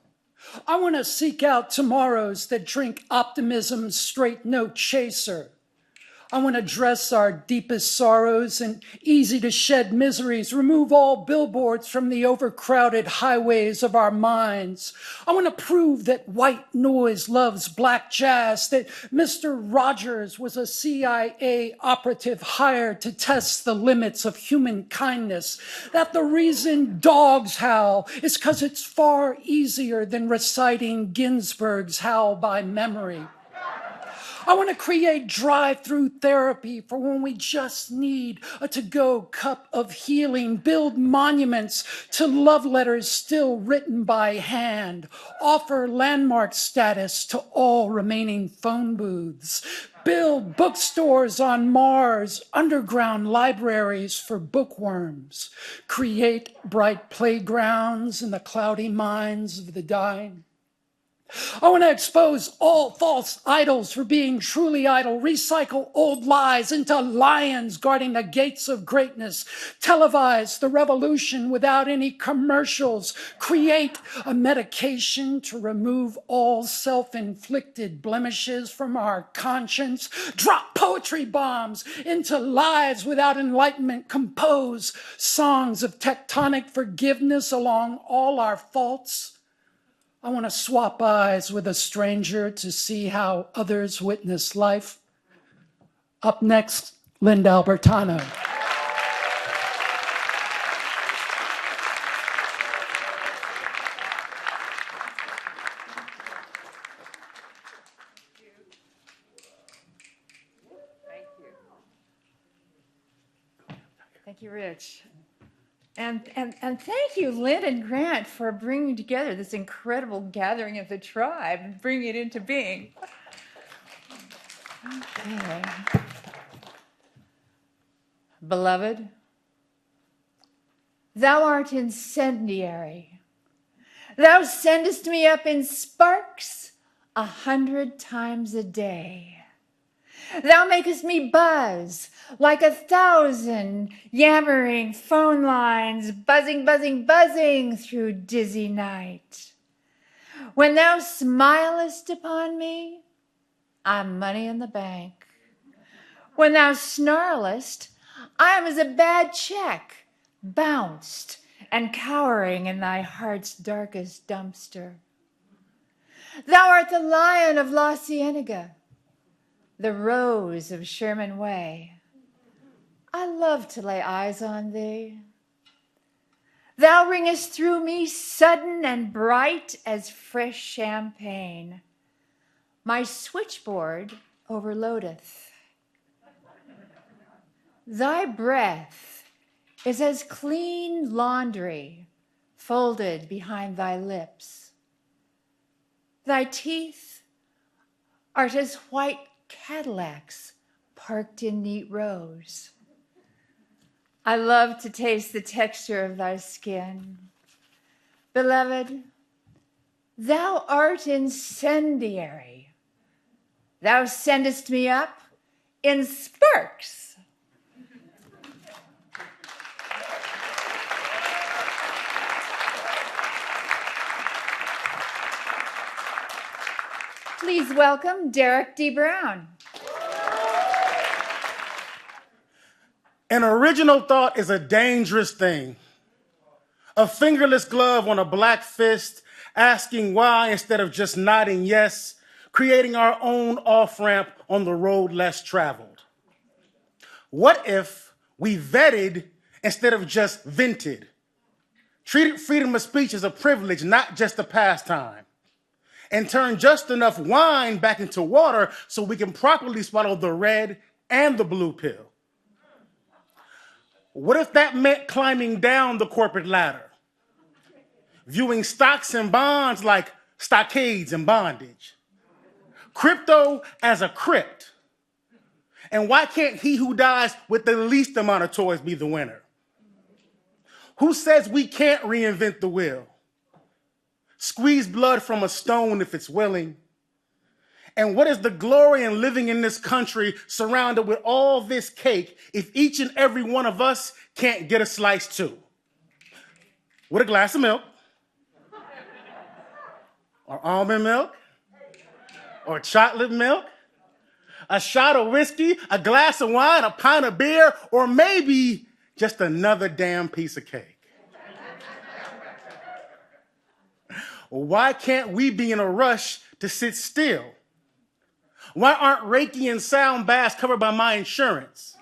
I want to seek out tomorrows that drink optimism's straight note chaser. I want to dress our deepest sorrows and easy to shed miseries, remove all billboards from the overcrowded highways of our minds. I want to prove that white noise loves black jazz, that Mr. Rogers was a CIA operative hired to test the limits of human kindness, that the reason dogs howl is because it's far easier than reciting Ginsberg's Howl by memory. I want to create drive-through therapy for when we just need a to-go cup of healing, build monuments to love letters still written by hand, offer landmark status to all remaining phone booths, build bookstores on Mars, underground libraries for bookworms, create bright playgrounds in the cloudy minds of the dying. I want to expose all false idols for being truly idle, recycle old lies into lions guarding the gates of greatness, televise the revolution without any commercials, create a medication to remove all self-inflicted blemishes from our conscience, drop poetry bombs into lives without enlightenment, compose songs of tectonic forgiveness along all our faults. I want to swap eyes with a stranger to see how others witness life. Up next, Lynn Albertano. Thank you, Rich. And thank you, Lynn and Grant, for bringing together this incredible gathering of the tribe and bringing it into being. Okay. Beloved, thou art incendiary. Thou sendest me up in sparks 100 times a day. Thou makest me buzz like 1,000 yammering phone lines, buzzing, buzzing, buzzing through dizzy night. When thou smilest upon me, I'm money in the bank. When thou snarlest, I am as a bad check bounced and cowering in thy heart's darkest dumpster. Thou art the lion of La Cienega, the rose of Sherman Way. I love to lay eyes on thee. Thou ringest through me sudden and bright as fresh champagne. My switchboard overloadeth. Thy breath is as clean laundry folded behind thy lips. Thy teeth art as white Cadillacs parked in neat rows. I love to taste the texture of thy skin. Beloved, thou art incendiary. Thou sendest me up in sparks. Please welcome Derek D. Brown. An original thought is a dangerous thing. A fingerless glove on a black fist, asking why instead of just nodding yes, creating our own off-ramp on the road less traveled. What if we vetted instead of just vented? Treated freedom of speech as a privilege, not just a pastime. And turned just enough wine back into water so we can properly swallow the red and the blue pill. What if that meant climbing down the corporate ladder? Viewing stocks and bonds like stockades and bondage. Crypto as a crypt. And why can't he who dies with the least amount of toys be the winner? Who says we can't reinvent the wheel? Squeeze blood from a stone if it's willing. And what is the glory in living in this country surrounded with all this cake if each and every one of us can't get a slice too? With a glass of milk, or almond milk, or chocolate milk, a shot of whiskey, a glass of wine, a pint of beer, or maybe just another damn piece of cake. Why can't we be in a rush to sit still? Why aren't Reiki and sound baths covered by my insurance?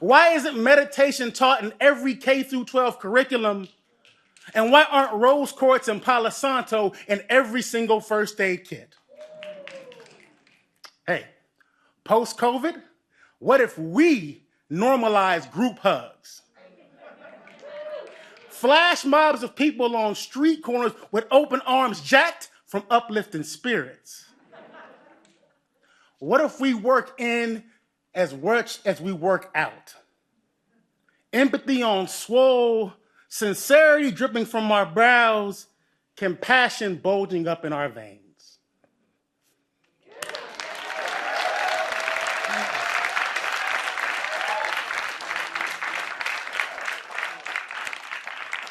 Why isn't meditation taught in every K through 12 curriculum? And why aren't rose quartz and Palo Santo in every single first aid kit? Hey, post-COVID, what if we normalize group hugs? Flash mobs of people on street corners with open arms jacked from uplifting spirits. What if we work in as much as we work out? Empathy on swole, sincerity dripping from our brows, compassion bulging up in our veins.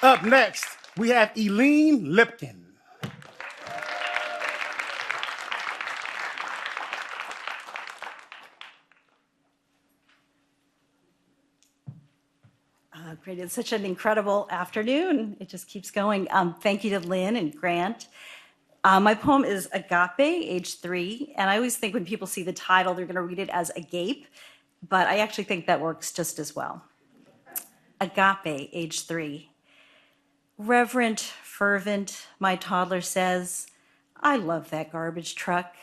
Up next, we have Eileen Lipkin. Great. It's such an incredible afternoon. It just keeps going. Thank you to Lynn and Grant. My poem is Agape, age 3. And I always think when people see the title, they're going to read it as agape. But I actually think that works just as well. Agape, age 3. Reverent, fervent, my toddler says, I love that garbage truck.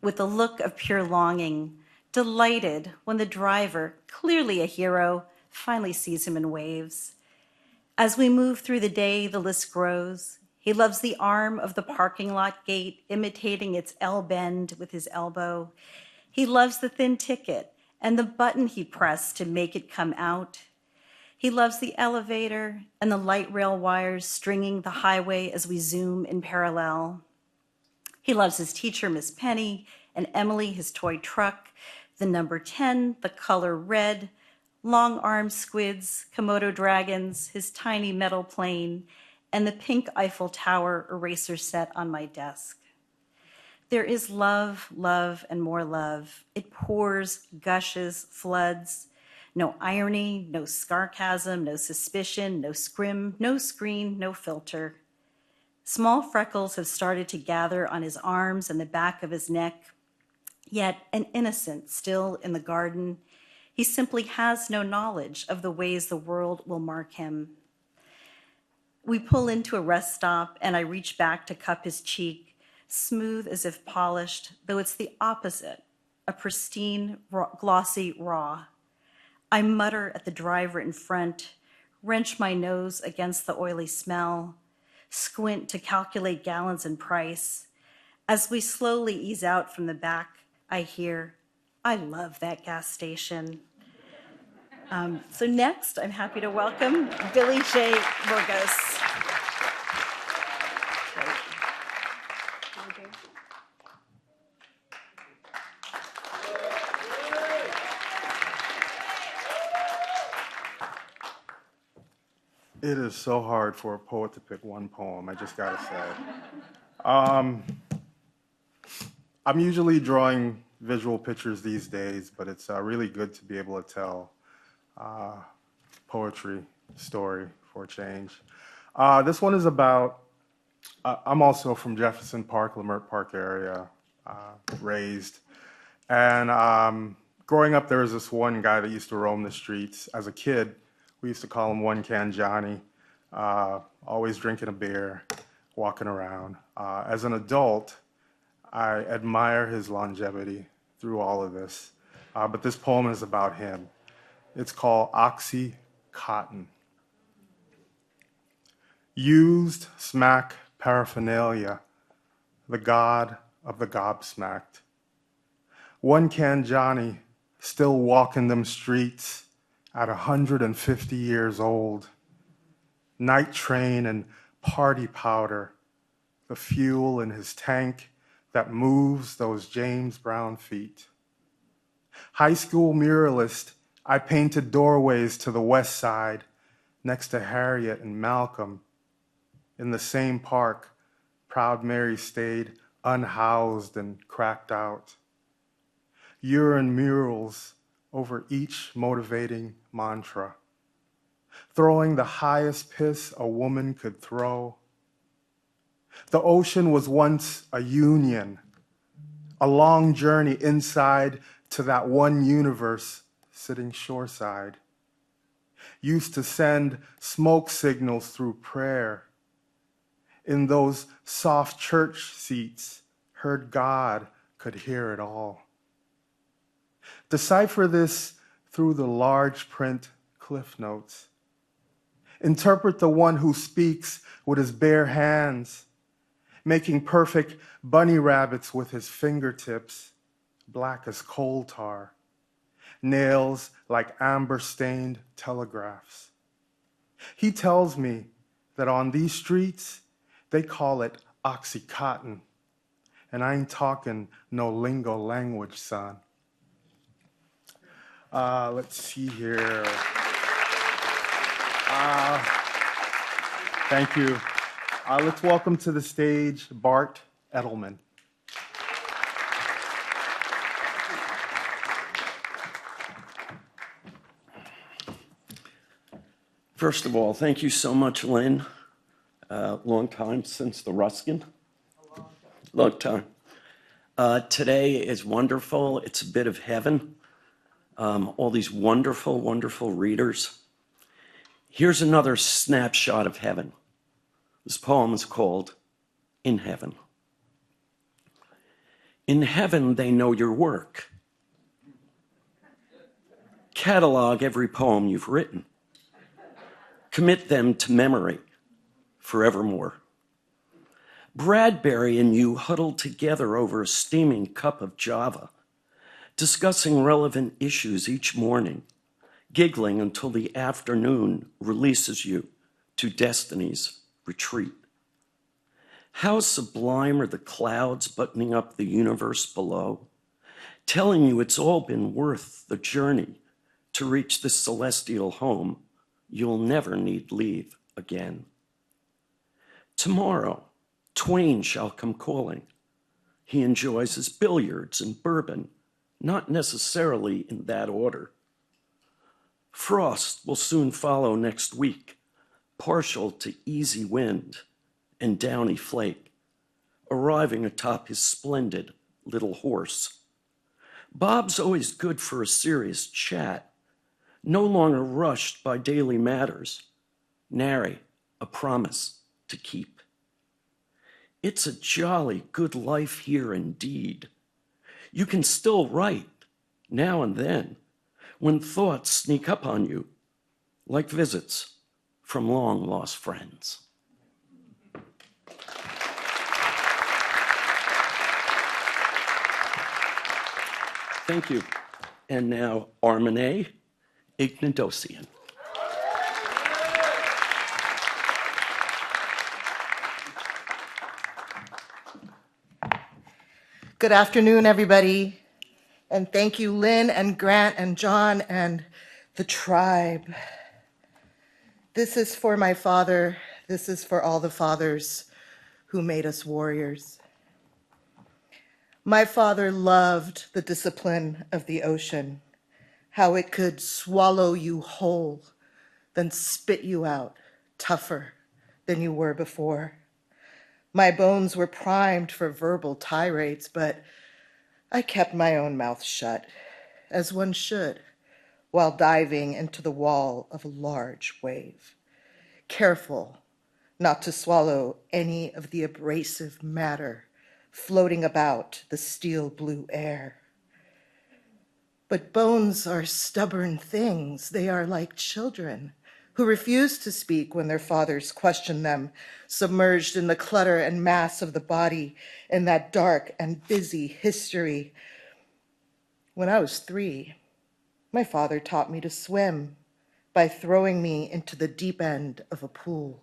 With a look of pure longing, delighted when the driver, clearly a hero, finally sees him and waves. As we move through the day, the list grows. He loves the arm of the parking lot gate, imitating its L bend with his elbow. He loves the thin ticket and the button he pressed to make it come out. He loves the elevator and the light rail wires stringing the highway as we zoom in parallel. He loves his teacher, Miss Penny, and Emily, his toy truck, the number 10, the color red, long-armed squids, Komodo dragons, his tiny metal plane, and the pink Eiffel Tower eraser set on my desk. There is love, love, and more love. It pours, gushes, floods. No irony, no sarcasm, no suspicion, no scrim, no screen, no filter. Small freckles have started to gather on his arms and the back of his neck, yet an innocent still in the garden. He simply has no knowledge of the ways the world will mark him. We pull into a rest stop and I reach back to cup his cheek, smooth as if polished, though it's the opposite, a pristine, glossy raw. I mutter at the driver in front, wrench my nose against the oily smell, squint to calculate gallons and price. As we slowly ease out from the back, I hear, I love that gas station. So next, I'm happy to welcome Billy J. Vorgas. It is so hard for a poet to pick one poem, I just gotta say. I'm usually drawing visual pictures these days, but it's really good to be able to tell poetry story for a change. This one is about, I'm also from Jefferson Park, Leimert Park area, raised. And growing up, there was this one guy that used to roam the streets. As a kid, we used to call him One Can Johnny, always drinking a beer, walking around. As an adult, I admire his longevity through all of this. But this poem is about him. It's called Oxycontin. Used smack paraphernalia, the god of the gobsmacked. One Can Johnny still walking them streets at 150 years old. Night train and party powder, the fuel in his tank that moves those James Brown feet. High school muralist, I painted doorways to the west side next to Harriet and Malcolm. In the same park, Proud Mary stayed unhoused and cracked out. Urine murals over each motivating mantra. Throwing the highest piss a woman could throw. The ocean was once a union, a long journey inside to that one universe sitting shoreside. Used to send smoke signals through prayer. In those soft church seats, heard God could hear it all. Decipher this through the large print cliff notes. Interpret the one who speaks with his bare hands, making perfect bunny rabbits with his fingertips, black as coal tar, nails like amber-stained telegraphs. He tells me that on these streets, they call it Oxycontin, and I ain't talking no lingo language, son. Let's see here. Thank you. Let's welcome to the stage Bart Edelman. First of all, thank you so much, Lynn. Long time since the Ruskin. Long time. Today is wonderful. It's a bit of heaven. All these wonderful, wonderful readers. Here's another snapshot of heaven. This poem is called In Heaven. In heaven, they know your work. Catalog every poem you've written. Commit them to memory forevermore. Bradbury and you huddled together over a steaming cup of Java, discussing relevant issues each morning, giggling until the afternoon releases you to destiny's retreat. How sublime are the clouds buttoning up the universe below, telling you it's all been worth the journey to reach this celestial home you'll never need leave again. Tomorrow, Twain shall come calling. He enjoys his billiards and bourbon, not necessarily in that order. Frost will soon follow next week, partial to easy wind and downy flake, arriving atop his splendid little horse. Bob's always good for a serious chat, no longer rushed by daily matters, nary a promise to keep. It's a jolly good life here indeed. You can still write now and then when thoughts sneak up on you like visits from long lost friends. Thank you. And now Armene Ignatosian. Good afternoon, everybody. And thank you, Lynn and Grant and John and the tribe. This is for my father. This is for all the fathers who made us warriors. My father loved the discipline of the ocean, how it could swallow you whole, then spit you out tougher than you were before. My bones were primed for verbal tirades, but I kept my own mouth shut, as one should, while diving into the wall of a large wave, careful not to swallow any of the abrasive matter floating about the steel blue air. But bones are stubborn things. They are like children who refuse to speak when their fathers question them, submerged in the clutter and mass of the body in that dark and busy history. When I was 3, my father taught me to swim by throwing me into the deep end of a pool.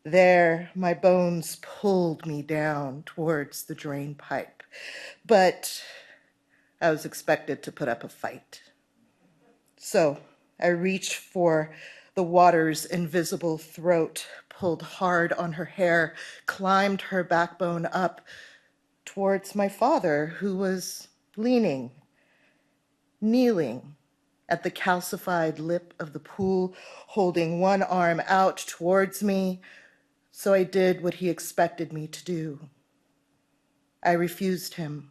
There, my bones pulled me down towards the drain pipe, but I was expected to put up a fight. So I reached for the water's invisible throat, pulled hard on her hair, climbed her backbone up towards my father, who was leaning, kneeling at the calcified lip of the pool, holding one arm out towards me. So I did what he expected me to do. I refused him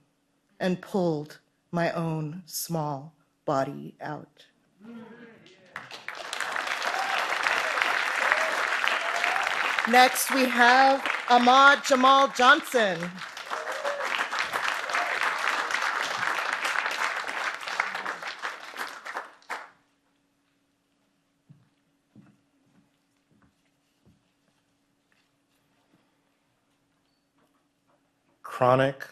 and pulled my own small body out. Next, we have Ahmad Jamal Johnson. Chronic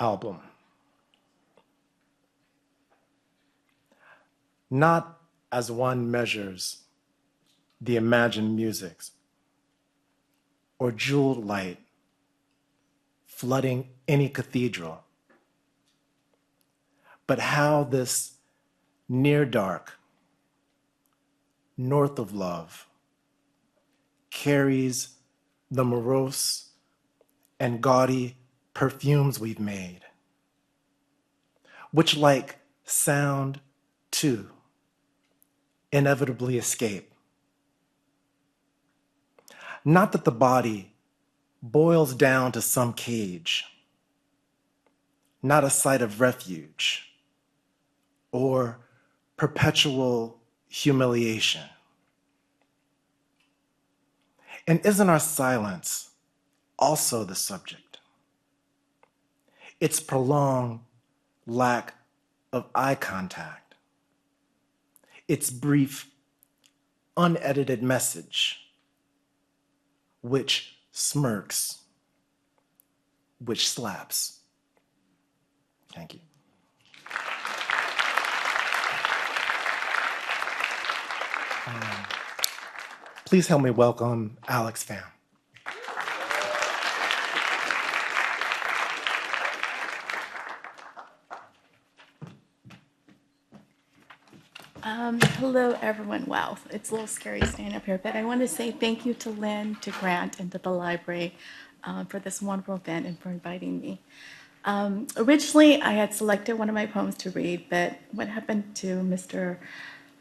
album. Not as one measures the imagined musics or jeweled light flooding any cathedral, but how this near dark, north of love, carries the morose and gaudy perfumes we've made, which like sound too inevitably escape. Not that the body boils down to some cage, not a site of refuge or perpetual humiliation. And isn't our silence also the subject? Its prolonged lack of eye contact, its brief, unedited message, which smirks, which slaps. Thank you. Please help me welcome Alex Pham. Hello, everyone. Wow, it's a little scary standing up here, but I want to say thank you to Lynn, to Grant, and to the library for this wonderful event and for inviting me. Originally, I had selected one of my poems to read, but what happened to Mr.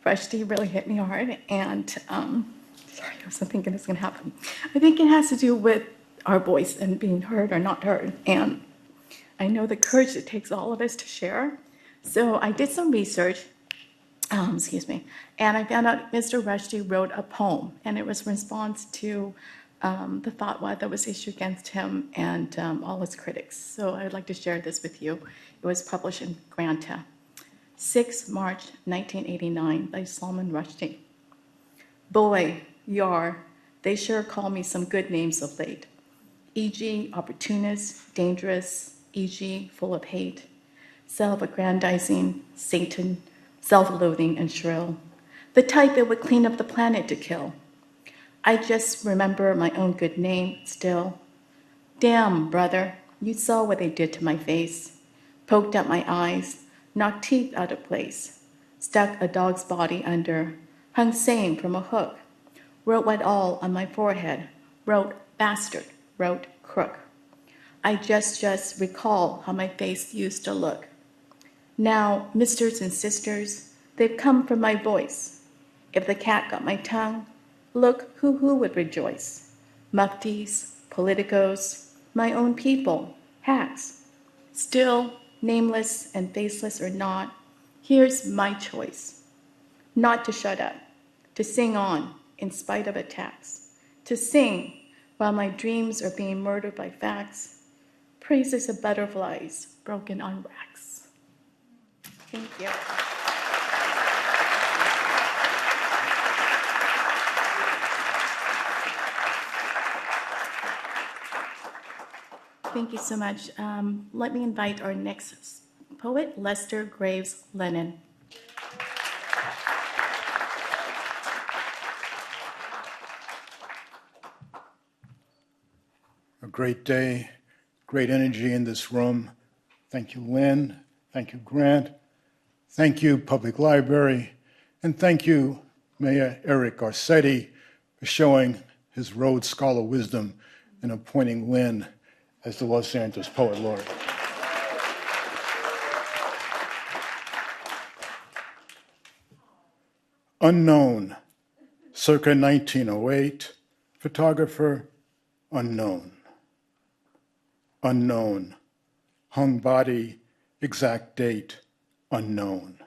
Rushdie really hit me hard, and sorry, I wasn't thinking it's going to happen. I think it has to do with our voice and being heard or not heard, and I know the courage it takes all of us to share. So I did some research, excuse me, and I found out Mr. Rushdie wrote a poem, and it was in response to the fatwa that was issued against him and all his critics. So I'd like to share this with you. It was published in Granta, 6 March 1989 by Salman Rushdie. Boy, yar, they sure call me some good names of late, e.g. opportunist, dangerous, e.g. full of hate, self-aggrandizing, Satan, self-loathing, and shrill, the type that would clean up the planet to kill. I just remember my own good name still. Damn, brother, you saw what they did to my face. Poked out my eyes, knocked teeth out of place, stuck a dog's body under, hung sane from a hook, wrote what all on my forehead, wrote bastard, wrote crook. I just recall how my face used to look. Now, misters and sisters, they've come from my voice. If the cat got my tongue, look who would rejoice. Muftis, politicos, my own people, hacks. Still, nameless and faceless or not, here's my choice. Not to shut up, to sing on in spite of attacks, to sing while my dreams are being murdered by facts, praises of butterflies broken on racks. Thank you. Thank you so much. Let me invite our next poet, Lester Graves Lennon. A great day, great energy in this room. Thank you, Lynn. Thank you, Grant. Thank you, Public Library. And thank you, Mayor Eric Garcetti, for showing his Rhodes Scholar wisdom in appointing Lynn as the Los Angeles Poet Laureate. Unknown, circa 1908, photographer, unknown. Unknown, hung body, exact date, unknown.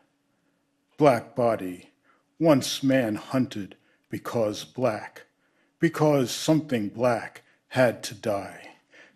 Black body, once man hunted because black, because something black had to die,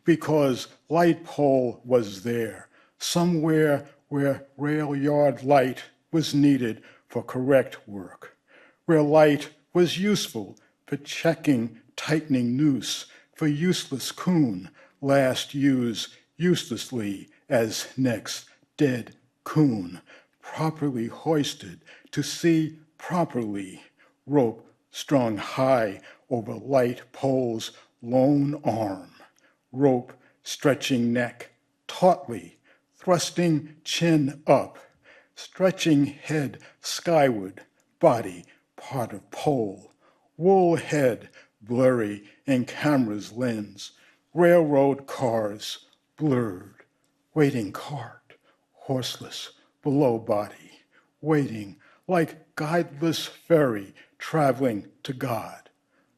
because light pole was there, somewhere where rail yard light was needed for correct work, where light was useful for checking tightening noose, for useless coon, last use uselessly as next dead coon, properly hoisted to see properly, rope strung high over light pole's lone arm, rope stretching neck tautly, thrusting chin up, stretching head skyward, body part of pole, wool head blurry in camera's lens, railroad cars blurred, waiting cart, horseless, below body, waiting like guideless ferry traveling to God,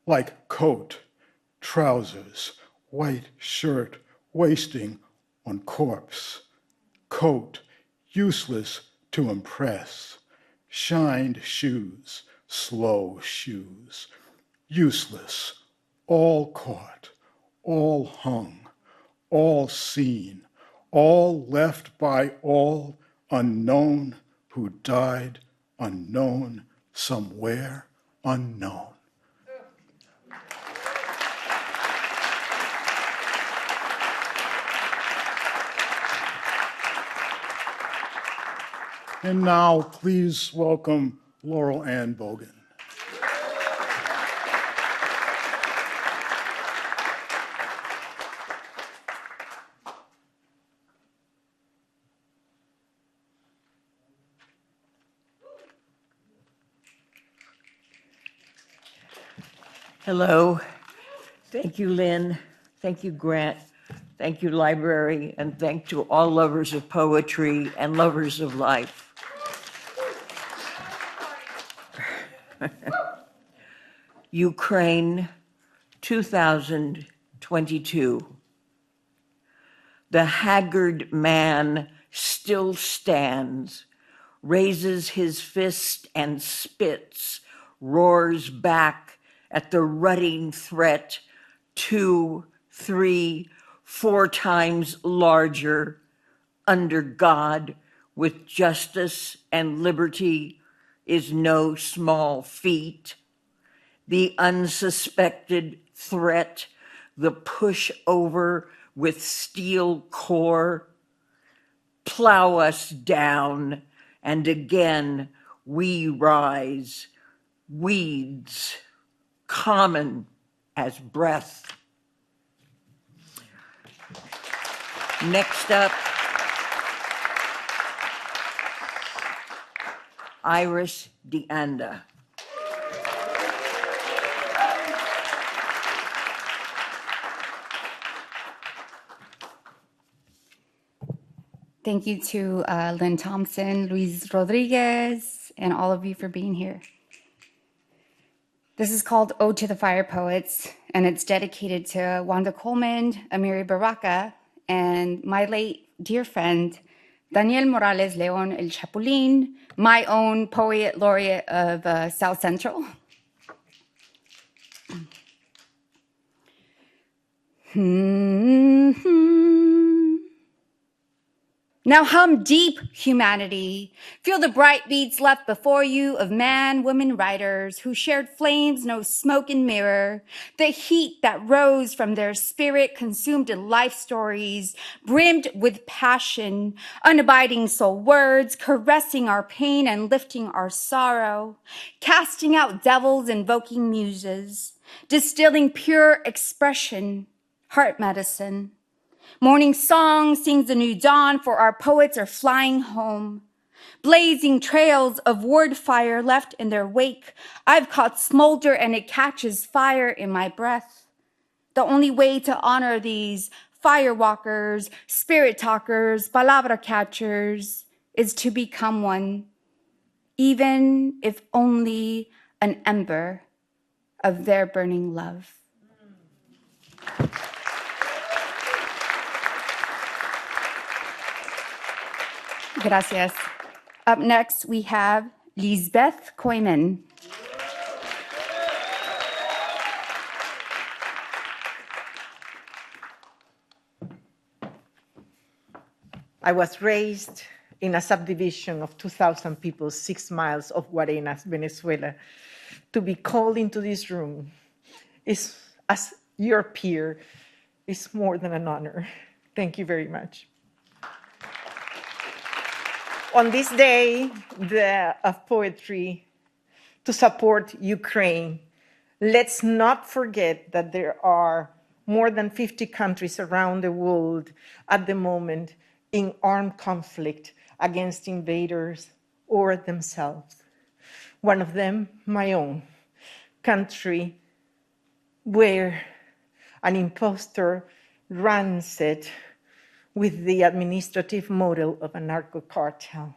like coat, trousers, white shirt wasting on corpse, coat useless to impress, shined shoes, slow shoes, useless, all caught, all hung, all seen, all left by all unknown who died unknown somewhere unknown. And now, please welcome Laurel Ann Bogan. Hello. Thank you, Lynn. Thank you, Grant, Thank you, library, and thank to all lovers of poetry and lovers of life. Ukraine, 2022. The haggard man still stands, raises his fist and spits, roars back at the rutting threat, 2, 3, 4 times larger, under God, with justice and liberty, is no small feat. The unsuspected threat, the pushover with steel core, plow us down, and again we rise, weeds, common as breath. Next up, Iris DeAnda. Thank you to Lynn Thompson, Luis Rodriguez, and all of you for being here. This is called Ode to the Fire Poets, and it's dedicated to Wanda Coleman, Amiri Baraka, and my late dear friend, Daniel Morales Leon El Chapulín, my own Poet Laureate of South Central. Now hum deep, humanity. Feel the bright beats left before you of man, women, writers who shared flames, no smoke and mirror. The heat that rose from their spirit consumed in life stories, brimmed with passion, unabiding soul words, caressing our pain and lifting our sorrow, casting out devils, invoking muses, distilling pure expression, heart medicine. Morning song sings a new dawn, for our poets are flying home. Blazing trails of word fire left in their wake. I've caught smolder and it catches fire in my breath. The only way to honor these firewalkers, spirit talkers, palabra catchers is to become one, even if only an ember of their burning love. Gracias. Up next, we have Lisbeth Koyman. I was raised in a subdivision of 2,000 people, 6 miles of Guarenas, Venezuela. To be called into this room is, as your peer, is more than an honor. Thank you very much. On this day of poetry to support Ukraine, let's not forget that there are more than 50 countries around the world at the moment in armed conflict against invaders or themselves. One of them, my own country, where an imposter runs it with the administrative model of a narco cartel,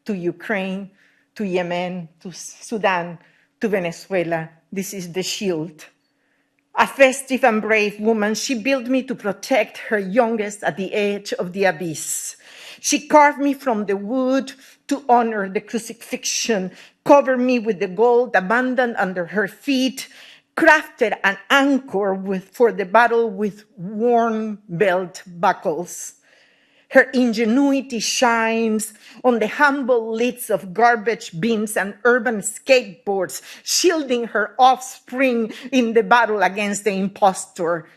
to Ukraine, to Yemen, to Sudan, to Venezuela. This is the shield. A festive and brave woman, she built me to protect her youngest at the edge of the abyss. She carved me from the wood to honor the crucifixion, covered me with the gold abandoned under her feet, crafted an anchor for the battle with worn belt buckles. Her ingenuity shines on the humble lids of garbage bins and urban skateboards, shielding her offspring in the battle against the impostor.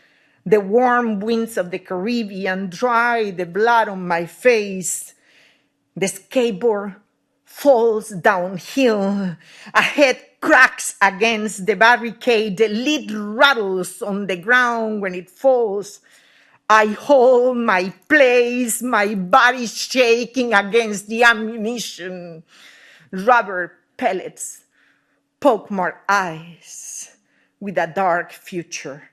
The warm winds of the Caribbean dry the blood on my face. The skateboard falls downhill. A head cracks against the barricade. The lid rattles on the ground when it falls. I hold my place, my body shaking against the ammunition. Rubber pellets poke my eyes with a dark future.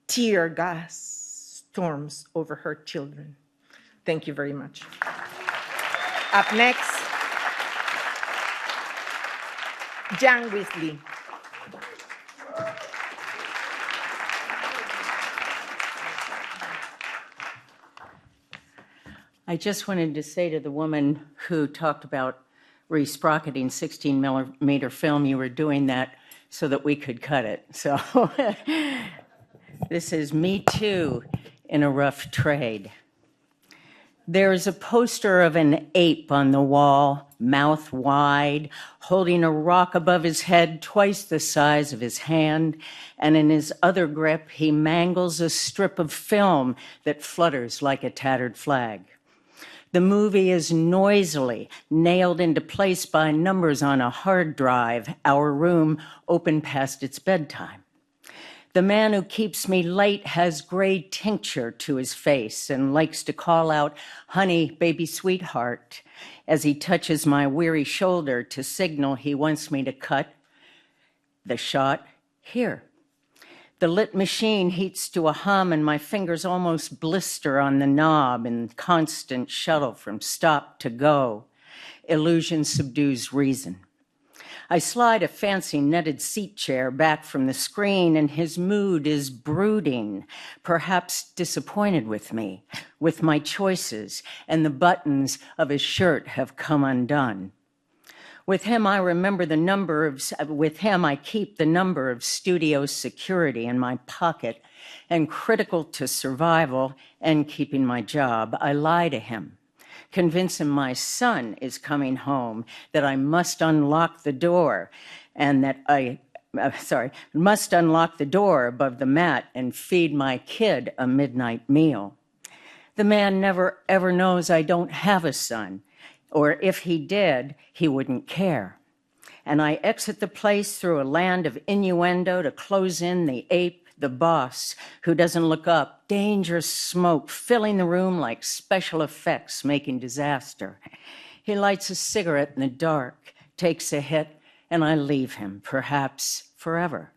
Tear gas storms over her children. Thank you very much. Up next, Jan Weasley. I just wanted to say to the woman who talked about resprocketing 16 millimeter film, you were doing that so that we could cut it. So this is Me Too in a rough trade. There is a poster of an ape on the wall, mouth wide, holding a rock above his head twice the size of his hand, and in his other grip, he mangles a strip of film that flutters like a tattered flag. The movie is noisily nailed into place by numbers on a hard drive, our room open past its bedtime. The man who keeps me late has gray tincture to his face and likes to call out, "Honey, baby sweetheart," as he touches my weary shoulder to signal he wants me to cut the shot here. The lit machine heats to a hum and my fingers almost blister on the knob in constant shuttle from stop to go. Illusion subdues reason. I slide a fancy netted seat chair back from the screen and his mood is brooding, perhaps disappointed with me, with my choices, and the buttons of his shirt have come undone. With him, I keep the number of studio security in my pocket, and critical to survival and keeping my job, I lie to him, convince him my son is coming home, that I must unlock the door, and that must unlock the door above the mat and feed my kid a midnight meal. The man never ever knows I don't have a son, or if he did, he wouldn't care. And I exit the place through a land of innuendo to close in the ape, the boss, who doesn't look up, dangerous smoke filling the room like special effects making disaster. He lights a cigarette in the dark, takes a hit, and I leave him, perhaps forever,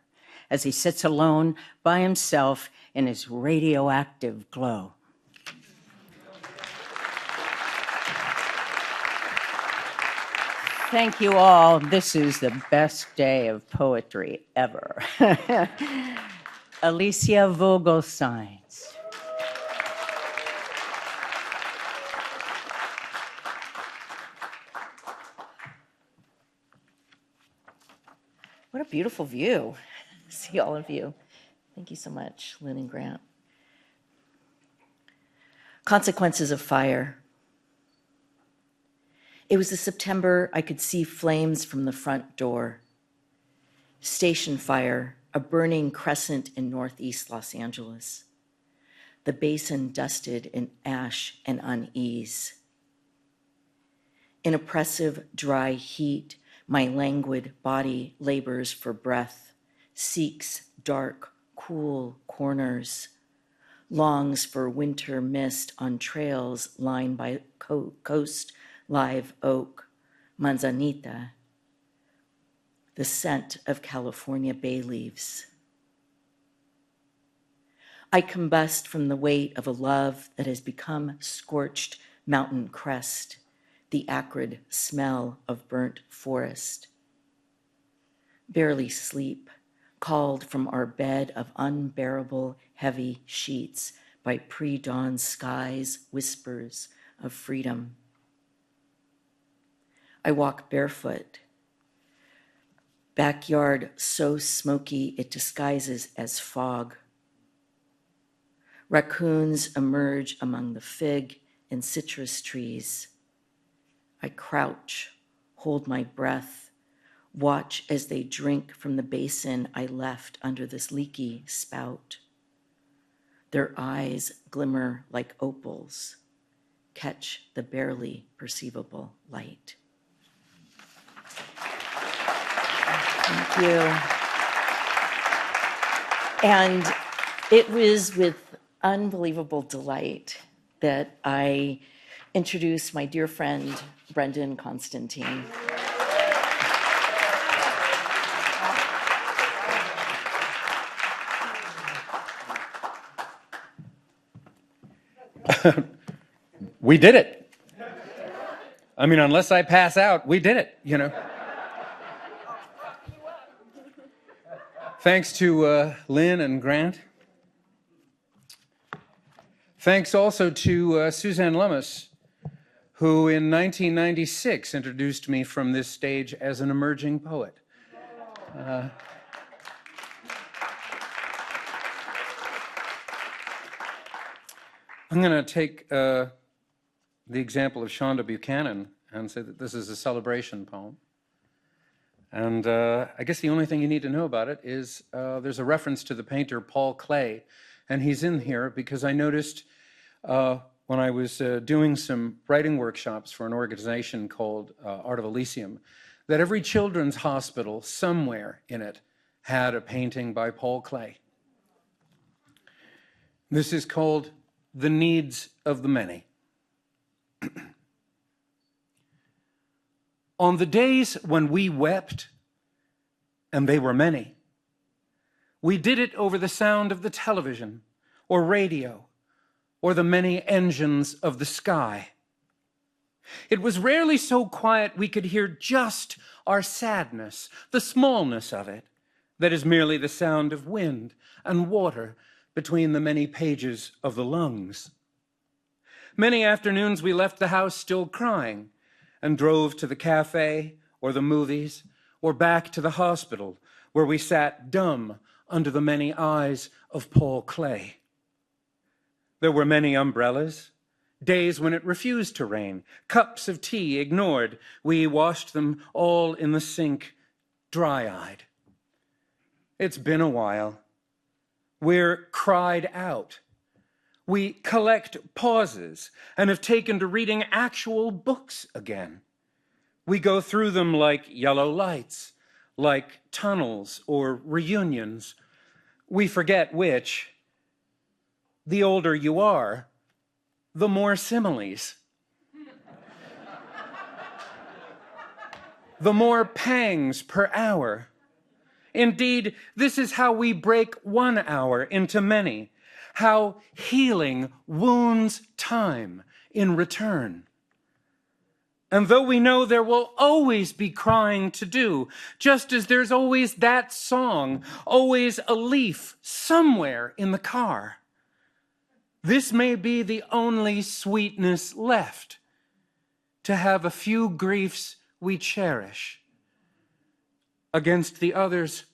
as he sits alone by himself in his radioactive glow. Thank you all. This is the best day of poetry ever. Alicia Vogelsteins. What a beautiful view. See all of you. Thank you so much, Lynn and Grant. Consequences of fire. It was the September I could see flames from the front door. Station fire, a burning crescent in northeast Los Angeles. The basin dusted in ash and unease. In oppressive, dry heat, my languid body labors for breath, seeks dark, cool corners, longs for winter mist on trails lined by coast live oak, manzanita, the scent of California bay leaves. I combust from the weight of a love that has become scorched mountain crest, the acrid smell of burnt forest. Barely sleep, called from our bed of unbearable heavy sheets by pre-dawn skies' whispers of freedom. I walk barefoot. Backyard so smoky it disguises as fog. Raccoons emerge among the fig and citrus trees. I crouch, hold my breath, watch as they drink from the basin I left under this leaky spout. Their eyes glimmer like opals, catch the barely perceivable light. Thank you. And it was with unbelievable delight that I introduced my dear friend, Brendan Constantine. We did it. I mean, unless I pass out, we did it, you know. Thanks to Lynn and Grant. Thanks also to Suzanne Lummis, who in 1996 introduced me from this stage as an emerging poet. I'm going to take the example of Shonda Buchanan and say that this is a celebration poem. And I guess the only thing you need to know about it is there's a reference to the painter Paul Klee, and he's in here because I noticed when I was doing some writing workshops for an organization called Art of Elysium, that every children's hospital somewhere in it had a painting by Paul Klee. This is called The Needs of the Many. On the days when we wept, and they were many, we did it over the sound of the television or radio or the many engines of the sky. It was rarely so quiet we could hear just our sadness, the smallness of it, that is merely the sound of wind and water between the many pages of the lungs. Many afternoons we left the house still crying and drove to the cafe or the movies or back to the hospital where we sat dumb under the many eyes of Paul Klee. There were many umbrellas, days when it refused to rain, cups of tea ignored. We washed them all in the sink, dry-eyed. It's been a while. We're cried out. We collect pauses and have taken to reading actual books again. We go through them like yellow lights, like tunnels or reunions. We forget which. The older you are, the more similes. The more pangs per hour. Indeed, this is how we break 1 hour into many, how healing wounds time in return. And though we know there will always be crying to do, just as there's always that song, always a leaf somewhere in the car, this may be the only sweetness left, to have a few griefs we cherish against the others,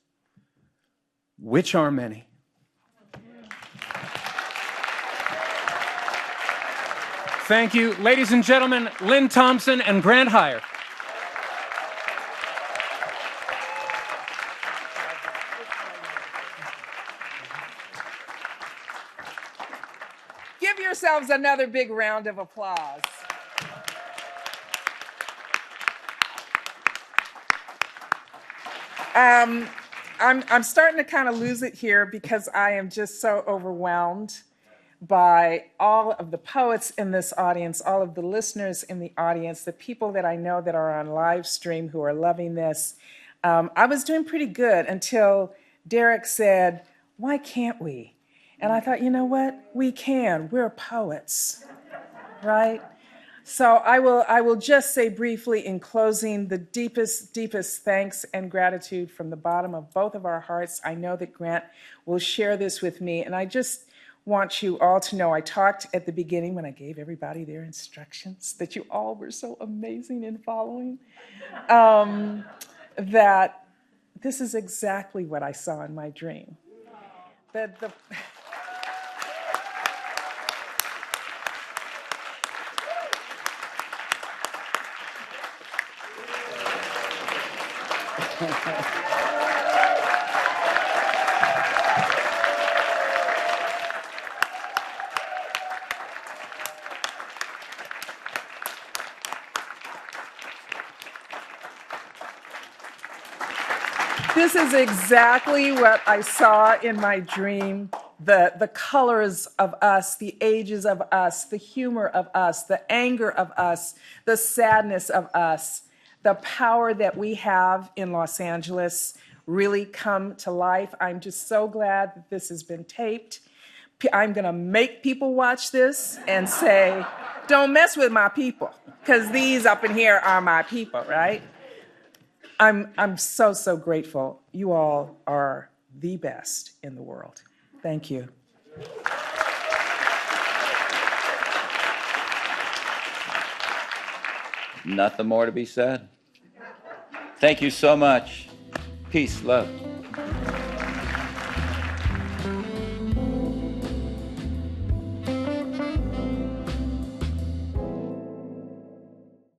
which are many. Thank you, ladies and gentlemen, Lynn Thompson and Grant Heyer. Give yourselves another big round of applause. I'm starting to kind of lose it here because I am just so overwhelmed by all of the poets in this audience, all of the listeners in the audience, the people that I know that are on live stream who are loving this. I was doing pretty good until Derek said, "Why can't we?" And I thought, you know what? We can. We're poets, right? So I will just say briefly in closing the deepest thanks and gratitude from the bottom of both of our hearts. I know that Grant will share this with me, and I just want you all to know, I talked at the beginning when I gave everybody their instructions that you all were so amazing in following, that this is exactly what I saw in my dream. This is exactly what I saw in my dream. The colors of us, the ages of us, the humor of us, the anger of us, the sadness of us, the power that we have in Los Angeles really come to life. I'm just so glad that this has been taped. I'm going to make people watch this and say, don't mess with my people, because these up in here are my people, right? I'm so, so grateful. You all are the best in the world. Thank you. Nothing more to be said. Thank you so much. Peace, love.